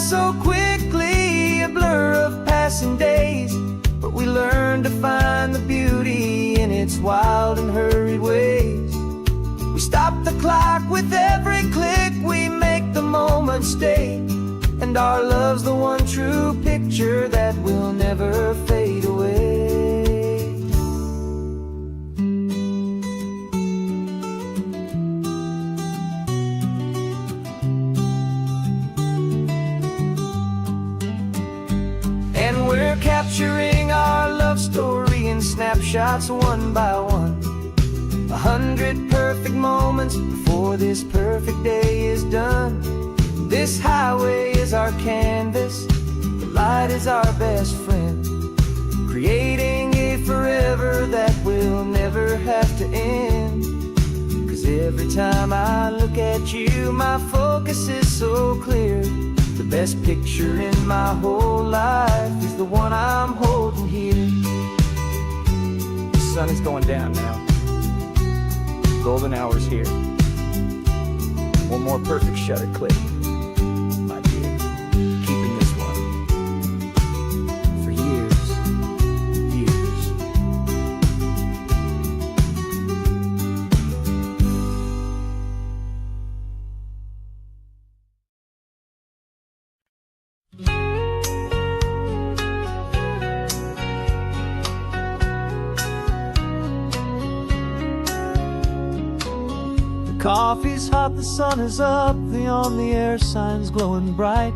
so quickly, a blur of passing days, but we learn to find the beauty in its wild and hurried ways. We stop the clock with every click, we make the moment stay, and our love's the one true picture that will never fade away. And we're capturing our love story in snapshots one by one. 100 perfect moments before this perfect day is done. This highway is our canvas, the light is our best friend, creating a forever that will never have to end. 'Cause every time I look at you, my focus is so clear. The best picture in my whole life is the one I'm holding here. The sun is going down now. Golden hour's here. One more perfect shutter click, my dear. Keeping this one for years, years. Coffee's hot, the sun is up, the on the air sign's glowing bright.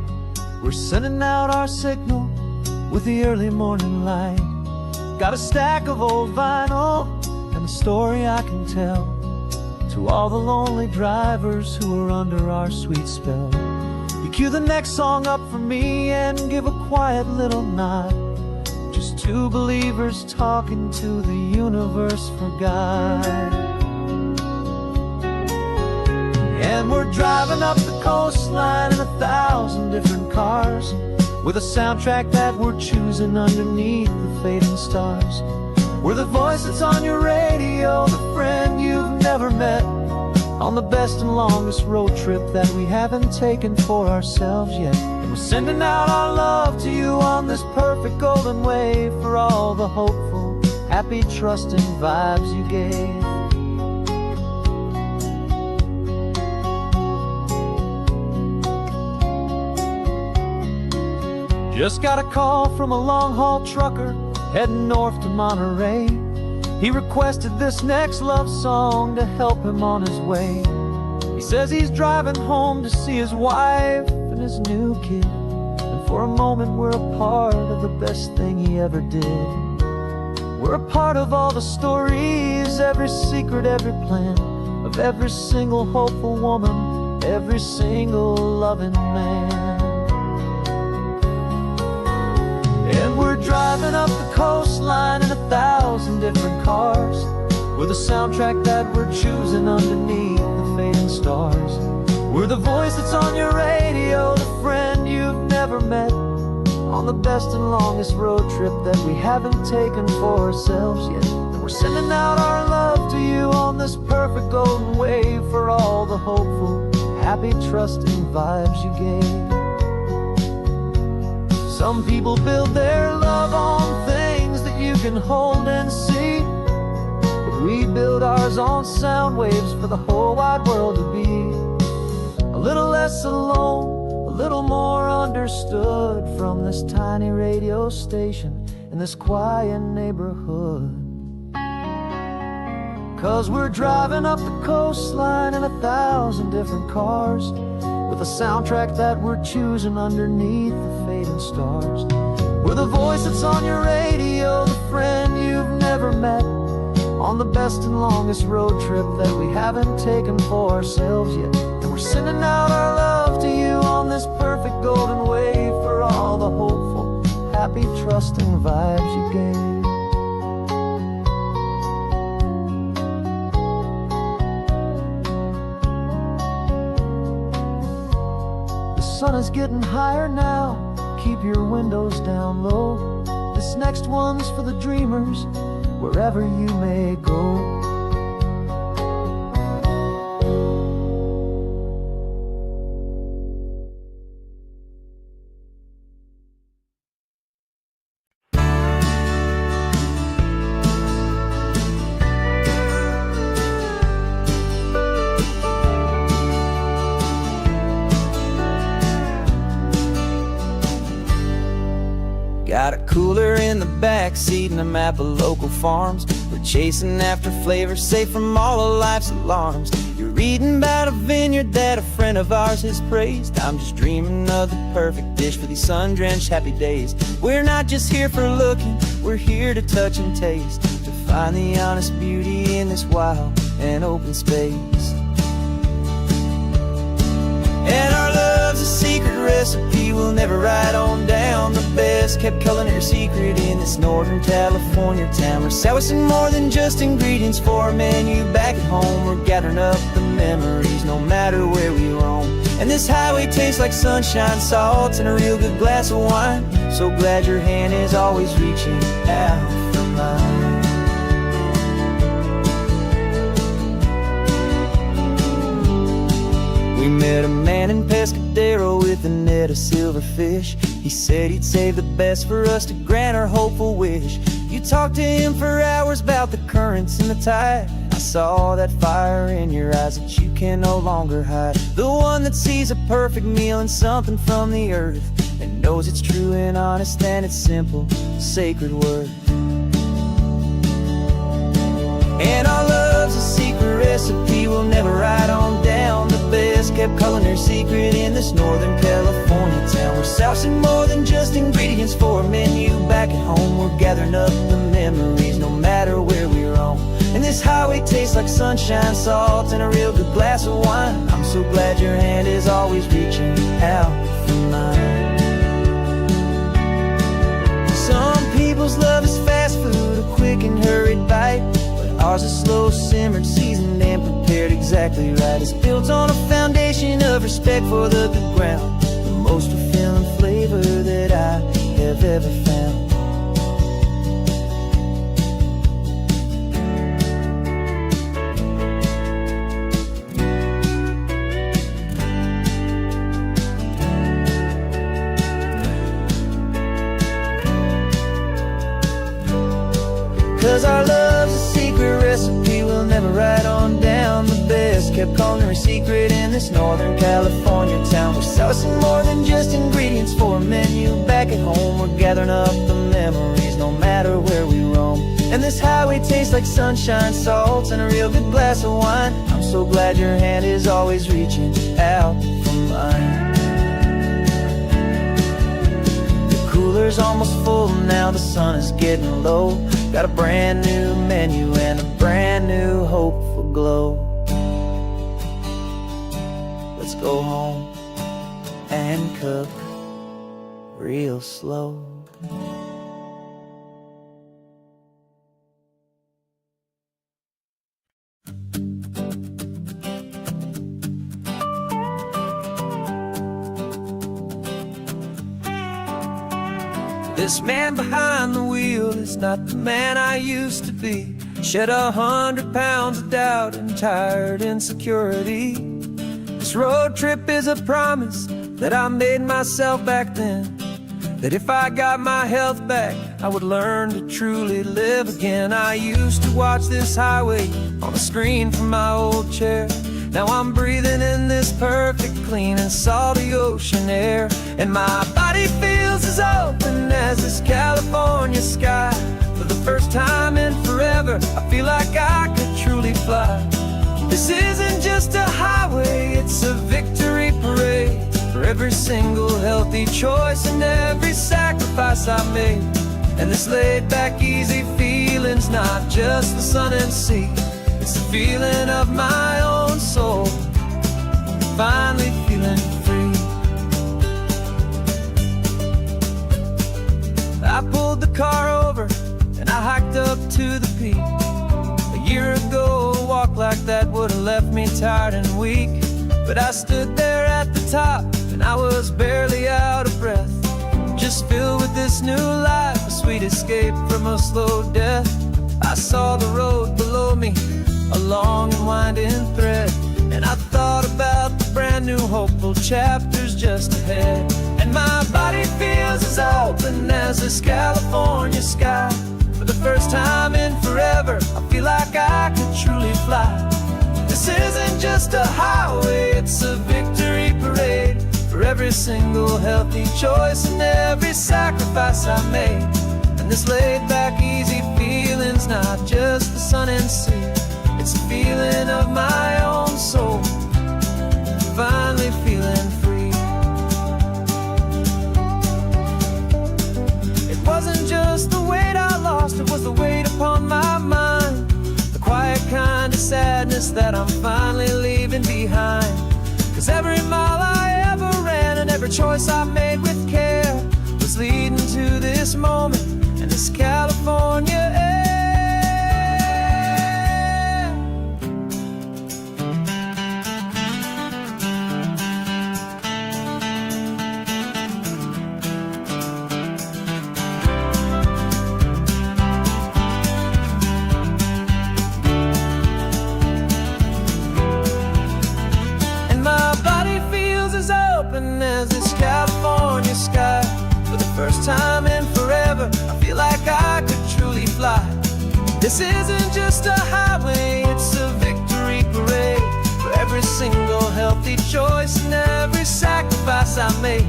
We're sending out our signal with the early morning light. Got a stack of old vinyl and a story I can tell to all the lonely drivers who are under our sweet spell. You cue the next song up for me and give a quiet little nod. Just two believers talking to the universe for God. And we're driving up the coastline in 1,000 different cars, with a soundtrack that we're choosing underneath the fading stars. We're the voice that's on your radio, the friend you've never met, on the best and longest road trip that we haven't taken for ourselves yet. And we're sending out our love to you on this perfect golden wave, for all the hopeful, happy, trusting vibes you gave. Just got a call from a long-haul trucker heading north to Monterey. He requested this next love song to help him on his way. He says he's driving home to see his wife and his new kid, and for a moment we're a part of the best thing he ever did. We're a part of all the stories, every secret, every plan, of every single hopeful woman, every single loving man. And we're driving up the coastline in 1,000 different cars, with a soundtrack that we're choosing underneath the fading stars. We're the voice that's on your radio, the friend you've never met, on the best and longest road trip that we haven't taken for ourselves yet. And we're sending out our love to you on this perfect golden wave, for all the hopeful, happy, trusting vibes you gave. Some people build their love on things that you can hold and see, but we build ours on sound waves for the whole wide world to be a little less alone, a little more understood, from this tiny radio station in this quiet neighborhood. 'Cause we're driving up the coastline in 1,000 different cars, with a soundtrack that we're choosing underneath the fading stars. We're the voice that's on your radio, the friend you've never met, on the best and longest road trip that we haven't taken for ourselves yet. And we're sending out our love to you on this perfect golden wave, for all the hopeful, happy, trusting vibes you gave. The sun is getting higher now, keep your windows down low. This next one's for the dreamers, wherever you may go. Got a cooler in the back seat and a map of local farms. We're chasing after flavor safe from all of life's alarms. You're reading about a vineyard that a friend of ours has praised. I'm just dreaming of the perfect dish for these sun-drenched happy days. We're not just here for looking, we're here to touch and taste, to find the honest beauty in this wild and open space. And our love's a secret recipe we'll never write on down. The best kept culinary secret in this Northern California town. We're sourcing more than just ingredients for a menu back at home. We're gathering up the memories no matter where we roam. And this highway tastes like sunshine, salt, and a real good glass of wine. So glad your hand is always reaching out for mine. We met a man in Pescadero with a net of silverfish. He said he'd save the best for us to grant our hopeful wish. You talked to him for hours about the currents and the tide. I saw that fire in your eyes that you can no longer hide. The one that sees a perfect meal in something from the earth, and knows it's true and honest and it's simple, sacred word. And our love's a secret recipe we'll never write on down. The best kept culinary secret in this Northern California town. We're sourcing more than just ingredients for a menu back at home. We're gathering up the memories no matter where we roam. And this highway tastes like sunshine, salt, and a real good glass of wine. I'm so glad your hand is always reaching out for mine. Some people's love is fast food, a quick and hurried bite. Ours is slow simmered, seasoned and prepared exactly right. It's built on a foundation of respect for the good ground, the most fulfilling flavor that I have ever found. 'Cause our love's a secret recipe we'll never write on down. The best kept culinary secret in this Northern California town. We're sourcing more than just ingredients for a menu back at home. We're gathering up the memories no matter where we roam. And this highway tastes like sunshine, salt, and a real good glass of wine. I'm so glad your hand is always reaching out for mine. The cooler's almost full now, the sun is getting low. Got a brand new menu and a brand new hopeful glow. Let's go home and cook real slow. This man behind the wheel is not the man I used to be. Shed 100 pounds of doubt and tired insecurity. This road trip is a promise that I made myself back then, that if I got my health back, I would learn to truly live again. I used to watch this highway on a screen from my old chair. Now I'm breathing in this perfect, clean and salty ocean air. And my body feels as open as this California sky. For the first time in forever, I feel like I could truly fly. This isn't just a highway, it's a victory parade. For every single healthy choice and every sacrifice I made. And this laid back, easy feeling's not just the sun and sea. It's the feeling of my own soul, finally feeling free. I pulled the car over and I hiked up to the peak. A year ago, a walk like that would have left me tired and weak. But I stood there at the top and I was barely out of breath, just filled with this new life, a sweet escape from a slow death. I saw the road below me, a long and winding thread, and I thought about the brand new hopeful chapters just ahead. And my body feels as open as this California sky. For the first time in forever, I feel like I could truly fly. This isn't just a highway, it's a victory parade. For for every single healthy choice and every sacrifice I made. And this laid back easy feeling's not just the sun and sea, it's a feeling of my own soul, finally feeling free. It wasn't just the weight I lost, it was the weight upon my mind, the quiet kind of sadness that I'm finally leaving behind. 'Cause every mile I ever ran and every choice I made with care was leading to this moment and this California air. As this California sky, for the first time in forever, I feel like I could truly fly. This isn't just a highway, it's a victory parade for every single healthy choice and every sacrifice I made.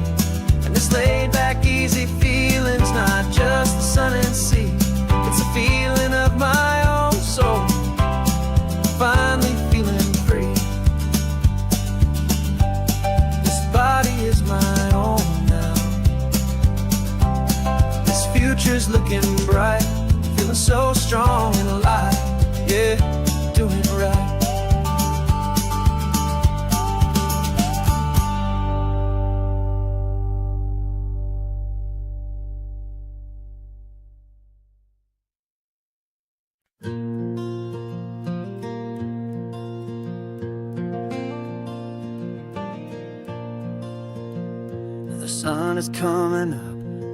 And this laid back easy feeling's not just the sun and sea, it's a feeling of my own soul, finally feeling free. Body is my own now. This future's looking bright, feeling so strong and alive. Yeah, doing right. The sun is coming up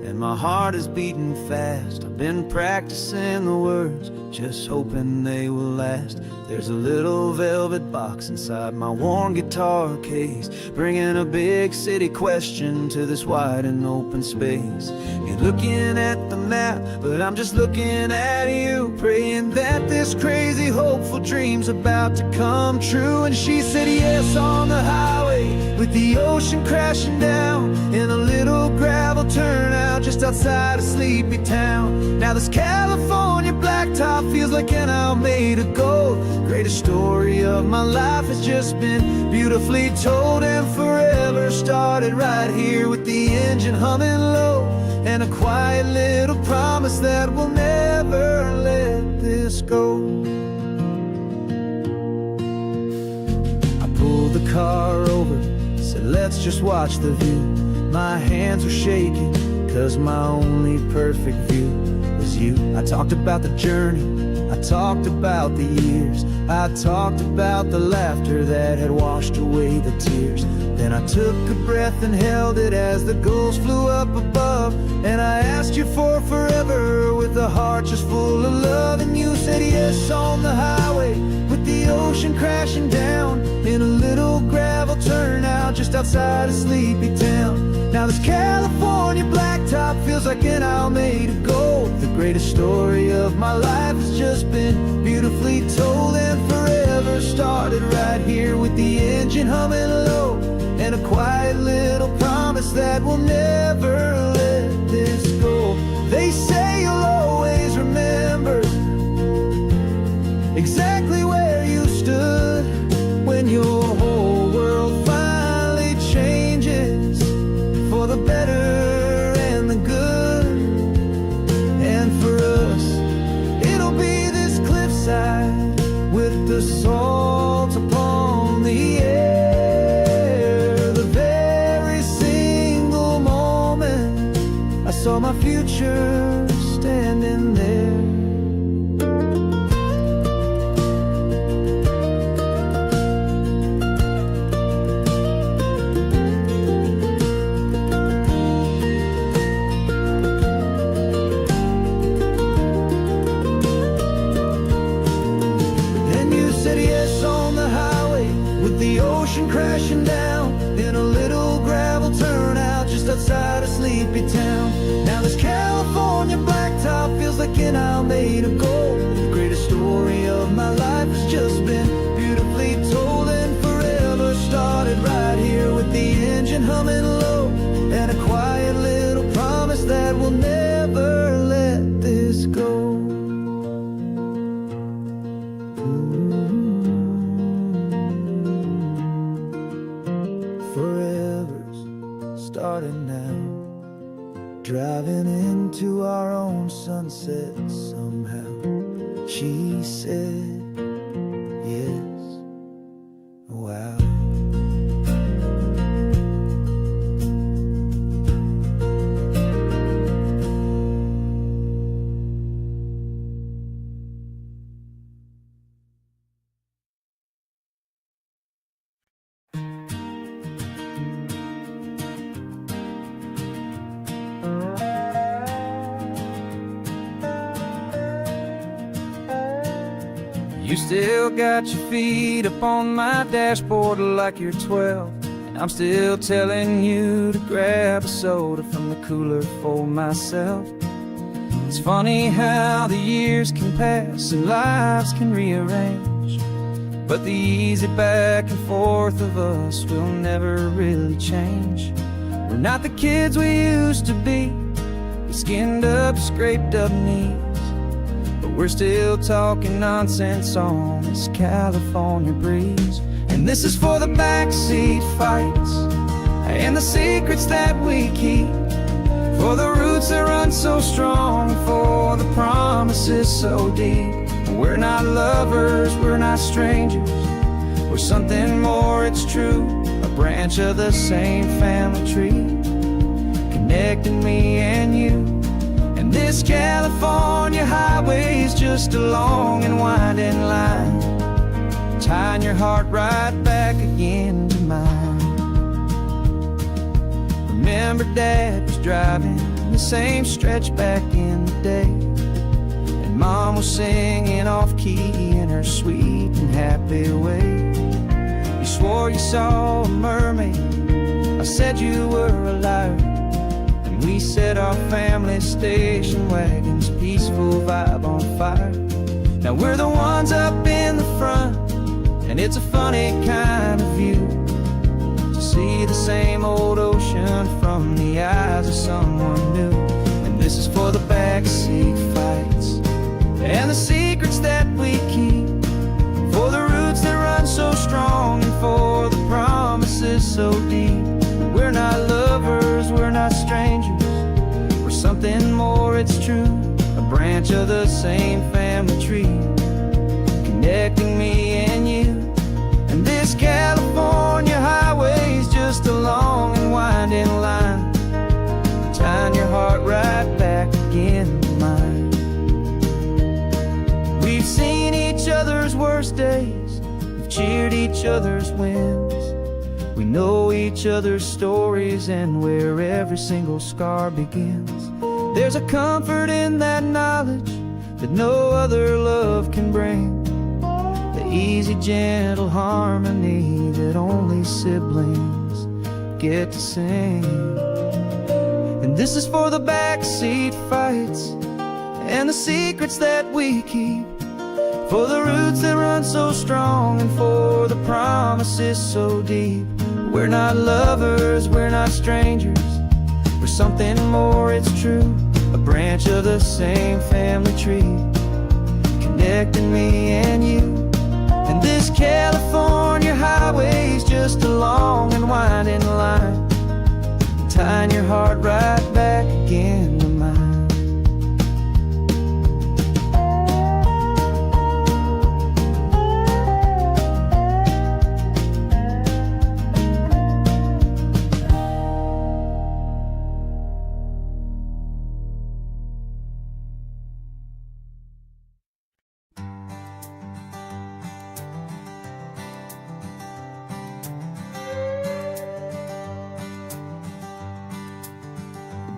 and my heart is beating fast. I've been practicing the words, just hoping they will last. There's a little velvet box inside my worn guitar case, bringing a big city question to this wide and open space. You're looking at the map, but I'm just looking at you, praying that this crazy hopeful dream's about to come true. And she said yes on the highway, with the ocean crashing down in a little gravel turnout just outside of sleepy town. Now this California blacktop feels like an hour made of gold. Greatest story of my life has just been beautifully told, and forever started right here with the engine humming low, and a quiet little promise that we'll never let this go. I pulled the car over, said let's just watch the view. My hands were shaking, 'cause my only perfect view was you. I talked about the journey, I talked about the years, I talked about the laughter that had washed away the tears. Then I took a breath and held it as the gulls flew up above, and I asked you for forever with a heart just full of love. And you said yes on the highway, with the ocean crashing down in a little gravel turnout just outside of sleepy town. Now this California blacktop feels like an hour made of gold. The greatest story of my life has just been beautifully told, and forever started right here with the engine humming low, and a quiet little promise that we'll never let this go. They say you'll always remember exactly where you stood when your whole world finally changes for the better and the good. And for us, it'll be this cliffside with the salt upon the air. The very single moment I saw my future standing there. Crashing down in a little gravel turnout just outside of sleepy town. Now this California blacktop feels like an hour made of gold. The greatest story of my life has just been beautifully told, and forever started right here with the engine humming low. driving into our own sunset somehow. She said, yes, wow. You still got your feet up on my dashboard like you're 12, and I'm still telling you to grab a soda from the cooler for myself. It's funny how the years can pass and lives can rearrange, but the easy back and forth of us will never really change. We're not the kids we used to be, with skinned up, scraped up knees, but we're still talking nonsense on this California breeze. And this is for the backseat fights and the secrets that we keep, for the roots that run so strong, for the promises so deep. We're not lovers, we're not strangers, we're something more, it's true, a branch of the same family tree, connecting me and you. And this California highway is just a long and winding line, tying your heart right back again to mine. Remember Dad was driving the same stretch back in the day, and Mom was singing off-key in her sweet and happy way. You swore you saw a mermaid, I said you were a liar, and we set our family station wagon's peaceful vibe on fire. Now we're the ones up in the front, and it's a funny kind of view to see the same old ocean from the eyes of someone new. And this is for the backseat fights and the secrets that we keep, for the roots that run so strong and for the promises so deep. We're not lovers, we're not strangers, we're something more, it's true, a branch of the same family tree, connecting me and you. And this California highway is just a long and winding line, tying your heart right back again to mine. We've seen each other's worst days, we've cheered each other's wins, we know each other's stories and where every single scar begins. There's a comfort in that knowledge that no other love can bring, the easy, gentle harmony that only siblings get to sing. And this is for the backseat fights and the secrets that we keep, for the roots that run so strong and for the promises so deep. We're not lovers, we're not strangers, we're something more, it's true, a branch of the same family tree, connecting me and you. And this California highway is just a long and winding line, tying your heart right back again to mine.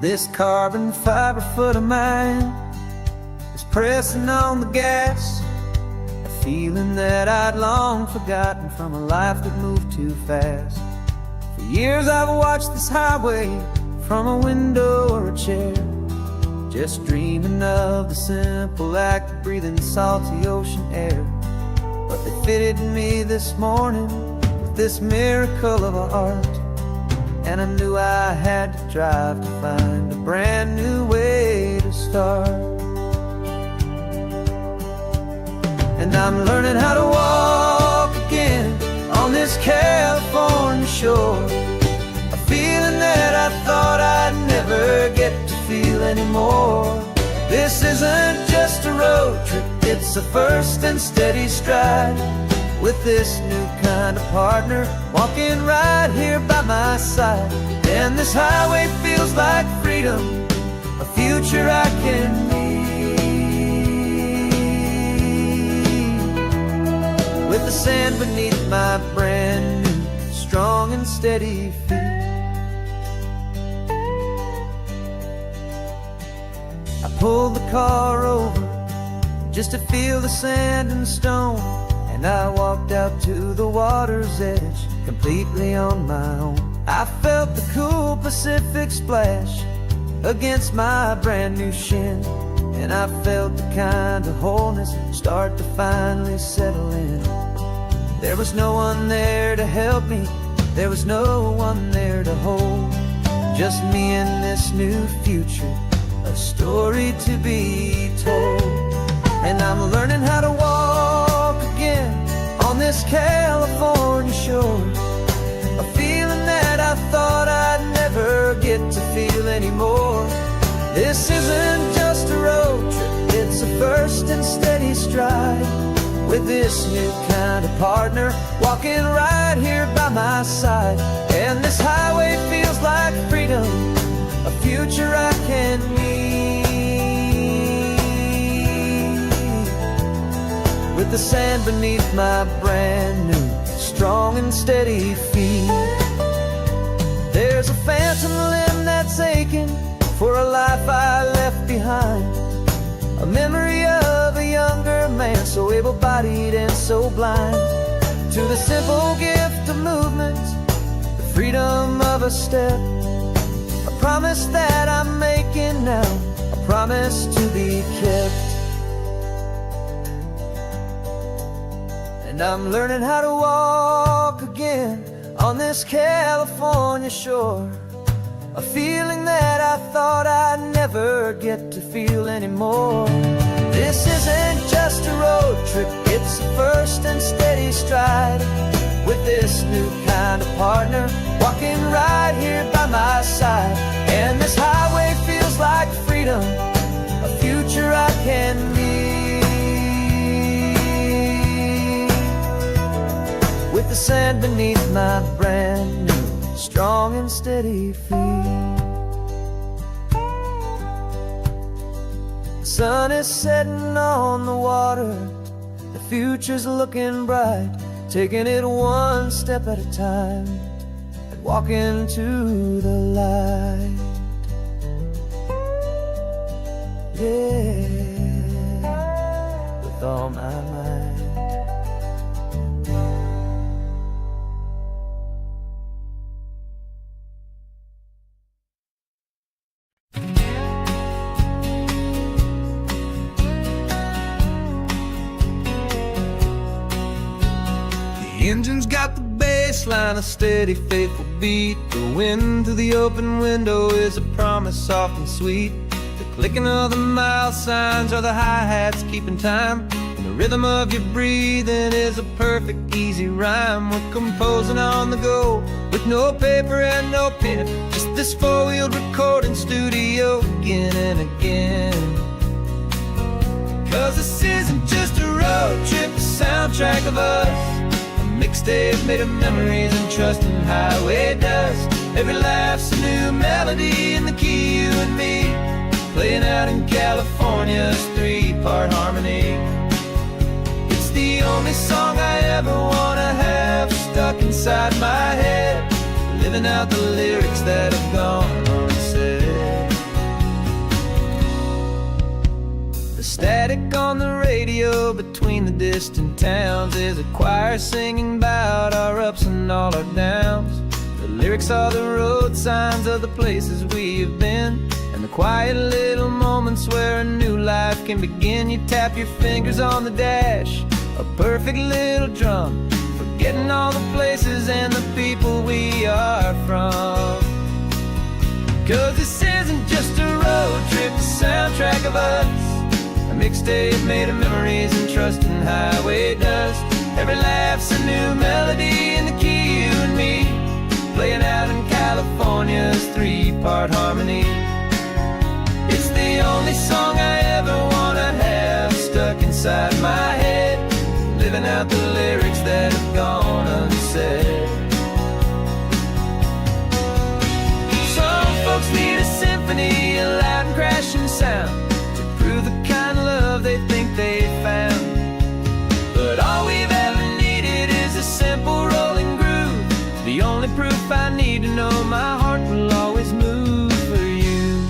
This carbon fiber foot of mine is pressing on the gas, a feeling that I'd long forgotten from a life that moved too fast. For years I've watched this highway from a window or a chair, just dreaming of the simple act of breathing salty ocean air. But they fitted me this morning with this miracle of art, and I knew I had to drive to find a brand new way to start. And I'm learning how to walk again on this California shore, a feeling that I thought I'd never get to feel anymore. This isn't just a road trip, it's a first and steady stride. With this new kind of partner walking right here by my side. And this highway feels like freedom, a future I can need. With the sand beneath my brand new, strong and steady feet. I pulled the car over just to feel the sand and stone, and I walked out to the water's edge, completely on my own. I felt the cool Pacific splash against my brand new shin, and I felt the kind of wholeness start to finally settle in. There was no one there to help me, there was no one there to hold, just me and this new future, a story to be told. And I'm learning how to walk again on this California shore, a feeling that I thought I'd never get to feel anymore. This isn't just a road trip, it's a first and steady stride. With this new kind of partner walking right here by my side. And this highway feels like freedom, a future I can need. With the sand beneath my brand new, strong and steady feet. There's a phantom limb that's aching for a life I left behind, a memory of a younger man, so able-bodied and so blind, to the simple gift of movement, the freedom of a step, a promise that I'm making now, a promise to be kept. And I'm learning how to walk again on this California shore, a feeling that I thought I'd never get to feel anymore. This isn't just a road trip, it's a first and steady stride. With this new kind of partner walking right here by my side. And this highway feels like freedom, a future I can need. With the sand beneath my brand new, strong and steady feet. The sun is setting on the water, the future's looking bright, taking it one step at a time and walking to the light. Yeah, with all my might. The engine's got the bass line, a steady, faithful beat. The wind through the open window is a promise soft and sweet. The clicking of the mile signs are the hi-hats keeping time, and the rhythm of your breathing is a perfect, easy rhyme. We're composing on the go with no paper and no pen, just this four-wheeled recording studio again and again. Cause this isn't just a road trip, a soundtrack of us, mixtape made of memories and trust in highway dust. Every laugh's a new melody in the key, you and me, playing out in California's three-part harmony. It's the only song I ever wanna have stuck inside my head, living out the lyrics that have gone unsaid. The static on the radio between the distant towns is a choir singing about our ups and all our downs. The lyrics are the road signs of the places we have been, and the quiet little moments where a new life can begin. You tap your fingers on the dash, a perfect little drum, forgetting all the places and the people we are from. Cause this isn't just a road trip, a soundtrack of us, a mixtape made of memories and trust in highway dust. Every laugh's a new melody in the key, you and me, playing out in California's three-part harmony. It's the only song I ever wanna have stuck inside my head, living out the lyrics that have gone unsaid. Some folks need a symphony, a loud and crashing sound, to prove the kind of love they think they found. But all we've ever needed is a simple rolling groove, the only proof I need to know my heart will always move for you.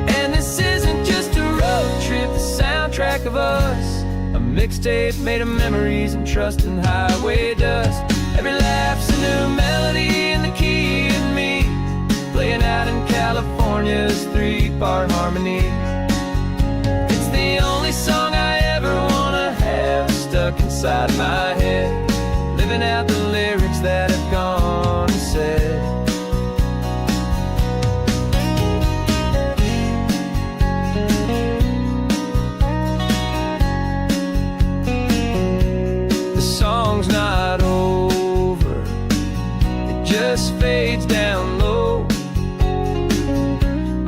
And this isn't just a road trip, the soundtrack of us, a mixtape made of memories and trust and highway dust. Every laugh's a new melody in the key and me, playing out in California's 3-part harmony. It's the only song I ever wanna have stuck inside my head, living out the lyrics that have gone unsaid. The song's not over, it just fades down low,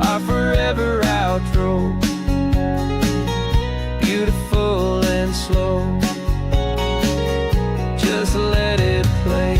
our forever outro, beautiful and slow. Just let it play.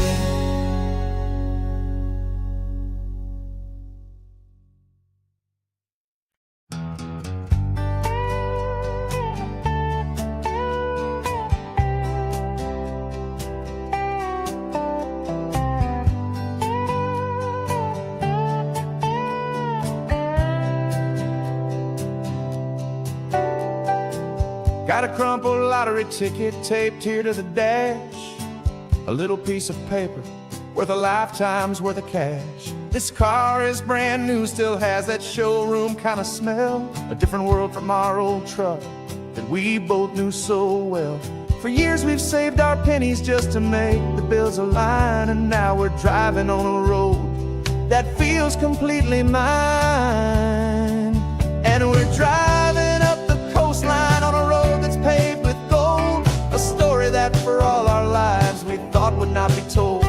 Got a crumpled lottery ticket taped here to the dash, a little piece of paper worth a lifetime's worth of cash. This car is brand new, still has that showroom kind of smell, a different world from our old truck that we both knew so well. For years we've saved our pennies just to make the bills align, and now we're driving on a road that feels completely mine. And we're driving up the coastline on a road that's paved with gold, a story that for all our lives we thought would not be told.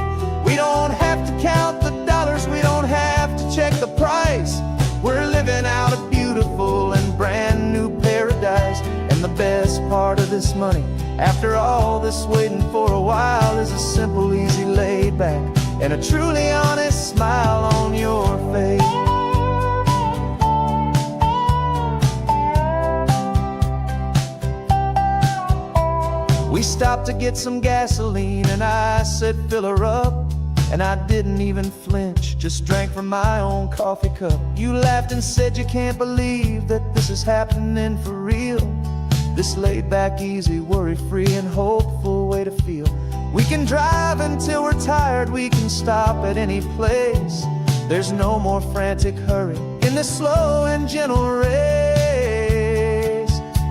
We don't have to count the dollars, we don't have to check the price. We're living out a beautiful and brand new paradise. And the best part of this money, after all this waiting for a while, is a simple, easy, laid back, and a truly honest smile on your face. We stopped to get some gasoline and I said fill her up, and I didn't even flinch, just drank from my own coffee cup. You laughed and said you can't believe that this is happening for real, this laid back, easy, worry-free and hopeful way to feel. We can drive until we're tired, we can stop at any place. There's no more frantic hurry in this slow and gentle race.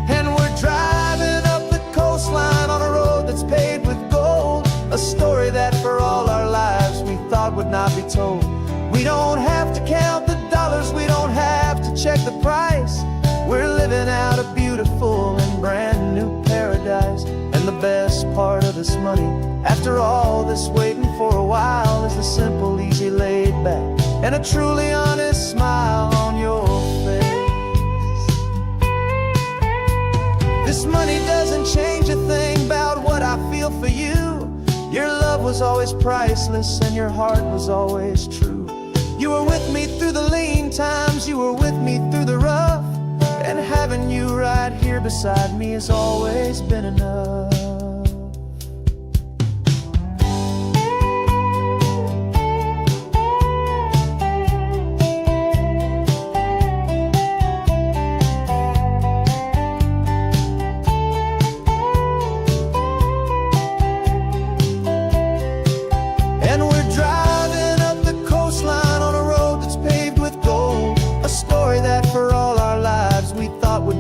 And we're driving up the coastline on a road that's paved with gold, a story that for all our lives we thought would not be told. We don't have to count the dollars, we don't have to check the price. We're living out a beautiful and brand new paradise. And the best part of this money, after all this waiting for a while, is the simple, easy, laid back, and a truly honest smile on your face. This money doesn't change a thing about what I feel for you. Your love was always priceless and your heart was always true. You were with me through the lean times, you were with me through the rough, and having you right here beside me has always been enough.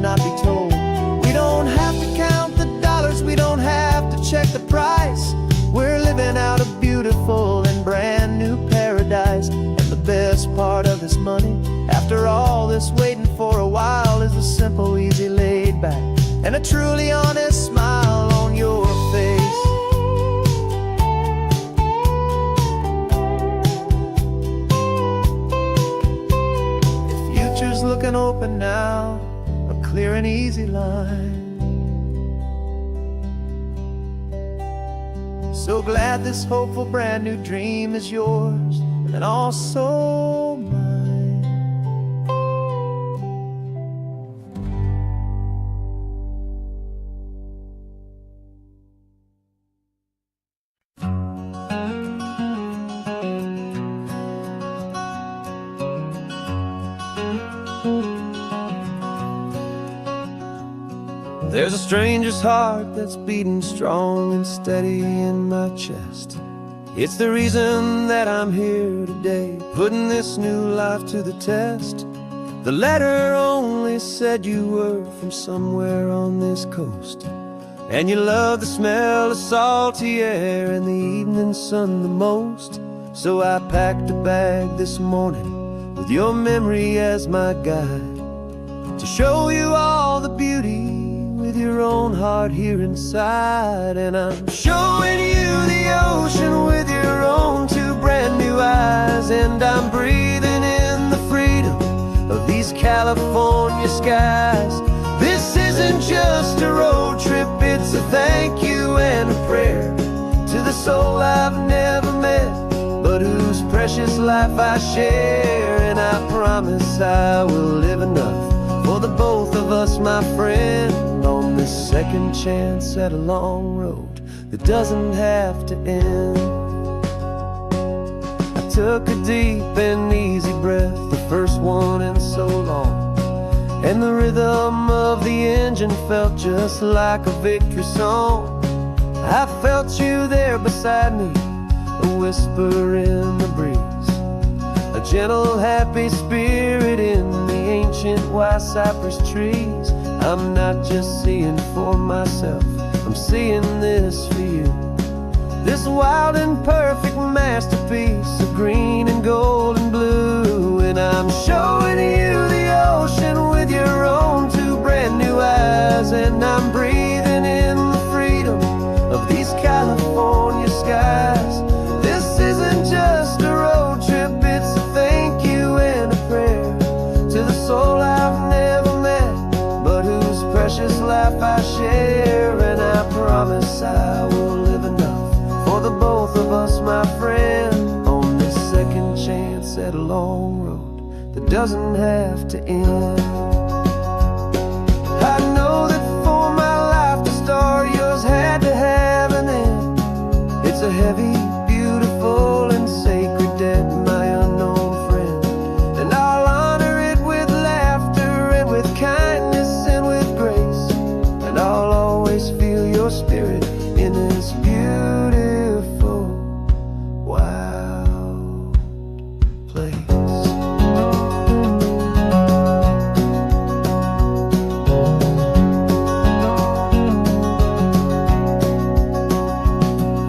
Not be told. We don't have to count the dollars, we don't have to check the price. We're living out a beautiful and brand new paradise. And the best part of this money, after all this waiting for a while, is the simple, easy, laid back, and a truly honest smile on your face. The future's looking open now, a clear and easy line. So glad this hopeful brand new dream is yours and also mine. There's a stranger's heart that's beating strong and steady in my chest. It's the reason that I'm here today, putting this new life to the test. The letter only said you were from somewhere on this coast, and you love the smell of salty air and the evening sun the most. So I packed a bag this morning with your memory as my guide, to show you all the beauty with your own heart here inside. And I'm showing you the ocean with your own two brand new eyes, and I'm breathing in the freedom of these California skies. This isn't just a road trip, it's a thank you and a prayer to the soul I've never met, but whose precious life I share. And I promise I will live enough for the both of us, my friend, on this second chance at a long road that doesn't have to end. I took a deep and easy breath, the first one in so long, and the rhythm of the engine felt just like a victory song. I felt you there beside me, a whisper in the breeze, a gentle happy spirit in the ancient white cypress trees. I'm not just seeing for myself, I'm seeing this for you, this wild and perfect masterpiece of green and gold and blue. And I'm showing you the ocean with your own two brand new eyes, and I'm breathing in the freedom of these California skies. This isn't just a road trip, it's a thank you and a prayer to the soul I've never met, but whose precious life I share. And I promise I will live enough for the both of us, my friend, on this second chance at a long road that doesn't have to end. I know that for my life to start, yours had to have an end. It's a heavy, beautiful, and sacred debt, my unknown friend, and I'll honor it with laughter and with kindness and with grace, and I'll always feel your spirit in this beautiful, wild place.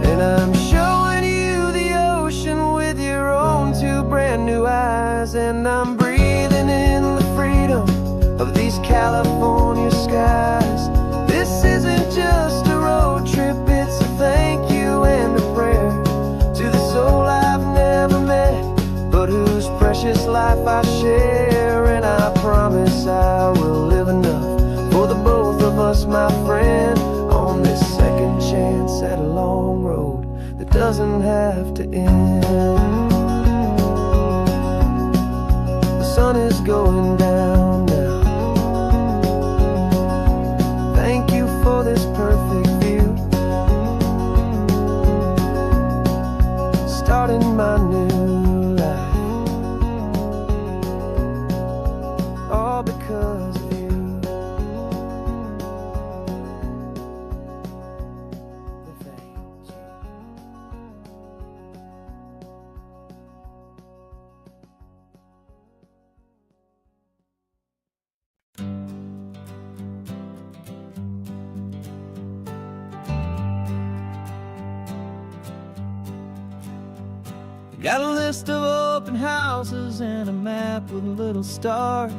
And I'm showing you the ocean with your own two brand new eyes, and I'm breathing in the freedom of these California skies. This isn't just a road trip, it's a thank you and a prayer to the soul I've never met, but whose precious life I share. And I promise I will live enough for the both of us, my friend, on this second chance at a long road that doesn't have to end. The sun is going down now. Thank you for this perfect view, starting my new life, all because of you. Thank you. Got a list of open houses and a map with little stars.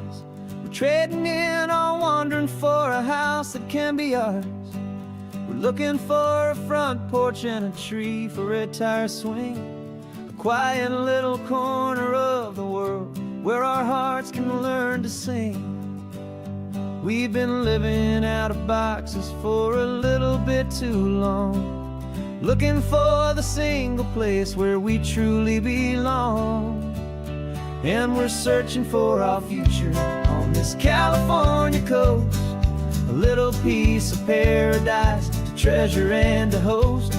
We're trading in our wandering for a house that can be ours. We're looking for a front porch and a tree for a tire swing. A quiet little corner of the world where our hearts can learn to sing. We've been living out of boxes for a little bit too long, looking for the single place where we truly belong. And we're searching for our future on this California coast, a little piece of paradise to treasure and to host.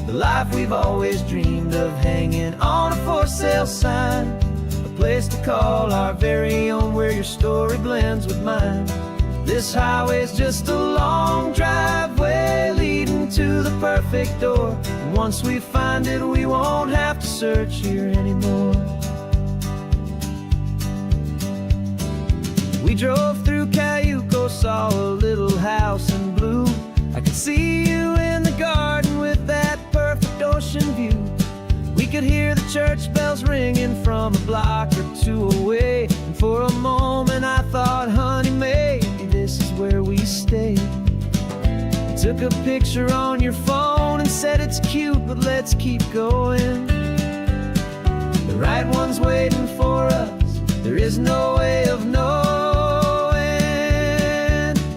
The life we've always dreamed of, hanging on a for sale sign, a place to call our very own where your story blends with mine. This highway's just a long driveway leading to the perfect door, and once we find it we won't have to search here anymore. We drove through Cayuco, saw a little house in blue. I could see you in the garden with that perfect ocean view. We could hear the church bells ringing from a block or two away, and for a moment I thought, honey, maybe this is where we stay. I took a picture on your phone and said it's cute, but let's keep going. The right one's waiting for us, there is no way of knowing,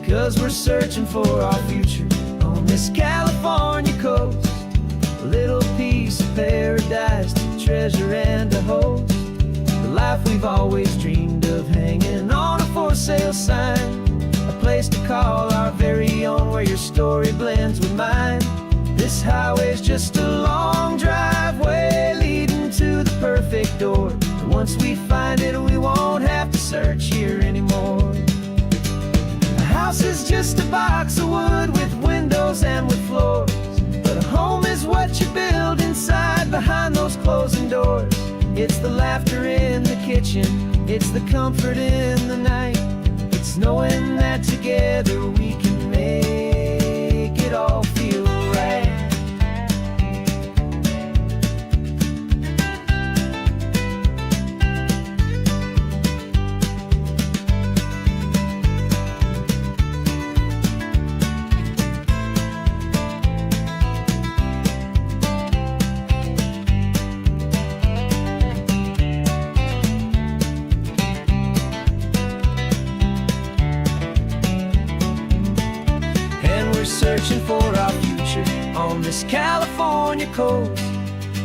'cause we're searching for our future on this California coast, a little piece of paradise to treasure and to host. The life we've always dreamed of, hanging on a for sale sign, a place to call our very own where your story blends with mine. This highway's just a long driveway leading to the perfect door, and once we find it we won't have to search here anymore. A house is just a box of wood with windows and with floors, but a home is what you build inside behind those closing doors. It's the laughter in the kitchen, it's the comfort in the night, it's knowing that together we can make it all feel right. Searching for our future on this California coast,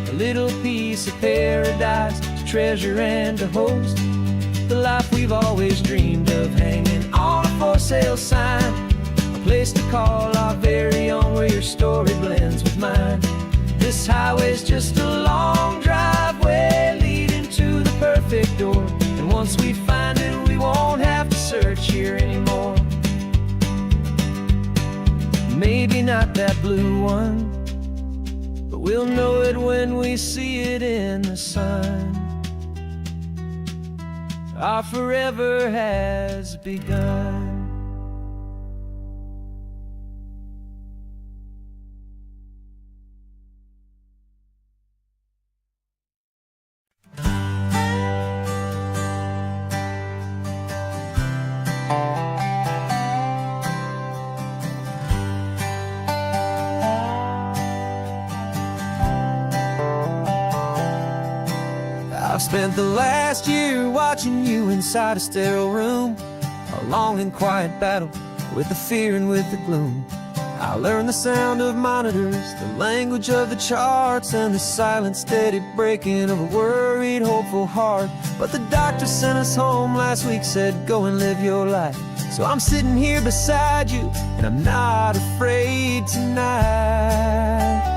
a little piece of paradise to treasure and to host. The life we've always dreamed of, hanging on a for sale sign, a place to call our very own where your story blends with mine. This highway's just a long driveway leading to the perfect door, and once we find it we won't have to search here anymore. Maybe not that blue one, but we'll know it when we see it in the sun. Our forever has begun. I've spent the last year watching you inside a sterile room, a long and quiet battle with the fear and with the gloom. I learned the sound of monitors, the language of the charts, and the silent steady breaking of a worried, hopeful heart. But the doctor sent us home last week, said go and live your life. So I'm sitting here beside you, and I'm not afraid tonight.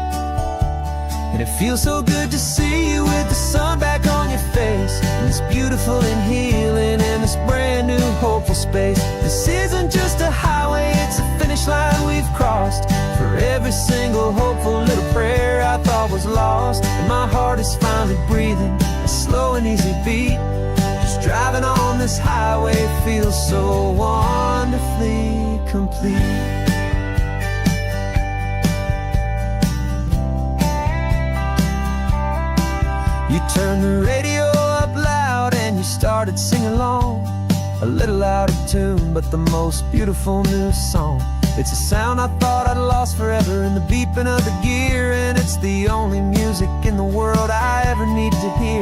And it feels so good to see you with the sun back on your face, and it's beautiful and healing in this brand new hopeful space. This isn't just a highway, it's a finish line we've crossed. For every single hopeful little prayer I thought was lost, and my heart is finally breathing a slow and easy beat. Just driving on this highway feels so wonderfully complete. You turned the radio up loud and you started singing along. a little out of tune, but the most beautiful new song. It's a sound I thought I'd lost forever in the beeping of the gear, and it's the only music in the world I ever need to hear.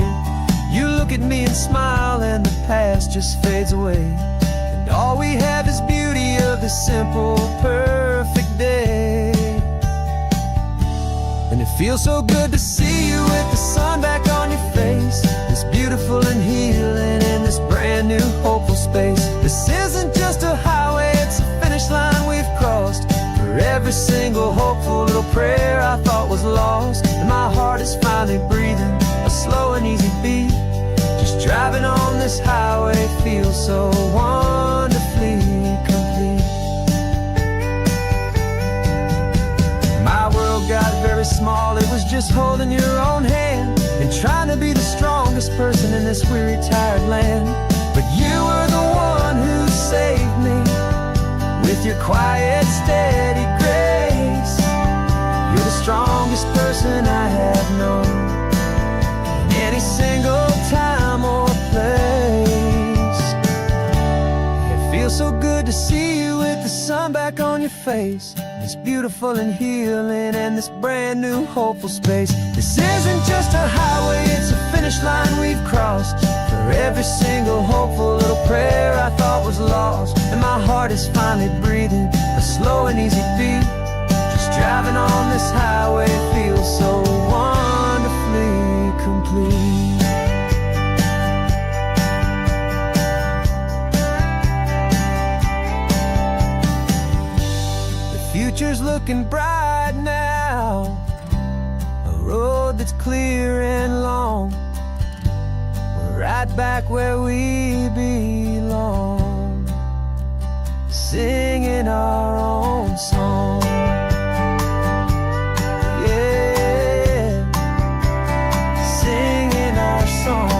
You look at me and smile, and the past just fades away, and all we have is beauty of this simple, perfect day. And it feels so good to see you with the sun back on your face, this beautiful and healing in this brand new hopeful space. This isn't just a highway, it's a finish line we've crossed. For every single hopeful little prayer I thought was lost, and my heart is finally breathing a slow and easy beat. Just driving on this highway feels so wonderfully complete. My world got very small, it was just holding your own hand and trying to be the strongest person in this weary, tired land. But you were the one who saved me with your quiet, steady grace. You're the strongest person I have known in any single time or place. It feels so good to see you with the sun back on your face, this beautiful and healing and this brand new hopeful space. This isn't just a highway, it's a finish line we've crossed. For every single hopeful little prayer I thought was lost, and my heart is finally breathing a slow and easy beat. Just driving on this highway feels so wonderfully complete. Future's looking bright now, a road that's clear and long. We're right back where we belong, singing our own song. Yeah, singing our song.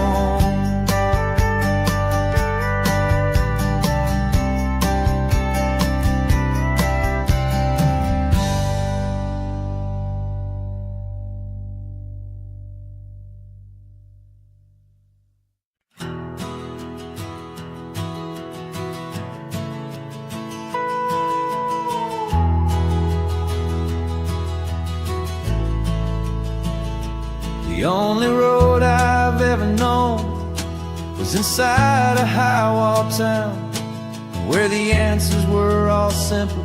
The only road I've ever known was inside a high-wall town, where the answers were all simple,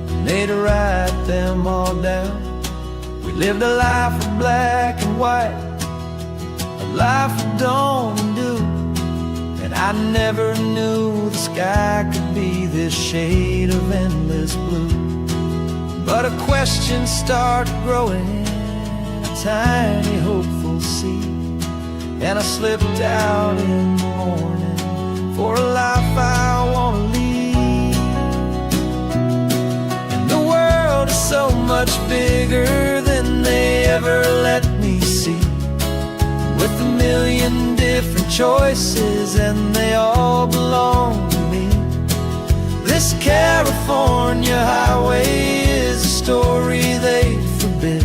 and they'd write them all down. We lived a life of black and white, a life of dawn and dew, and I never knew the sky could be this shade of endless blue. But a question started growing, tiny hopeful seed, and I slipped out in the morning for a life I want to lead. And the world is so much bigger than they ever let me see, with a million different choices and they all belong to me. This California highway is a story they forbid,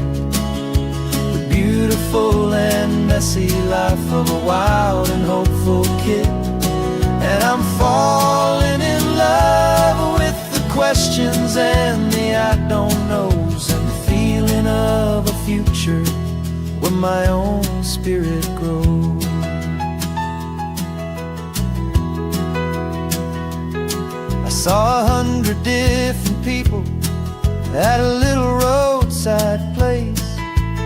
beautiful and messy life of a wild and hopeful kid. And I'm falling in love with the questions and the I don't knows, and the feeling of a future where my own spirit grows. I saw 100 different people at a little roadside place,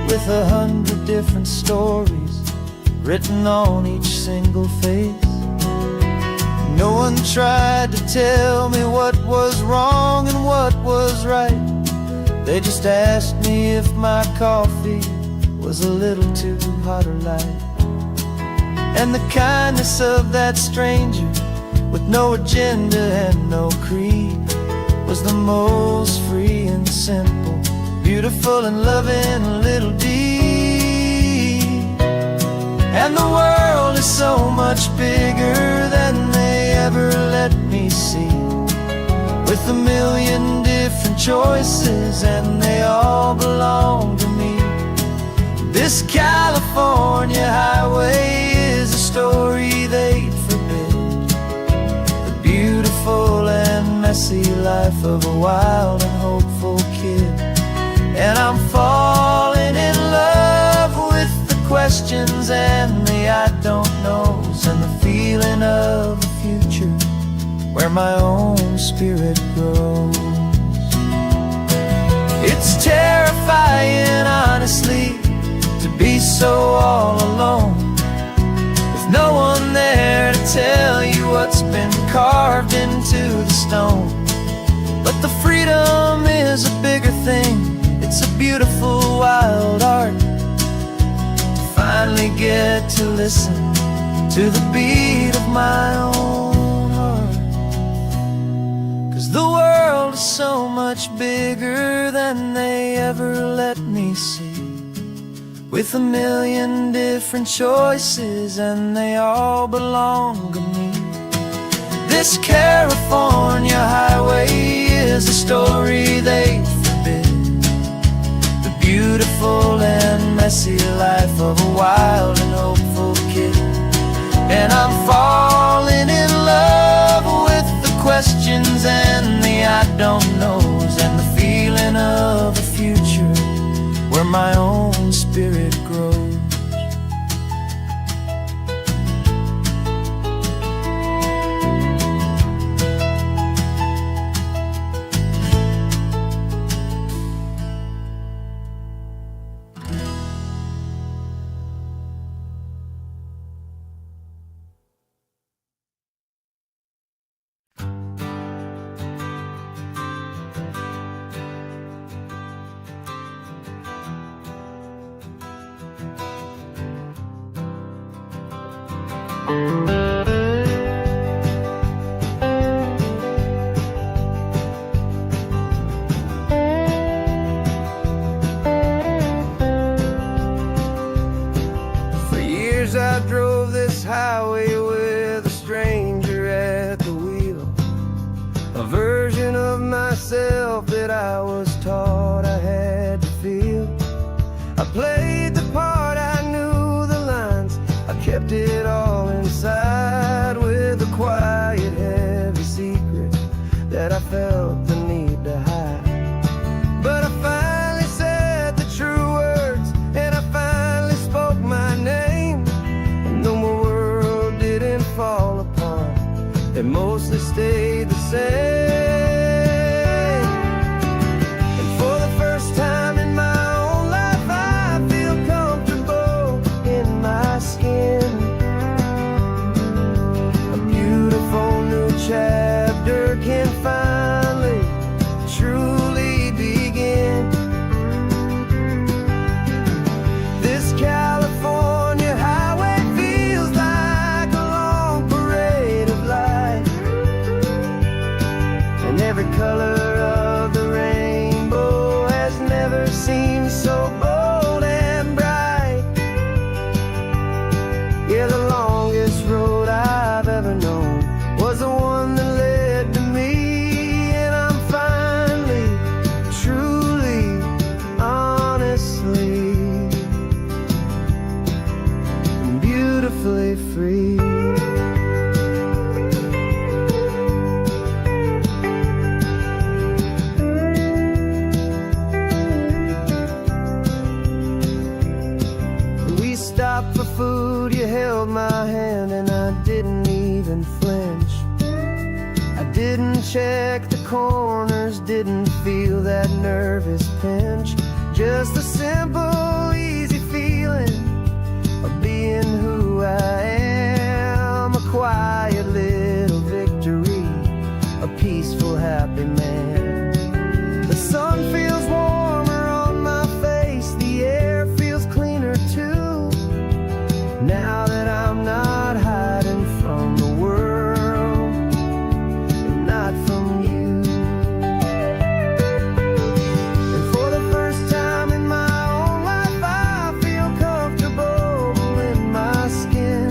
with 100 different stories written on each single face. No one tried to tell me what was wrong and what was right. They just asked me if my coffee was a little too hot or light. And the kindness of that stranger, with no agenda and no creed, was the most free and simple, beautiful and loving little deed. And the world is so much bigger than they ever let me see, with a million different choices and they all belong to me. This California highway is a story they'd forbid, messy life of a wild and hopeful kid. And I'm falling in love with the questions and the I don't knows, and the feeling of a future where my own spirit grows. It's terrifying, honestly, to be so all alone, with no one there to tell you what's been carved into the stone. But the freedom is a bigger thing. It's a beautiful wild art to finally get to listen to the beat of my own heart. 'Cause the world is so much bigger than they ever let me see, with a million different choices and they all belong to me. This California highway is a story they forbid, the beautiful and messy life of a wild and hopeful kid. And I'm falling in love with the questions and the I don't knows, and the feeling of a future where my own spirit grows. For years I drove this highway with a stranger at the wheel, a version of myself that I was taught I had to feel. I played the part, I knew the lines, I kept it all inside, with a quiet, heavy secret that I felt the need to hide. But I finally said the true words, and I finally spoke my name, and though my world didn't fall apart, it mostly stayed the same. And for the first time in my own life, I feel comfortable in my skin. A beautiful new chapter can finally truly begin. This California highway feels like a long parade of light, and every color of the rainbow has never seemed so bold and bright. Yeah, the longest road I've ever known was the one that led to me, and I'm finally, truly, honestly, beautifully free. We stopped for food, you held my hand, and I didn't even flinch. I didn't check the corners, didn't feel that nervous pinch. Just a simple, easy feeling of being who I am. A quiet little victory, a peaceful, happy man. The sun feels warmer on my face, the air feels cleaner too, now that I'm not hiding from the world, and not from you. And for the first time in my own life, I feel comfortable in my skin.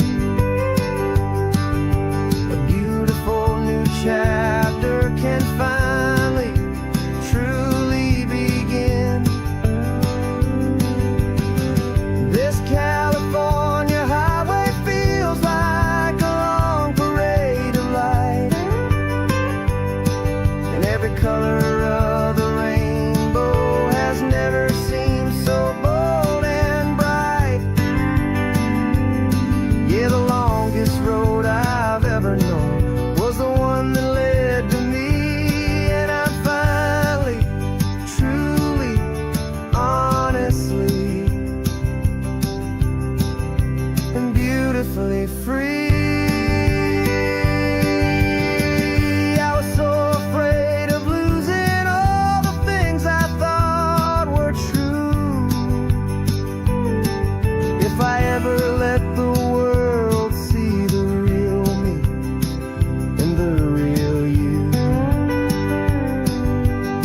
A beautiful new chapter can finally Every color of the rainbow has never seemed so bold and bright. Yeah, the longest road I've ever known was the one that led to me, and I'm finally, truly, honestly, and beautifully free.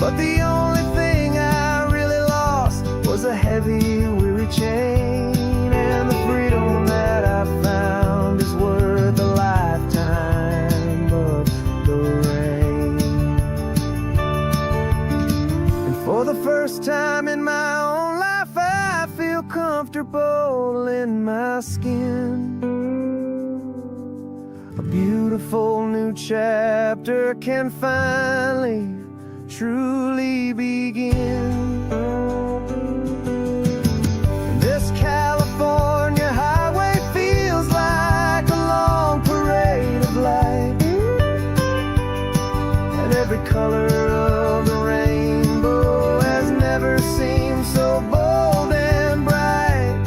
But the only thing I really lost was a heavy, weary chain, and the freedom that I found is worth a lifetime of the rain. And for the first time in my own life, I feel comfortable in my skin. A beautiful new chapter can finally truly begin. This California highway feels like a long parade of light, and every color of the rainbow has never seemed so bold and bright.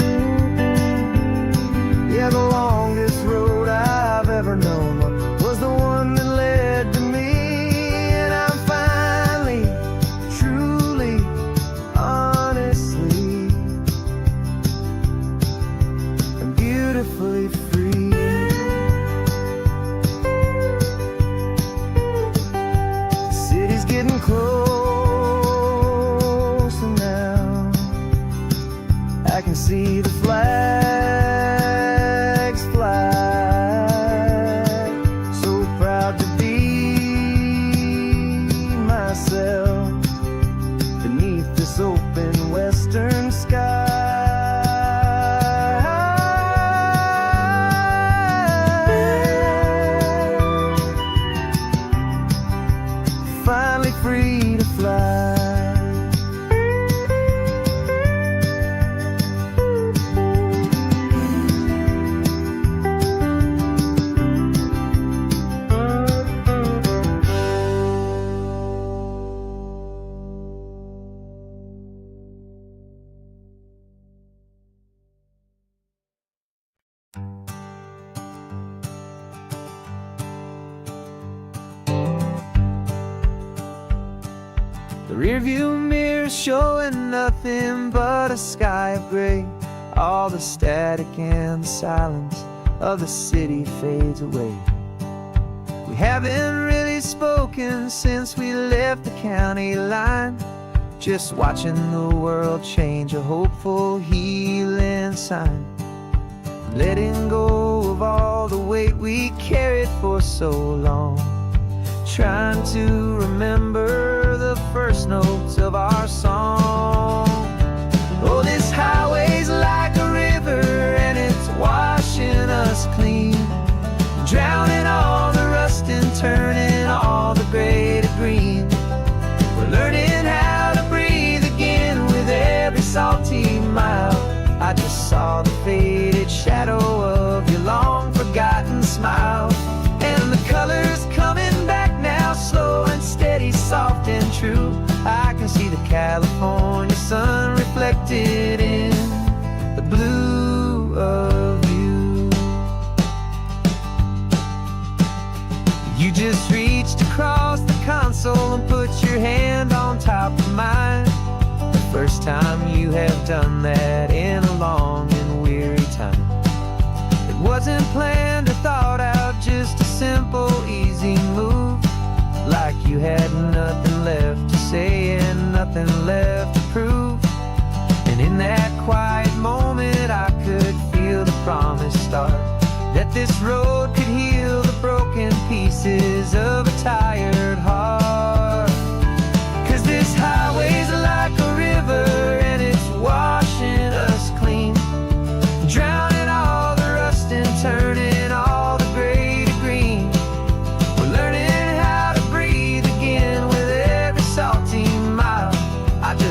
Yeah, the longest road I've ever known was the one that led to me. Beautifully free. The city's getting closer now. I can see the flags fly. So proud to be myself beneath this open western sky. Finally free to fly. The rearview mirror showing nothing but a sky of gray. All the static and the silence of the city fades away. We haven't really spoken since we left the county line, just watching the world change, a hopeful healing sign. Letting go of all the weight we carried for so long, trying to remember the first notes of our song. Oh, this highway's like a river and it's washing us clean, drowning all the rust and turning all the gray to green. We're learning how to breathe again with every salty mile. I just saw the faded shadow of your long forgotten smile, and the colors coming back now, slow and steady, soft and true. I can see the California sun reflected in the blue of you. You just reached across the console and put your hand on top of mine. The first time you have done that in a long and weary time. It wasn't planned or thought out, just a simple, easy move. Like you had nothing left to say and nothing left to prove. And in that quiet moment I could feel the promise start, that this road could heal the broken pieces of a tired heart. 'Cause this highway's like a river and it's washing us clean, drowning all the rust and turning all the gray to green. We're learning how to breathe again with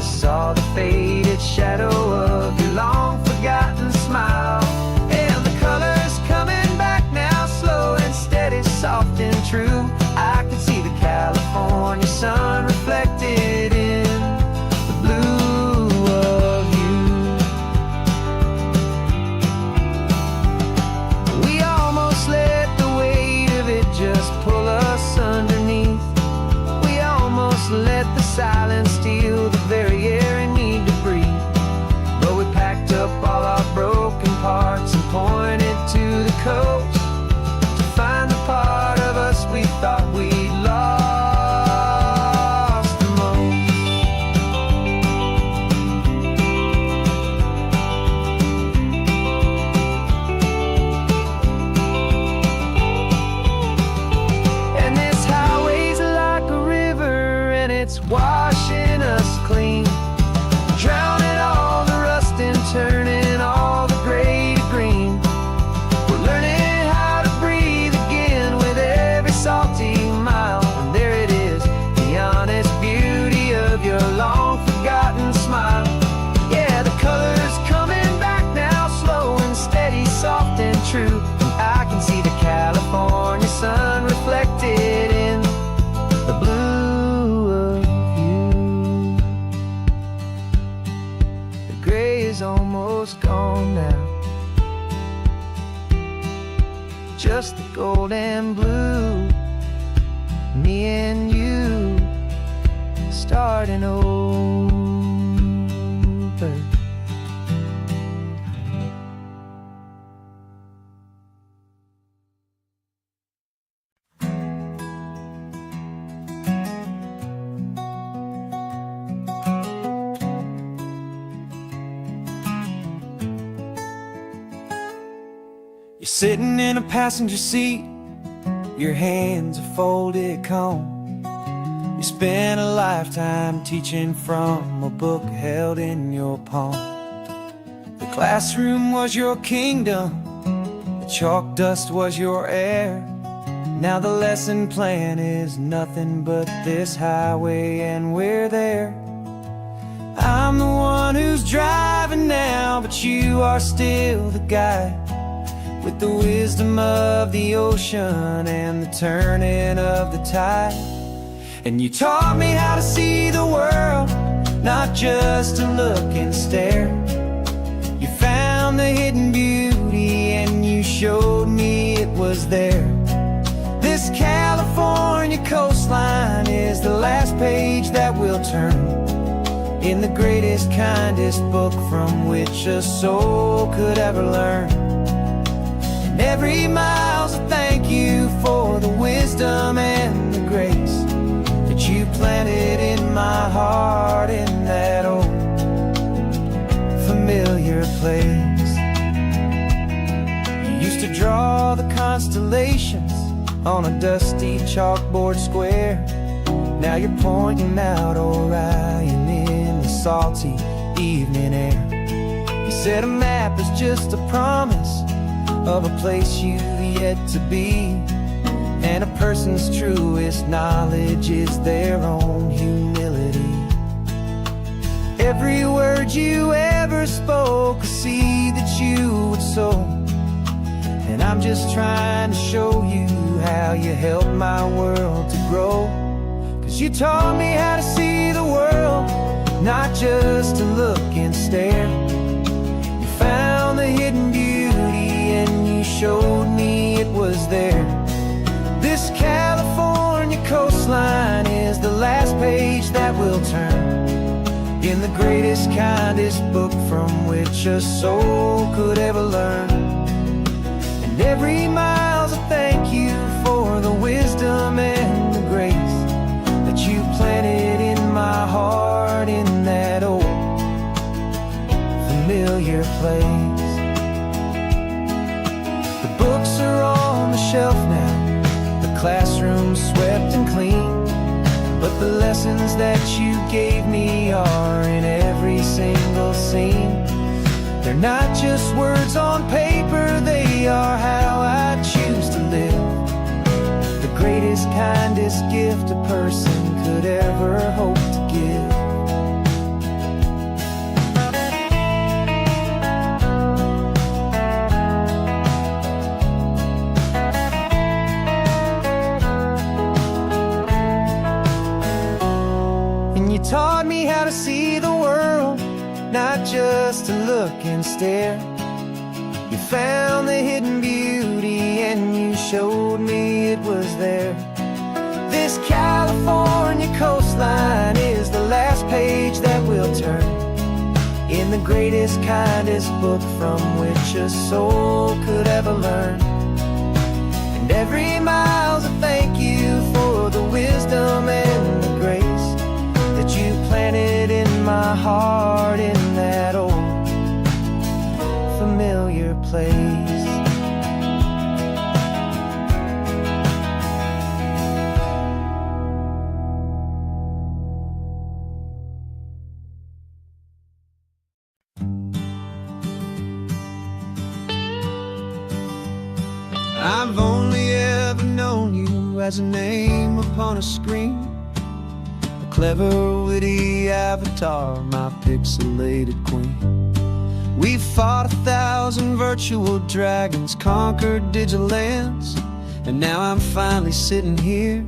just saw the faded shadow of your long forgotten smile. And the colors coming back now, slow and steady, soft and true. I can see the California sun reflected in the blue of you. We almost let the weight of it just pull us underneath. We almost let the silence steal the very air we need to breathe. But we packed up all our broken parts and pointed to the coast to find the part of us we thought we'd lost the most. And this highway's like a river, and it's washing us clean, drowning all the rust and turning all the gray to green. We're learning how to breathe again with every salty mile. And there it is, the honest beauty of your long forgotten smile. Yeah, the colors coming back now, slow and steady, soft and true. And I can see the California sun reflected in the blue of you. The gray is almost gone now, just the gold and blue. Me and you starting over. You're sitting in a passenger seat, your hands are folded calm. You spent a lifetime teaching from a book held in your palm. The classroom was your kingdom, the chalk dust was your air. Now the lesson plan is nothing but this highway, and we're there. I'm the one who's driving now, but you are still the guide, with the wisdom of the ocean and the turning of the tide. And you taught me how to see the world, not just to look and stare. You found the hidden beauty and you showed me it was there. This California coastline is the last page that we'll turn in the greatest, kindest book from which a soul could ever learn. And every mile's a thank you for the wisdom and the grace that you planted in my heart in that old familiar place. You used to draw the constellations on a dusty chalkboard square. Now you're pointing out Orion in the salty evening air. You said a map is just a promise of a place you've yet to be, and a person's truest knowledge is their own humility. Every word you ever spoke, a seed that you would sow, and I'm just trying to show you how you helped my world to grow. 'Cause you taught me how to see the world, not just to look and stare. You found the hidden beauty and you showed me it was there. This California coastline is the last page that we'll turn in the greatest, kindest book from which a soul could ever learn. And every mile's a thank you for the wisdom and the grace that you planted in my heart in that old familiar place. The books are on the shelf now, the classroom swept and clean, but the lessons that you gave me are in every single scene. They're not just words on paper, they are how I choose to live. The greatest, kindest gift a person could ever hope to give. taught me how to see the world, not just to look and stare. You found the hidden beauty and you showed me it was there. This California coastline is the last page that we'll turn in the greatest, kindest book from which a soul could ever learn. And every mile's a thank you for the wisdom and the grace that you planted in my heart in that old familiar place. I've only ever known you as a name upon a screen, a clever, witty avatar, my pixelated queen. We fought 1,000 virtual dragons, conquered digital lands, and now I'm finally sitting here,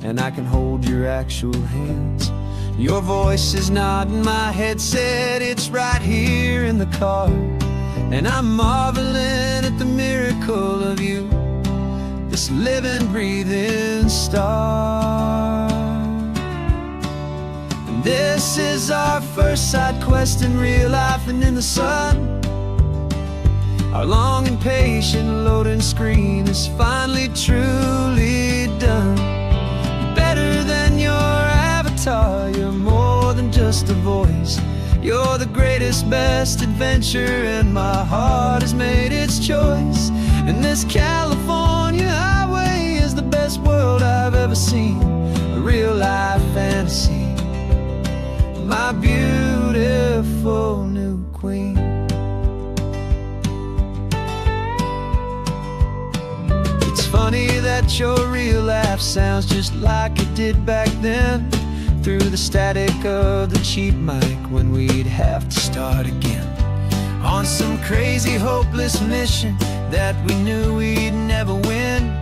and I can hold your actual hands. Your voice is not in my headset, it's right here in the car. And I'm marveling at the miracle of you, this living, breathing star. And this is our first side quest in real life and in the sun. Our long and patient loading screen is finally truly done. You're better than your avatar, you're more than just a voice. You're the greatest, best adventure, and my heart has made its choice. And this California highway is the best world I've ever seen, a real life fantasy, my beautiful new queen. It's funny that your real life sounds just like it did back then, through the static of the cheap mic when we'd have to start again on some crazy hopeless mission that we knew we'd never win.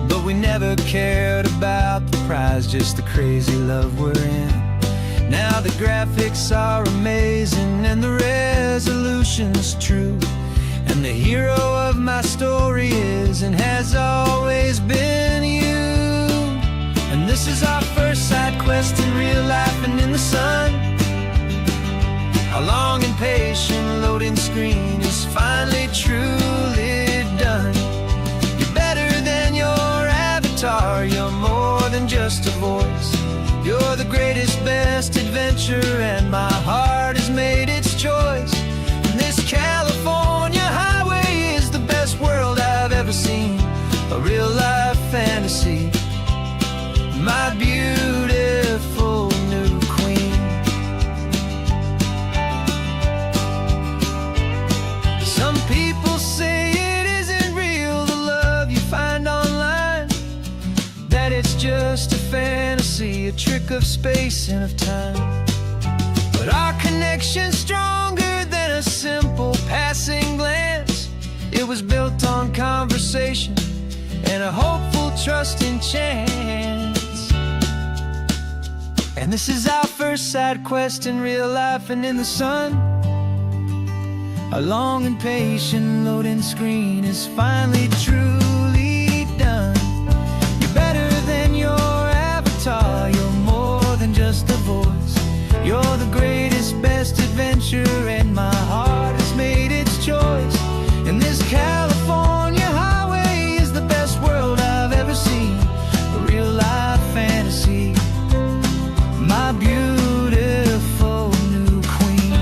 But we never cared about the prize, just the crazy love we're in. Now the graphics are amazing and the resolution's true, and the hero of my story is and has always been you. And this is our first side quest in real life and in the sun. Our long and patient loading screen is finally truly done. You're better than your avatar, you're more than just a voice. You're the greatest, best adventure, and my heart has made its choice. And this California highway is the best world I've ever seen, a real life fantasy, my beautiful new queen. Some people say it isn't real, the love you find online, that it's just a fantasy, a trick of space and of time. But our connection's stronger than a simple passing glance. It was built on conversation and a hopeful, trusting chance. And this is our first side quest in real life and in the sun. Our long and patient loading screen is finally truly done. You're better than your avatar, you're more than just a voice. You're the greatest, best adventure, and my heart has made its choice. And this California highway is the best world I've ever seen, a real life fantasy, my beautiful new queen.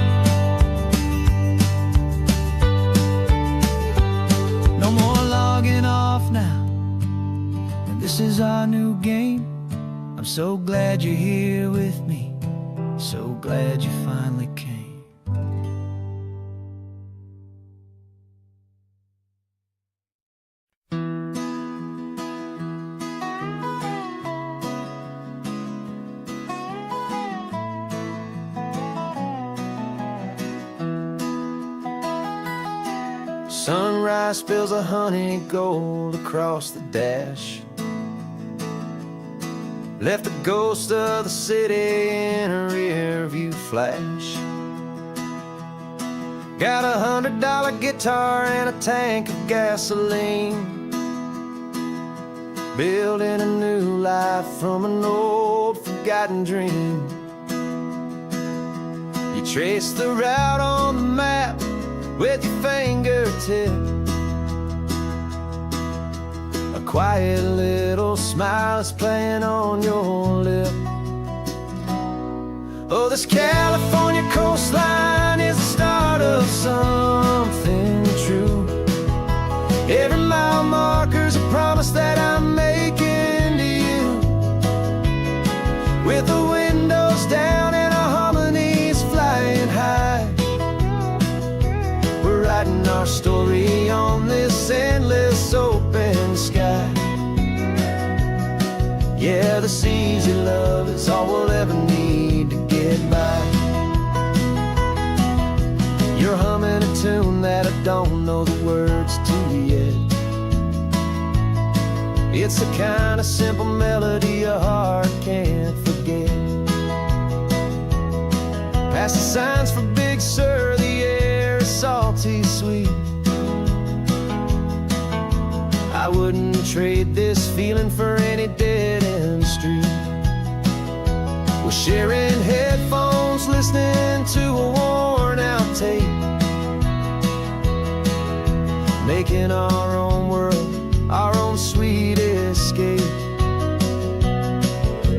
No more logging off now, and this is our new game. I'm so glad you're here with me, so glad you finally came. Sunrise spills a honey gold across the dash. left the ghost of the city in a rear view flash. Got a $100 guitar and a tank of gasoline, building a new life from an old forgotten dream. You trace the route on the map with your fingertip, a quiet little smile is playing on your lip. Oh, this California coastline is the start of something true. Every mile marker's a promise that I'm making to you. With the windows down and our harmonies flying high, we're writing our story on this endless open sky. Yeah, this easy love is all we'll ever need to get by. You're humming a tune that I don't know the words to yet. It's the kind of simple melody your heart can't forget. Past the signs for Big Sur, the air is salty sweet. I wouldn't trade this feeling for any dead-end street. We're sharing headphones, listening to a worn-out tape, making our own world, our own sweet escape.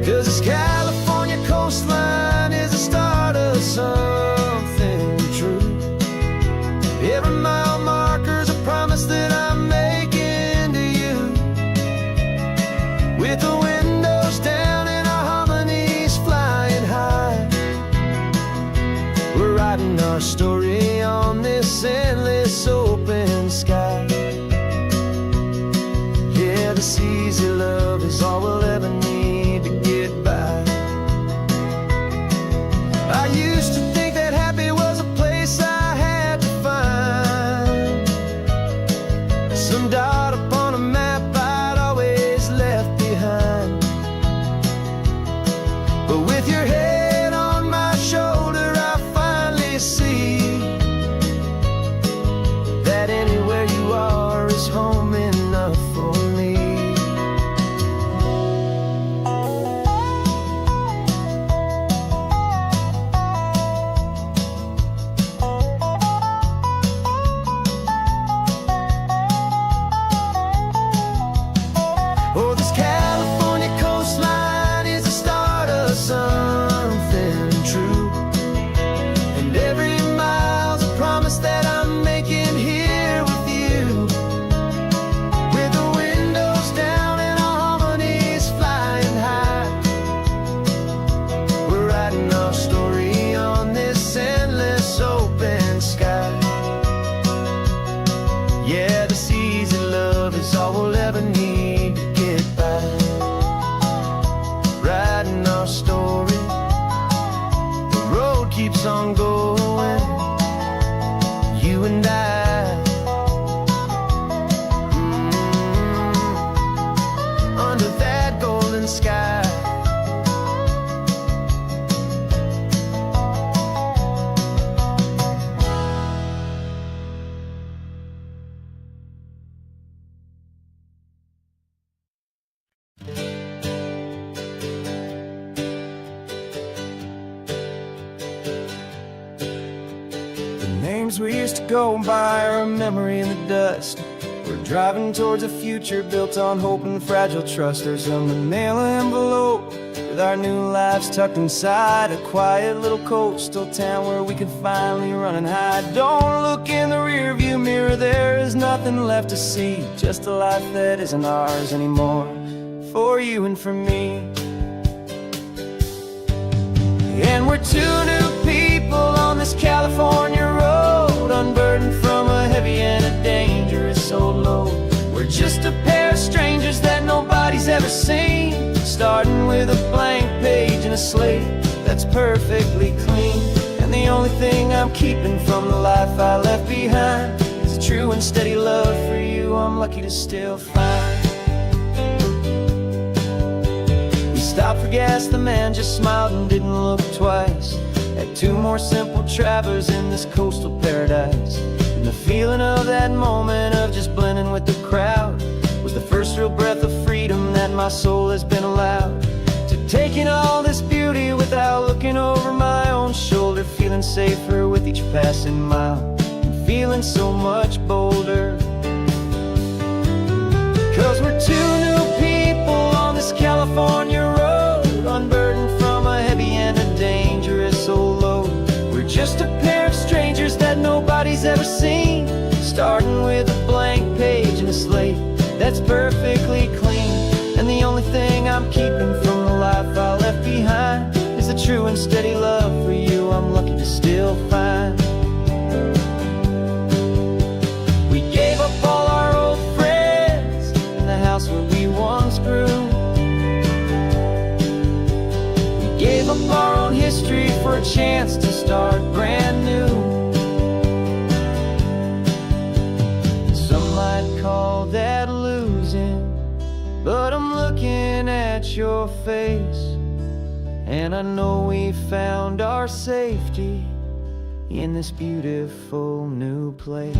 'Cause this California coastline is the start of something true. Every mile marker's a promise that I'm making to you. With the windows down and our harmonies flying high, we're writing our story on this endless open sky. Yeah, this easy love is all we'll ever need to get by. I used to think that happy was a place I had to find, some dot upon a map I'd always left behind. But with your head on my shoulder, I finally see that anywhere you are is home enough for me. Oh, this California coastline is the start of something true. And every mile's a promise that I'm making here with you. With the windows down and our harmonies flying high, we're writing our story on this endless open sky. Yeah, this easy love is all we'll ever need to get by. Writing our story, the road keeps on going, you and I. Under that golden sky. Names we used to go by are a memory in the dust. We're driving towards a future built on hope and fragile trust. There's a manila envelope with our new lives tucked inside, a quiet little coastal town where we could finally run and hide. Don't look in the rearview mirror, there is nothing left to see, just a life that isn't ours anymore, for you and for me. And we're two new people on this California road, unburdened from a heavy and a dangerous old load. We're just a pair of strangers that nobody's ever seen, starting with a blank page and a slate that's perfectly clean. And the only thing I'm keeping from the life I left behind is a true and steady love for you I'm lucky to still find. We stopped for gas, the man just smiled and didn't look twice. Had two more simple travelers in this coastal paradise. And the feeling of that moment of just blending with the crowd was the first real breath of freedom that my soul has been allowed to take in all this beauty without looking over my own shoulder, feeling safer with each passing mile and feeling so much bolder. 'Cause we're two new people on this California road, unburdened from a heavy and a dangerous old load. We're just a pair of strangers that nobody's ever seen, starting with a blank page and a slate that's perfectly clean. And the only thing I'm keeping from the life I left behind is the true and steady love for you I'm lucky to still find. We gave up all our old friends in the house where we once grew. We gave up our own history for a chance to start brand new. Some might call that losing, but I'm looking at your face, and I know we found our safety in this beautiful new place.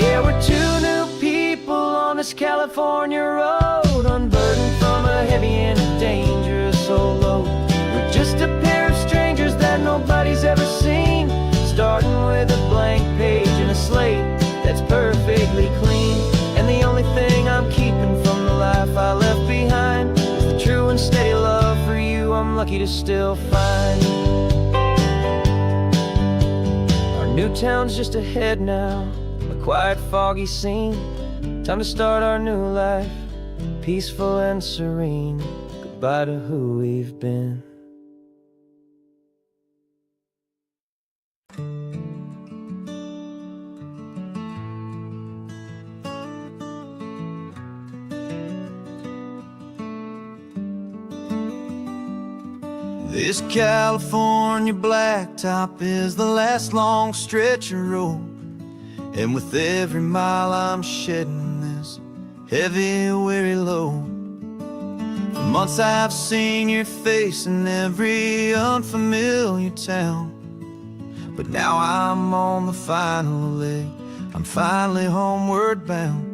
Yeah, we're two new people on this California road, unburdened from a heavy and a dangerous old load. We're just a pair of strangers that nobody's ever seen, starting with a blank page and a slate that's perfectly clean. And the only thing I'm keeping from the life I left behind is the true and steady love for you I'm lucky to still find. Our new town's just ahead now, a quiet, foggy scene. Time to start our new life, peaceful and serene. Goodbye to who we've been. This California blacktop is the last long stretch of road, and with every mile I'm shedding this heavy, weary load. For months I've seen your face in every unfamiliar town, but now I'm on the final leg, I'm finally homeward bound.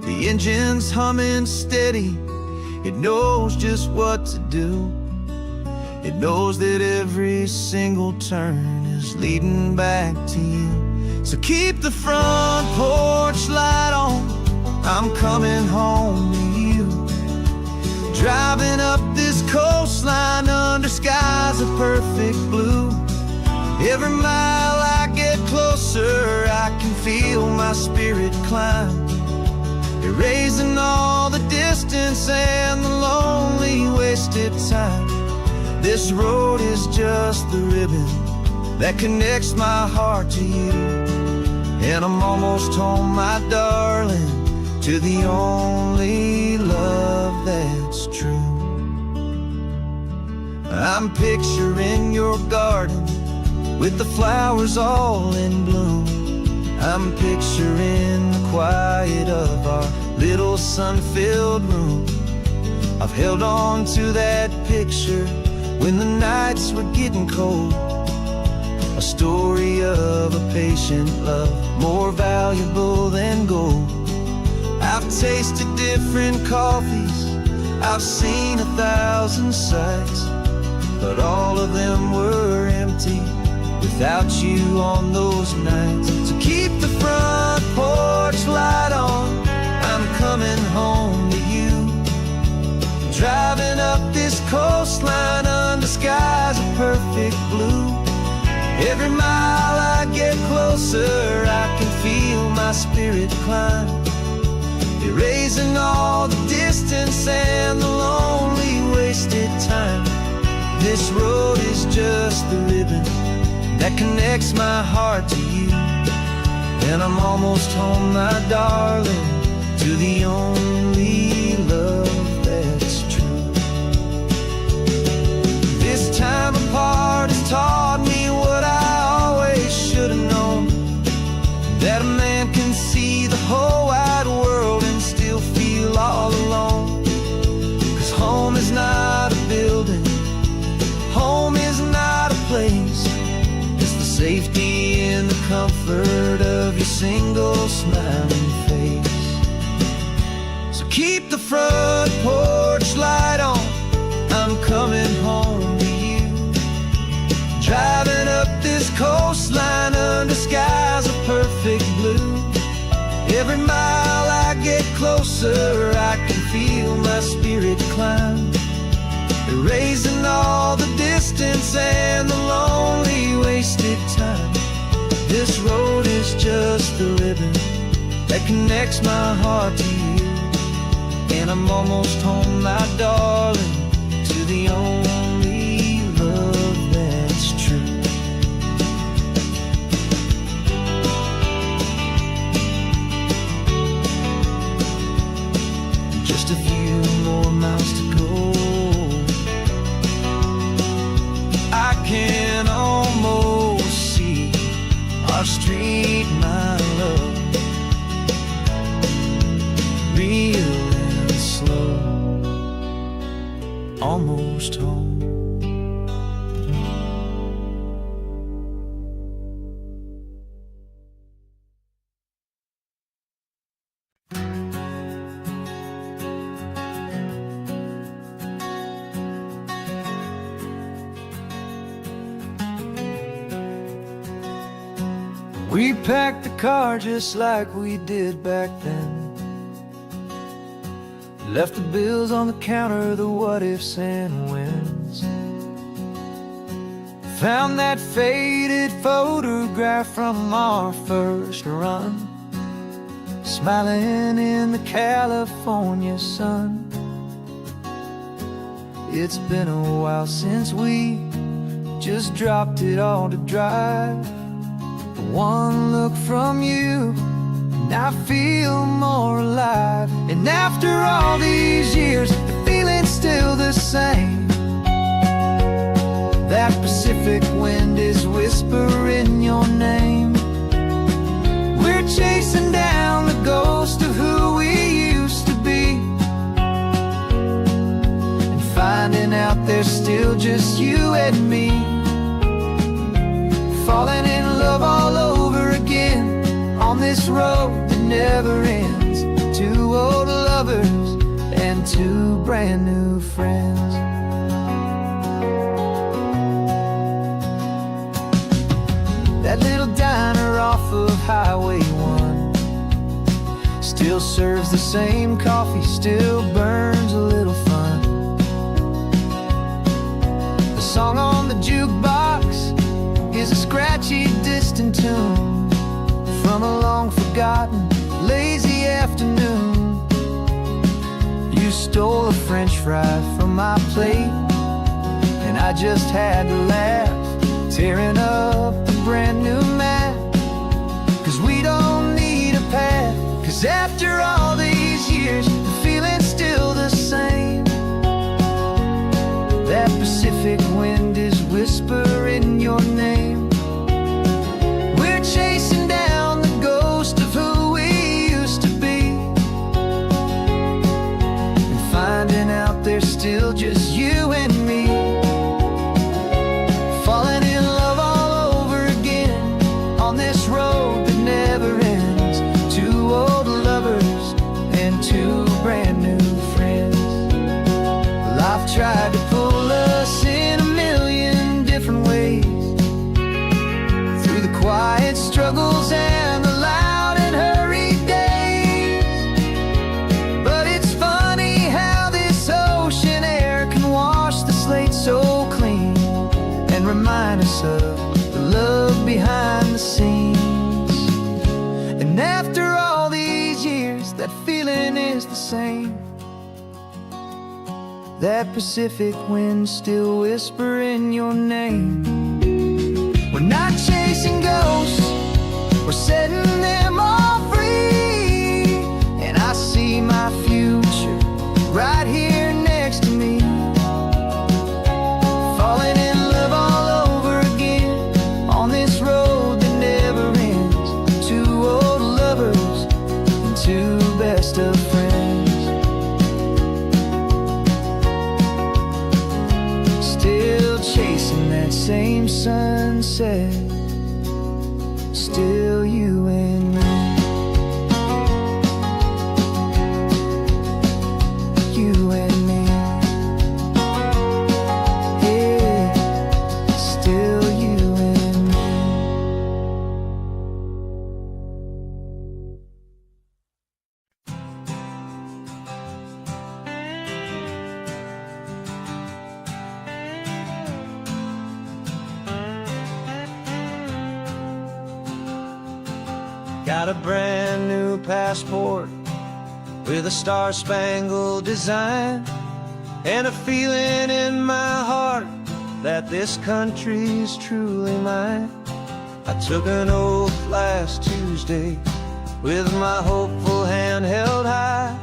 The engine's humming steady, it knows just what to do. It knows that every single turn is leading back to you. So keep the front porch light on, I'm coming home to you. Driving up this coastline under skies of perfect blue. Every mile I get closer, I can feel my spirit climb, erasing all the distance and the lonely wasted time. This road is just the ribbon that connects my heart to you, and I'm almost home, my darling, to the only love that's true. I'm picturing your garden with the flowers all in bloom. I'm picturing the quiet of our little sun-filled room. I've held on to that picture when the nights were getting cold, a story of a patient love more valuable than gold. I've tasted different coffees, I've seen 1,000 sights, but all of them were empty without you on those nights. So keep the front porch light on, I'm coming home to you. Driving up this coastline under skies of perfect blue. Every mile I get closer, I can feel my spirit climb, erasing all the distance and the lonely wasted time. This road is just the ribbon that connects my heart to you, and I'm almost home, my darling, to the only is not a building, home is not a place. It's the safety and the comfort of your single smiling face. So keep the front porch light on, I'm coming home to you. Driving up this coastline under skies of perfect blue. Every mile I get closer, I can feel my spirit climb, erasing all the distance and the lonely wasted time. This road is just the ribbon that connects my heart to you. And I'm almost home, my darling, to the only love that's true. Just a few more miles to go, I can almost see our street, my love, real and slow, almost home. We packed the car just like we did back then. Left the bills on the counter, the what ifs and whens. Found that faded photograph from our first run, smiling in the California sun. It's been a while since we just dropped it all to drive. One look from you and I feel more alive. And after all these years, the feeling's still the same. That Pacific wind is whispering your name. We're chasing down the ghost of who we used to be, and finding out there's still just you and me. Falling in love all over again on this road that never ends. Two old lovers and two brand new friends. That little diner off of Highway 1 still serves the same coffee, still burns a little fun. The song on the jukebox is a scratchy, distant tune from a long-forgotten, lazy afternoon. You stole a French fry from my plate, and I just had to laugh, tearing up the brand new map. 'Cause we don't need a path, 'cause after all these years, the feeling's still the same. That Pacific wind is whispering your name. We're chasing down the ghost of who we used to be, and finding out there's still just you and me. Falling in love all over again on this road that never ends. Two old lovers and two brand new friends. Life tried to pull us in a million different ways, through the quiet struggles and the loud and hurried days. But it's funny how this ocean air can wash the slate so clean, and remind us of the love behind the scenes. And after all these years, that feeling is the same. That Pacific wind still whispering your name. We're not chasing ghosts, we're setting them all free. And I see my future right here next to me. Falling in love all over again on this road that never ends. Two old lovers and two best of friends. chasing that same sunset, still you and me. You and me. Yeah, still you and me. Got a brand new passport with a star-spangled design, and a feeling in my heart that this country's truly mine. I took an oath last Tuesday with my hopeful hand held high,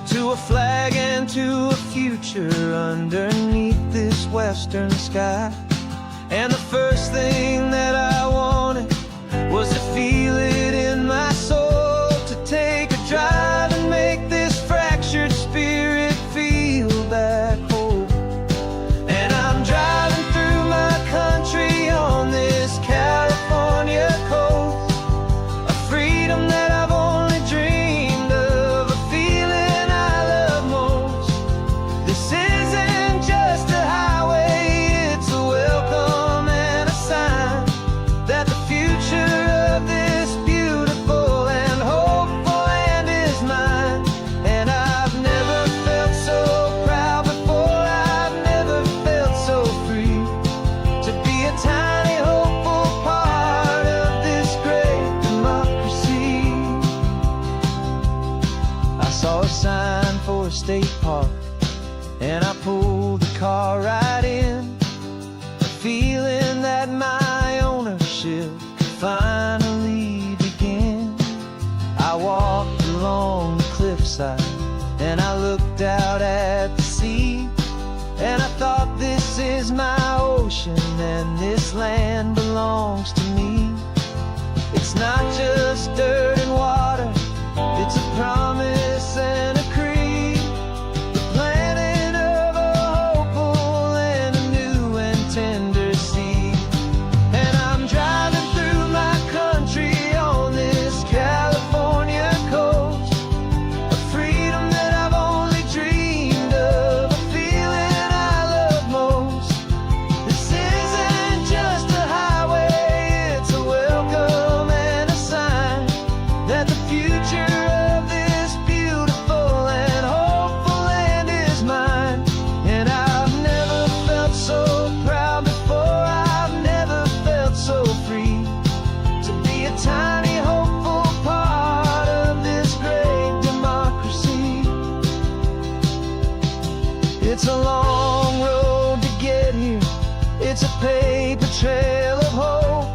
to a flag and to a future underneath this western sky. And the first thing that I wanted was to feel it in my soul, to take a drive and make this fractured spirit feel back home. And I'm driving through my country on this California coast, a freedom that I've only dreamed of, a feeling I love most. This isn't just a highway, it's a welcome and a sign that the future of this beautiful and hopeful land is mine. And I've never felt so proud before, I've never felt so free, to be a tiny hopeful part of this great democracy. I saw a sign for a state park, and I pulled the car right in, a feeling that my ownership could finally begin. I walked along the cliffside and I looked out at the sea, and I thought, this is my ocean and this land belongs to me. It's not just dirt and water, it's a promise and a creed, the planting of a hopeful and a new and tender seed. And I'm driving through my country on this California coast, a freedom that I've only dreamed of, a feeling I love most. This isn't just a highway, it's a welcome and a sign that the future of this beautiful and hopeful land is mine. And I've never felt so proud before, I've never felt so free, to be a tiny hopeful part of this great democracy. It's a long road to get here, it's a paper trail of hope,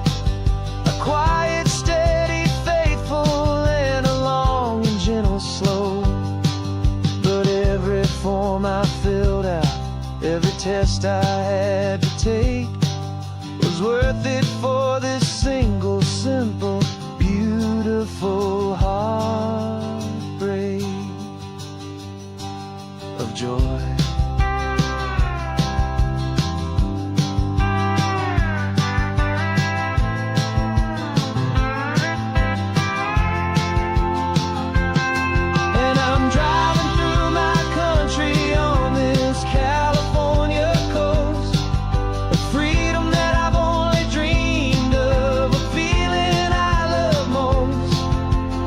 a quiet, steady, faithful, and a long and gentle slope. But every form I filled out, every test I had to take, was worth it for this single, simple, beautiful heartbreak of joy. And I'm driving through my country on this California coast, a freedom that I've only dreamed of, a feeling I love most.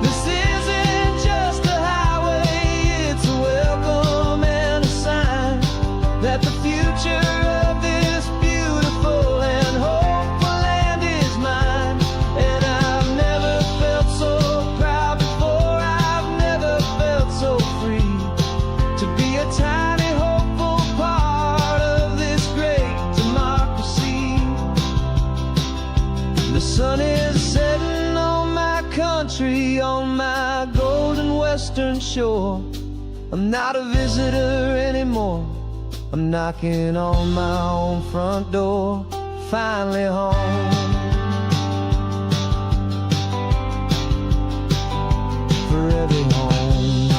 This isn't just a highway, it's a welcome and a sign that the future of this beautiful and hopeful land is mine. And I've never felt so proud before, I've never felt so free, to be a tiny hopeful part of this great democracy. The sun is setting on my country, on my golden western shore. I'm not a visitor anymore, I'm knocking on my own front door, finally home. Forever home.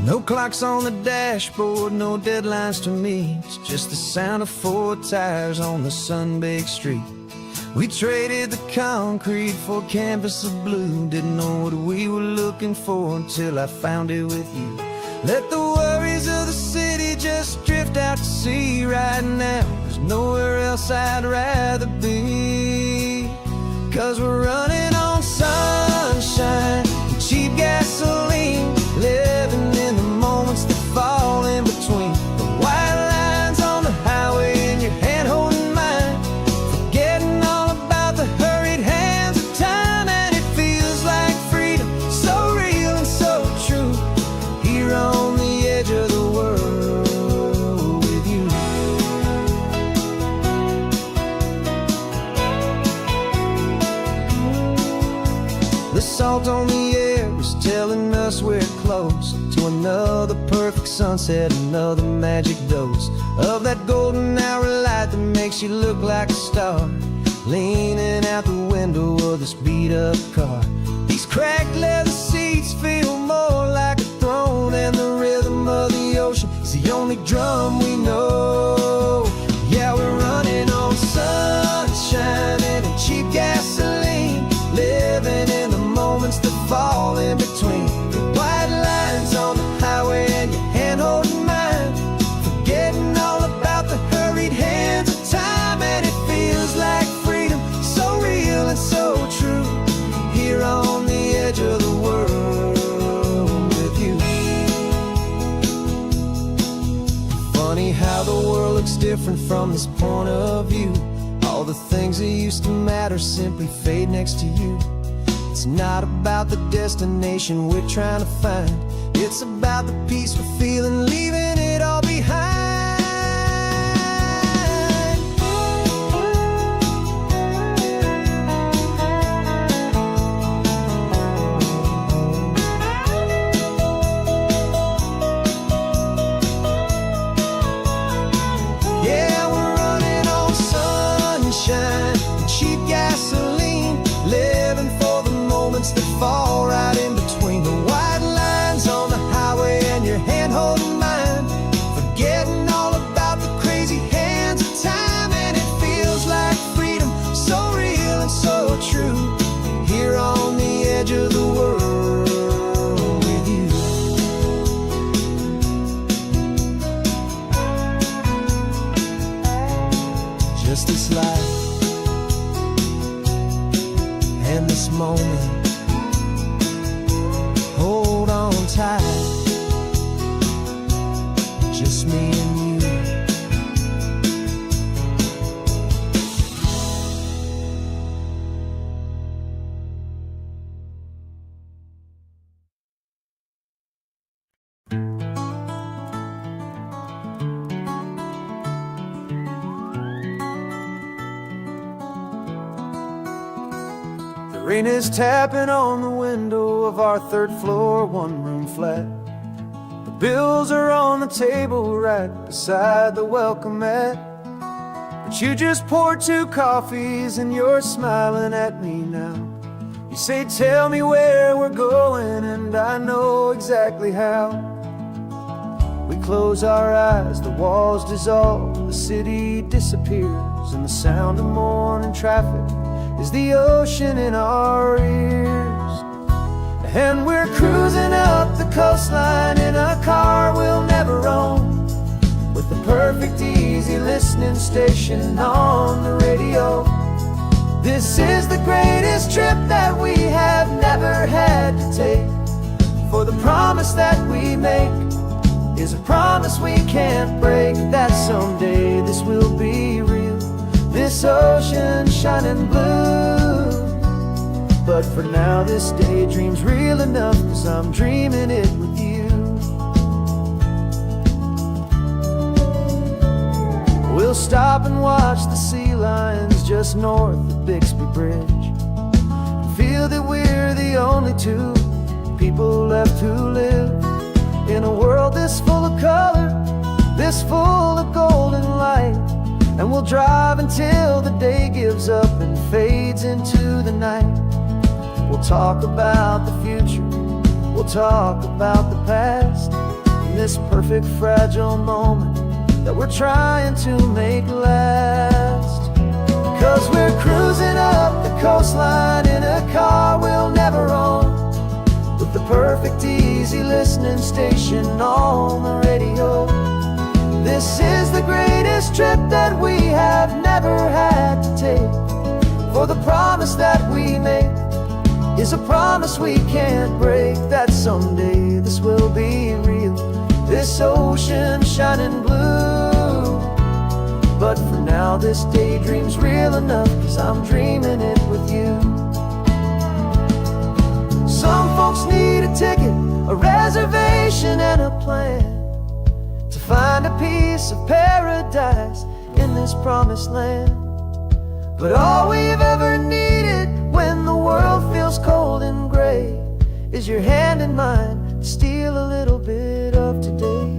No clocks on the dashboard, no deadlines to me. It's just the sound of 4 tires on the sun-baked street. We traded the concrete for a canvas of blue. Didn't know what we were looking for until I found it with you. Let the worries of the city just drift out to sea right now. There's nowhere else I'd rather be. 'Cause we're running on sunshine and cheap gasoline, living in the moments that fall in between. The white lines on the highway and your hand holding mine, forgetting all about the hurried hands of time. And it feels like freedom, so real and so true, here on the edge of the world with you. The salt on the air is telling us we're close to another perfect sunset, another magic dose of that golden hour light that makes you look like a star, leaning out the window of this beat-up car. These cracked leather seats feel more like a throne, and the rhythm of the ocean is the only drum we know. Yeah, we're running on sunshine and a cheap gasoline, living in the moments that fall in between. The white lines on the highway and your hand holding mine, forgetting all about the hurried hands of time. And it feels like freedom, so real and so true, here on the edge of the world with you. Funny how the world looks different from this point of view. All the things that used to matter simply fade next to you. It's not about the destination we're trying to find, it's about the peace we're feeling, leaving it all behind. Yeah, we're running on sunshine and cheap gasoline, living for the moments that fall right in between. The white lines on the highway and your hand holding mine, forgetting all about the crazy hands of time. And it feels like freedom, so real and so true, here on the edge of the world with you. Just this life and this moment, hold on tight, just me and you. The rain is tapping on the window of our 3rd floor, 1-room flat. The bills are on the table right beside the welcome mat. But you just poured 2 coffees and you're smiling at me now. You say, tell me where we're going, and I know exactly how. We close our eyes, the walls dissolve, the city disappears, and the sound of morning traffic is the ocean in our ears. And we're cruising up the coastline in a car we'll never own, with the perfect easy listening station on the radio. This is the greatest trip that we have never had to take, for the promise that we make is a promise we can't break, that someday this will be real, this ocean shining blue. But for now this daydream's real enough, 'cause I'm dreaming it with you. We'll stop and watch the sea lions just north of Bixby Bridge, and feel that we're the only 2 people left who live in a world this full of color, this full of golden light. And we'll drive until the day gives up and fades into the night. We'll talk about the future, we'll talk about the past, in this perfect fragile moment that we're trying to make last. 'Cause we're cruising up the coastline in a car we'll never own, with the perfect easy listening station on the radio. This is the greatest trip that we have never had to take, for the promise that we make is a promise we can't break, that someday this will be real, this ocean shining blue. But for now this daydream's real enough, 'cause I'm dreaming it with you. Some folks need a ticket, a reservation and a plan to find a piece of paradise in this promised land. But all we've ever needed when the world feels cold and gray is your hand in mine to steal a little bit of today.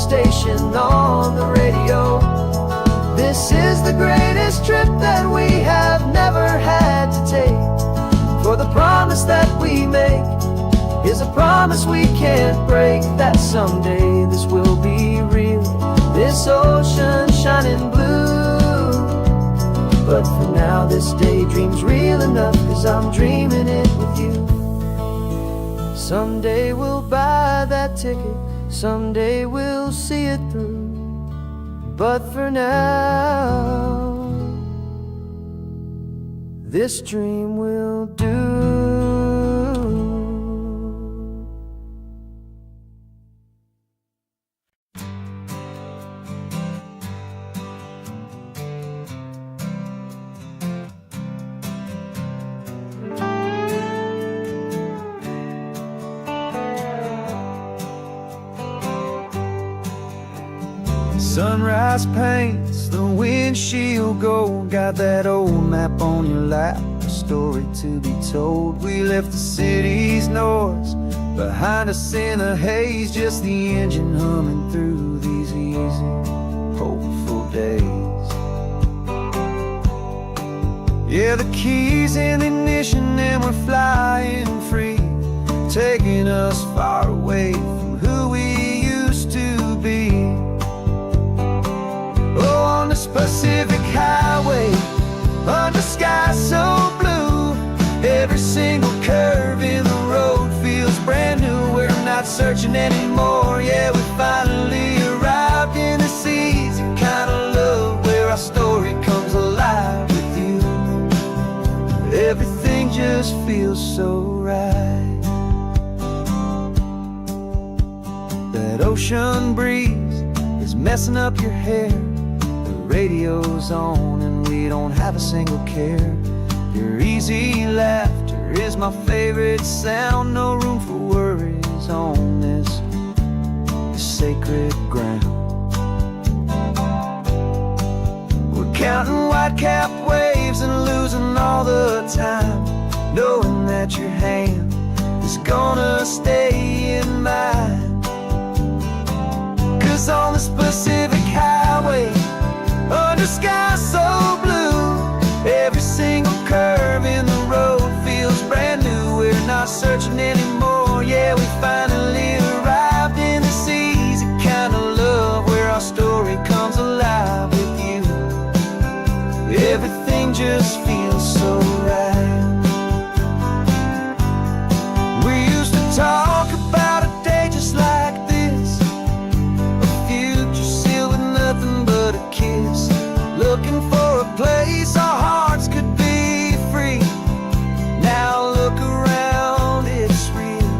Station on the radio. This is the greatest trip that we have never had to take, for the promise that we make is a promise we can't break, that someday this will be real, this ocean shining blue. But for now this daydream's real enough, 'cause I'm dreaming it with you. Someday we'll buy that ticket, someday we'll see it through, but for now this dream will do. Sunrise paints the windshield gold, got that old map on your lap, a story to be told. We left the city's noise behind us in the haze, just the engine humming through these easy, hopeful days. Yeah, the keys in the ignition and we're flying free, taking us far away from who we used to be. Oh, on this Pacific highway, under sky so blue, every single curve in the road feels brand new. We're not searching anymore, yeah, we finally arrived in this easy kind of love, where our story comes alive with you. Everything just feels so right. That ocean breeze is messing up your hair, radio's on and we don't have a single care. Your easy laughter is my favorite sound, no room for worries on this sacred ground. We're counting white-capped waves and losing all the time, knowing that your hand is gonna stay in mine. 'Cause on this Pacific highway, under sky so blue, every single curve in the road feels brand new. We're not searching anymore, yeah, we finally arrived in this easy kind of love, where our story comes alive with you. Everything just feels so right. We used to talk about a day just like this, a future sealed with nothing but a kiss, looking for a place our hearts could be free. Now look around, it's real,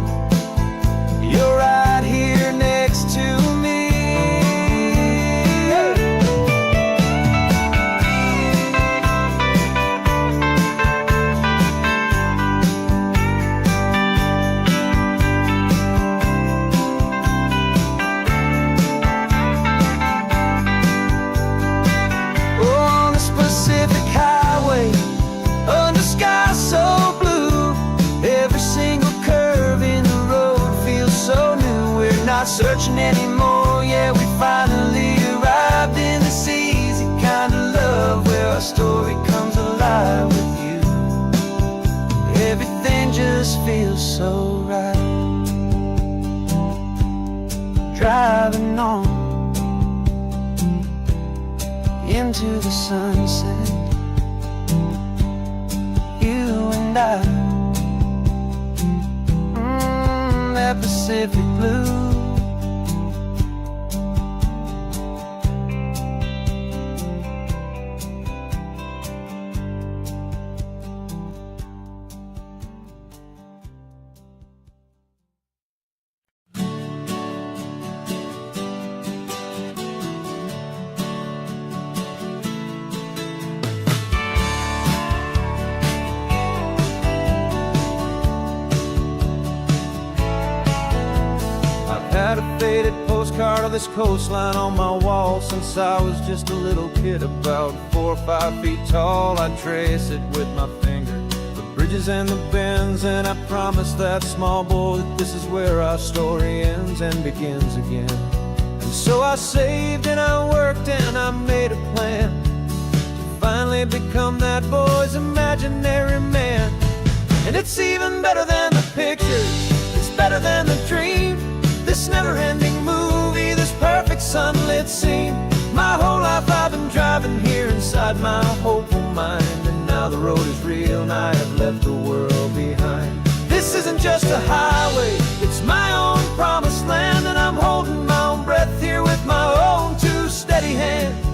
searching anymore. Yeah, we finally arrived in this easy kind of love where our story comes alive with you. Everything just feels so right. Driving on into the sunset, you and I, that Pacific blue. Had a faded postcard of this coastline on my wall since I was just a little kid, about 4 or 5 feet tall. I trace it with my finger, the bridges and the bends, and I promise that small boy that this is where our story ends and begins again. And so I saved and I worked and I made a plan to finally become that boy's imaginary man. And it's even better than the pictures, it's better than the dream. This never-ending movie, this perfect sunlit scene. My whole life I've been driving here inside my hopeful mind, and now the road is real and I have left the world behind. This isn't just a highway, it's my own promised land, and I'm holding my own breath here with my own 2 steady hands.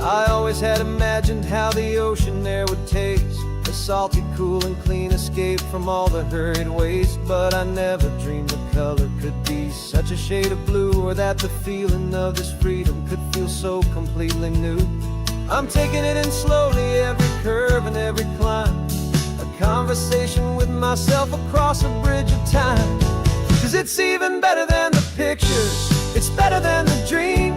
I always had imagined how the ocean there would taste, a salty, cool and clean escape from all the hurried waste. But I never dreamed the color could be such a shade of blue, or that the feeling of this freedom could feel so completely new. I'm taking it in slowly, every curve and every climb, a conversation with myself across a bridge of time. 'Cause it's even better than the pictures, it's better than the dream.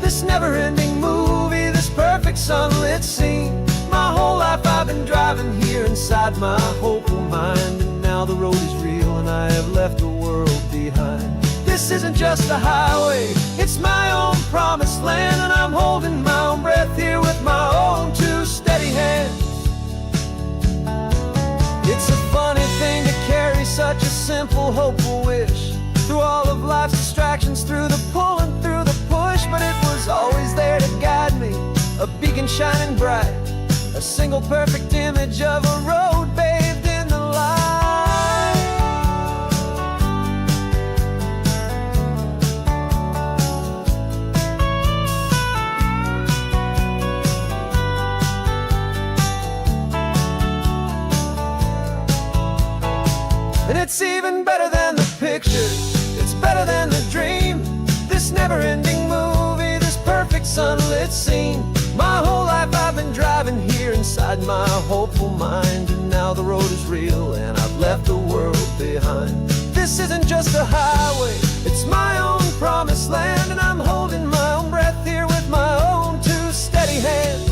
This never-ending movie, this perfect sunlit scene. My whole life I've been driving here inside my hopeful mind, and now the road is real and I have left the world behind. This isn't just a highway, it's my own promised land, and I'm holding my own breath here with my own 2 steady hands. It's a funny thing to carry such a simple, hopeful wish through all of life's distractions, through the pull and through the push. But it was always there to guide me, a beacon shining bright, a single perfect image of a road bathed in the light. And it's even better than the pictures, it's better than the dream. This never-ending movie, this perfect sunlit scene. My whole life I've been driving here inside my hopeful mind, and now the road is real and I've left the world behind. This isn't just a highway, it's my own promised land, and I'm holding my own breath here with my own 2 steady hands.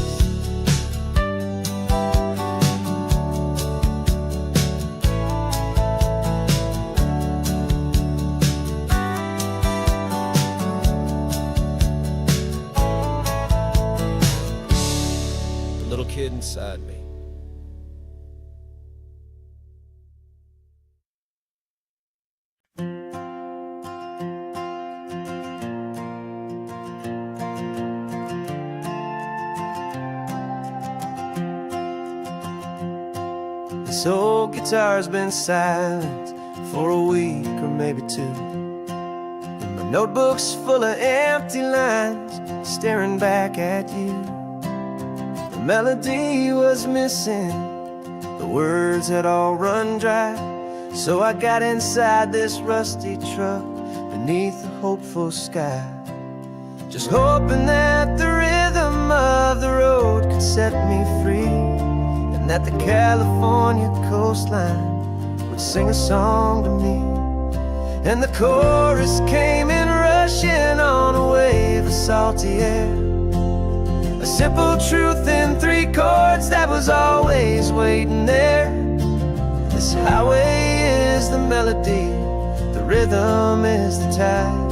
Little kid inside me. This old guitar's been silent for a week or maybe 2, and my notebook's full of empty lines staring back at you. The melody was missing, the words had all run dry. So I got inside this rusty truck beneath the hopeful sky, just hoping that the rhythm of the road could set me free, and that the California coastline would sing a song to me. And the chorus came in rushing on a wave of salty air, a simple truth in 3 chords that was always waiting there. This highway is the melody, the rhythm is the tide,